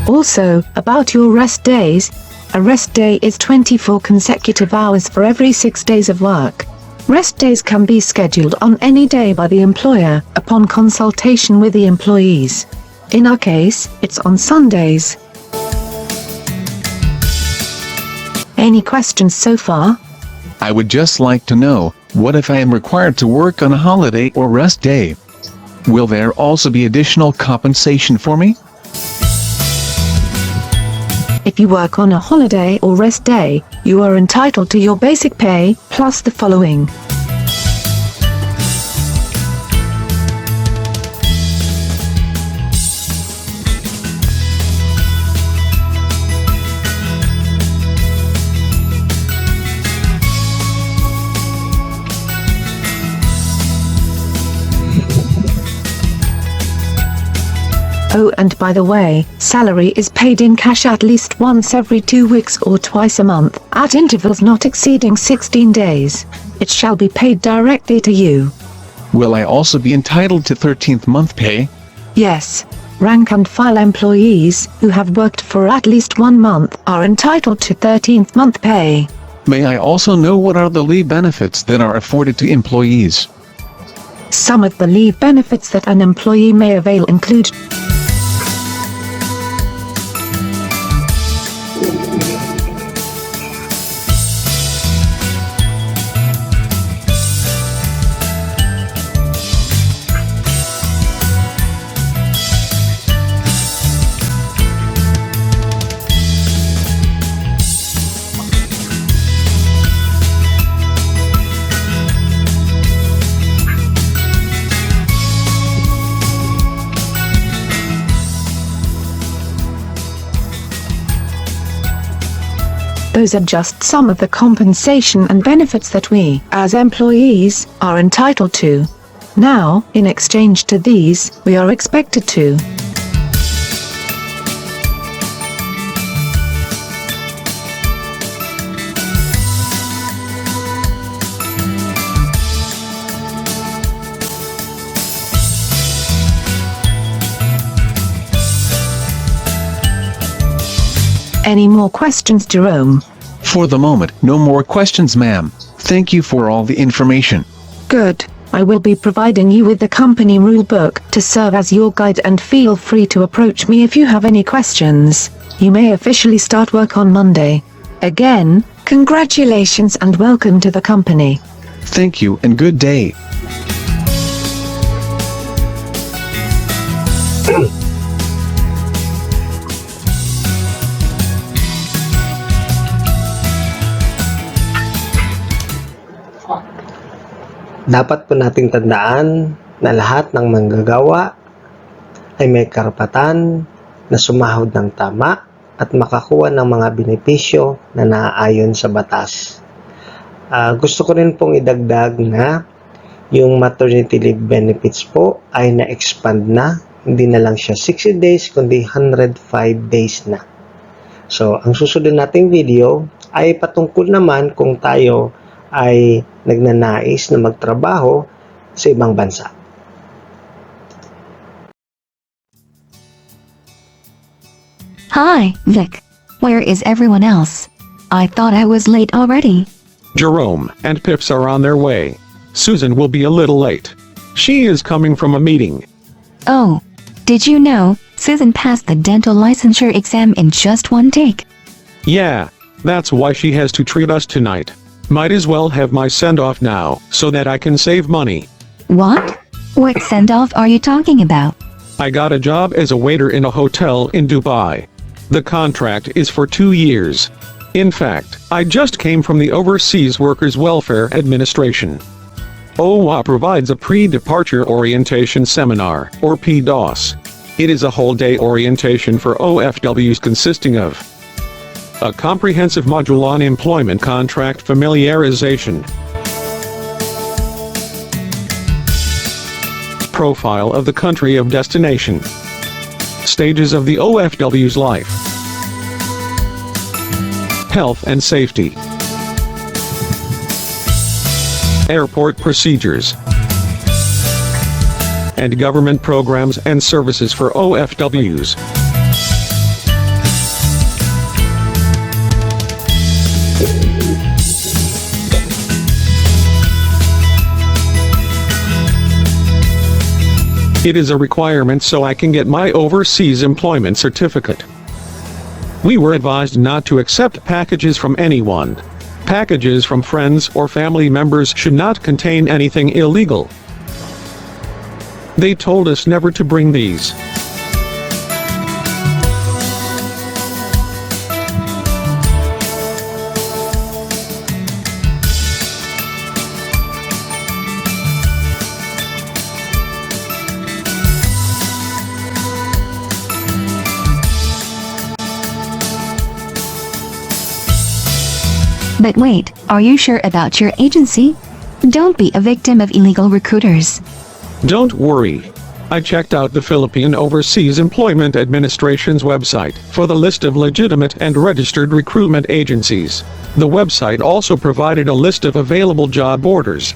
Also, about your rest days, a rest day is 24 consecutive hours for every 6 days of work. Rest days can be scheduled on any day by the employer, upon consultation with the employees. In our case, it's on Sundays. Any questions so far? I would just like to know, what if I am required to work on a holiday or rest day? Will there also be additional compensation for me? If you work on a holiday or rest day, you are entitled to your basic pay, plus the following. Oh, and by the way, salary is paid in cash at least once every 2 weeks or twice a month, at intervals not exceeding 16 days. It shall be paid directly to you. Will I also be entitled to 13th month pay? Yes. Rank and file employees who have worked for at least 1 month are entitled to 13th month pay. May I also know what are the leave benefits that are afforded to employees? Some of the leave benefits that an employee may avail include Those are just some of the compensation and benefits that we, as employees, are entitled to. Now, in exchange to these, we are expected to Any more questions, Jerome? For the moment, no more questions, ma'am. Thank you for all the information. Good. I will be providing you with the company rule book to serve as your guide, and feel free to approach me if you have any questions. You may officially start work on Monday. Again, congratulations and welcome to the company. Thank you and good day. Dapat po nating tandaan na lahat ng manggagawa ay may karapatan na sumahod ng tama at makakuha ng mga benepisyo na naaayon sa batas. Gusto ko rin pong idagdag na yung maternity leave benefits po ay na-expand na. Hindi na lang siya 60 days kundi 105 days na. So, ang susunod nating video ay patungkol naman kung tayo ay nagnanais na magtrabaho sa ibang bansa. Hi, Vic. Where is everyone else? I thought I was late already. Jerome and Pips are on their way. Susan will be a little late. She is coming from a meeting. Oh, did you know Susan passed the dental licensure exam in just one take? Yeah, that's why she has to treat us tonight. Might as well have my send-off now, so that I can save money. What? What send-off are you talking about? I got a job as a waiter in a hotel in Dubai. The contract is for 2 years. In fact, I just came from the Overseas Workers Welfare Administration. OWA provides a pre-departure orientation seminar, or PDOS. It is a whole-day orientation for OFWs consisting of a comprehensive module on employment contract familiarization, profile of the country of destination, stages of the OFW's life, health and safety, airport procedures, and government programs and services for OFWs. It is a requirement so I can get my overseas employment certificate. We were advised not to accept packages from anyone. Packages from friends or family members should not contain anything illegal. They told us never to bring these. But wait, are you sure about your agency? Don't be a victim of illegal recruiters. Don't worry. I checked out the Philippine Overseas Employment Administration's website for the list of legitimate and registered recruitment agencies. The website also provided a list of available job orders.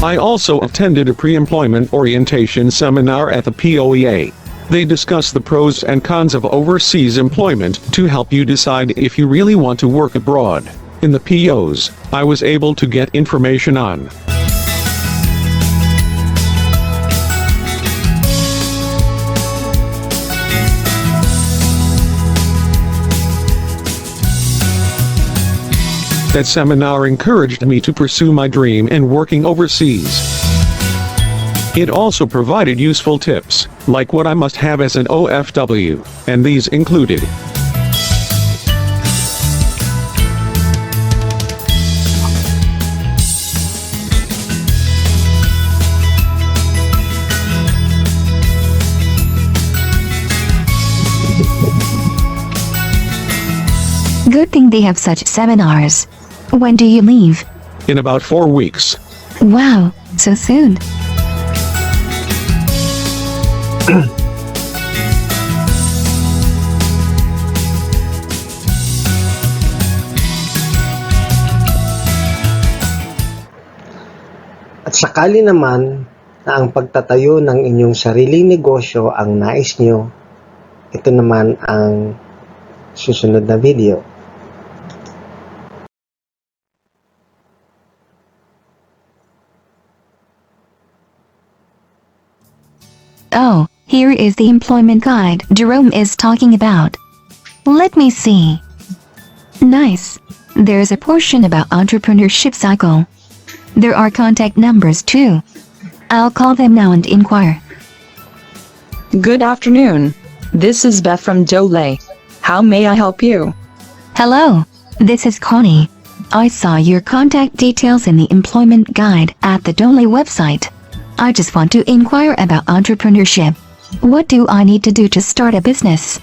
I also attended a pre-employment orientation seminar at the POEA. They discuss the pros and cons of overseas employment to help you decide if you really want to work abroad. In the POs, I was able to get information on that seminar encouraged me to pursue my dream in working overseas. It also provided useful tips, like what I must have as an OFW, and these included Good thing they have such seminars. When do you leave? in about 4 weeks. Wow, so soon. At sakali naman na ang pagtatayo ng inyong sariling negosyo ang nais nyo, ito naman ang susunod na video. Oh, here is the employment guide Jerome is talking about. Let me see. Nice. There's a portion about entrepreneurship cycle. There are contact numbers too. I'll call them now and inquire. Good afternoon. This is Beth from Dole. How may I help you? Hello, this is Connie. I saw your contact details in the employment guide at the Dole website. I just want to inquire about entrepreneurship. What do I need to do to start a business?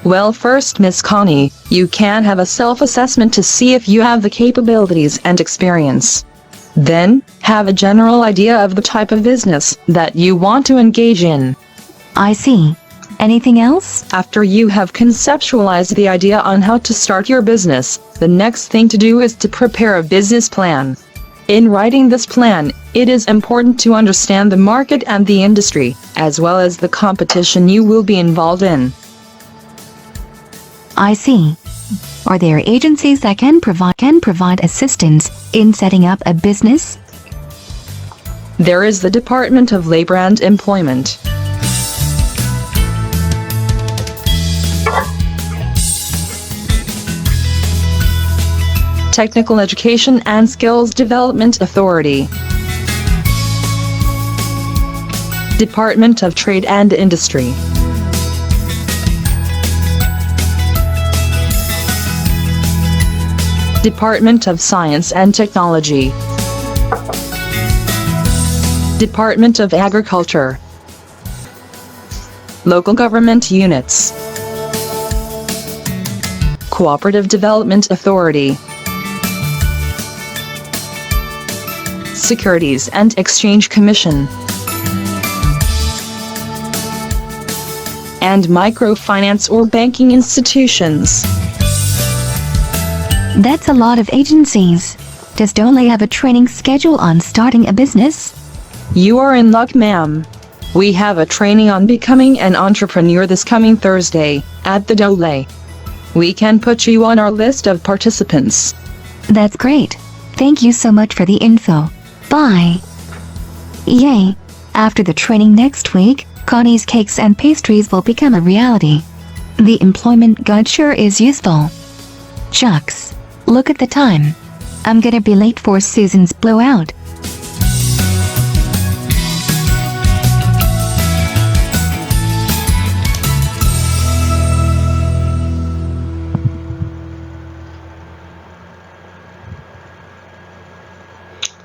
Well, first, Miss Connie, you can have a self-assessment to see if you have the capabilities and experience. Then, have a general idea of the type of business that you want to engage in. I see. Anything else? After you have conceptualized the idea on how to start your business, the next thing to do is to prepare a business plan. In writing this plan, it is important to understand the market and the industry, as well as the competition you will be involved in. I see. Are there agencies that can provide assistance in setting up a business? There is the Department of Labor and Employment. Technical Education and Skills Development Authority. Department of Trade and Industry. Department of Science and Technology. Department of Agriculture. Local government units. Cooperative Development Authority. Securities and Exchange Commission. And microfinance or banking institutions. That's a lot of agencies. Does Dole have a training schedule on starting a business? You are in luck, ma'am. We have a training on becoming an entrepreneur this coming Thursday at the Dole. We can put you on our list of participants. That's great. Thank you so much for the info. Bye. Yay. After the training next week, Connie's cakes and pastries will become a reality. The employment guide sure is useful. Shucks. Look at the time. I'm gonna be late for Susan's blowout.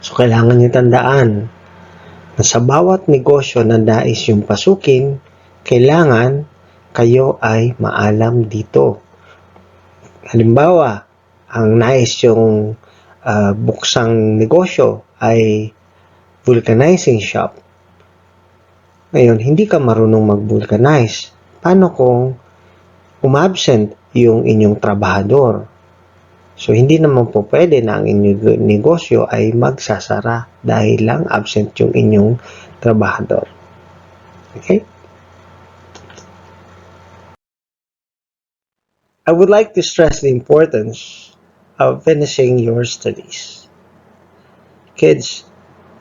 So, kailangan niyo tandaan na sa bawat negosyo na nais yung pasukin, kailangan kayo ay maalam dito. Halimbawa, ang nais yung buksang negosyo ay vulcanizing shop. Ngayon, hindi ka marunong mag-vulcanize. Paano kung umabsent yung inyong trabahador? So, hindi naman po pwede na ang inyong negosyo ay magsasara dahil lang absent yung inyong trabahador. Okay? I would like to stress the importance of finishing your studies. Kids,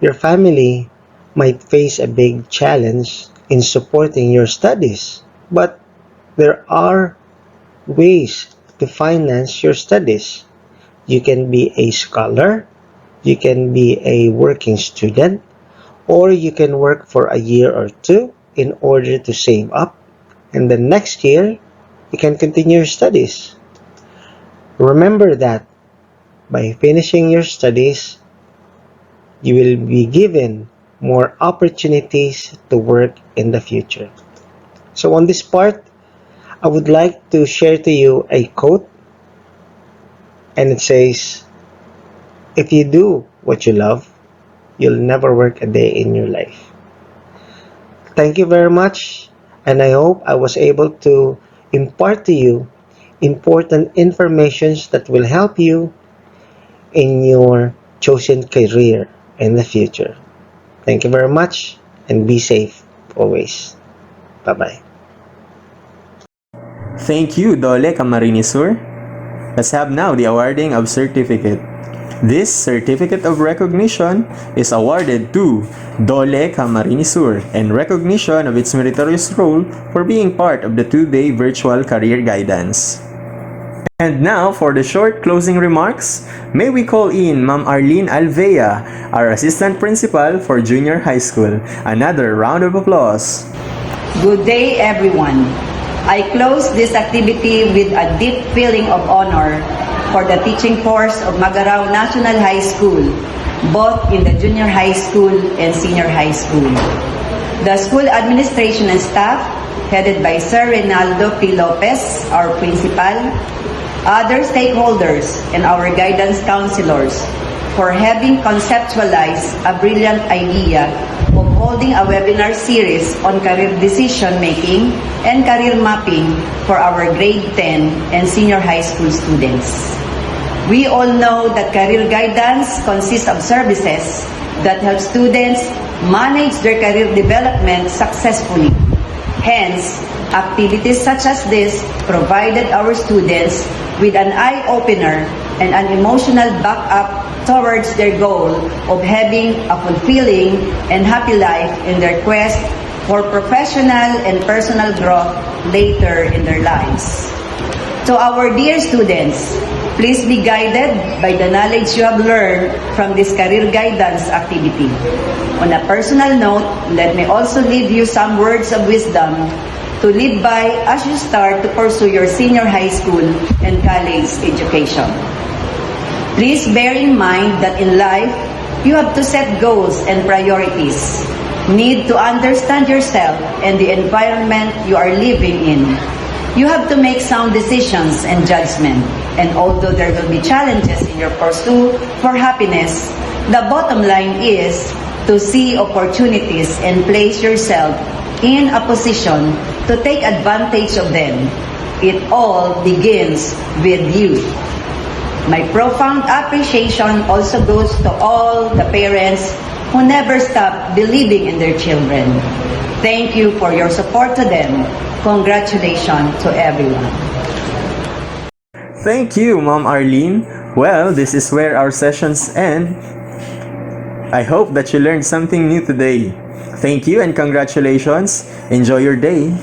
your family might face a big challenge in supporting your studies, but there are ways to finance your studies. You can be a scholar, you can be a working student, or you can work for a year or two in order to save up, and the next year you can continue your studies. Remember that by finishing your studies, you will be given more opportunities to work in the future. So on this part, I would like to share to you a quote, and it says, if you do what you love, you'll never work a day in your life. Thank you very much, and I hope I was able to impart to you important informations that will help you in your chosen career in the future. Thank you very much, and be safe always. Bye-bye. Thank you, Dole Camarines Sur. Let's have now the awarding of certificate. This certificate of recognition is awarded to Dole Camarines Sur in recognition of its meritorious role for being part of the 2-day virtual career guidance. And now, for the short closing remarks, may we call in Ma'am Arlene Alvea, our Assistant Principal for Junior High School. Another round of applause. Good day, everyone. I close this activity with a deep feeling of honor for the teaching course of Magarao National High School, both in the junior high school and senior high school. The school administration and staff, headed by Sir Reynaldo P. Lopez, our principal, other stakeholders, and our guidance counselors for having conceptualized a brilliant idea of holding a webinar series on career decision making and career mapping for our grade 10 and senior high school students. We all know that career guidance consists of services that help students manage their career development successfully. Hence, activities such as this provided our students with an eye-opener and an emotional backup towards their goal of having a fulfilling and happy life in their quest for professional and personal growth later in their lives. To our dear students, please be guided by the knowledge you have learned from this career guidance activity. On a personal note, let me also leave you some words of wisdom to live by as you start to pursue your senior high school and college education. Please bear in mind that in life, you have to set goals and priorities. Need to understand yourself and the environment you are living in. You have to make sound decisions and judgment. And although there will be challenges in your pursuit for happiness, the bottom line is to see opportunities and place yourself in a position to take advantage of them. It all begins with you. My profound appreciation also goes to all the parents who never stop believing in their children. Thank you for your support to them. Congratulations to everyone. Thank you, Mom Arlene. Well, this is where our sessions end. I hope that you learned something new today. Thank you and congratulations. Enjoy your day.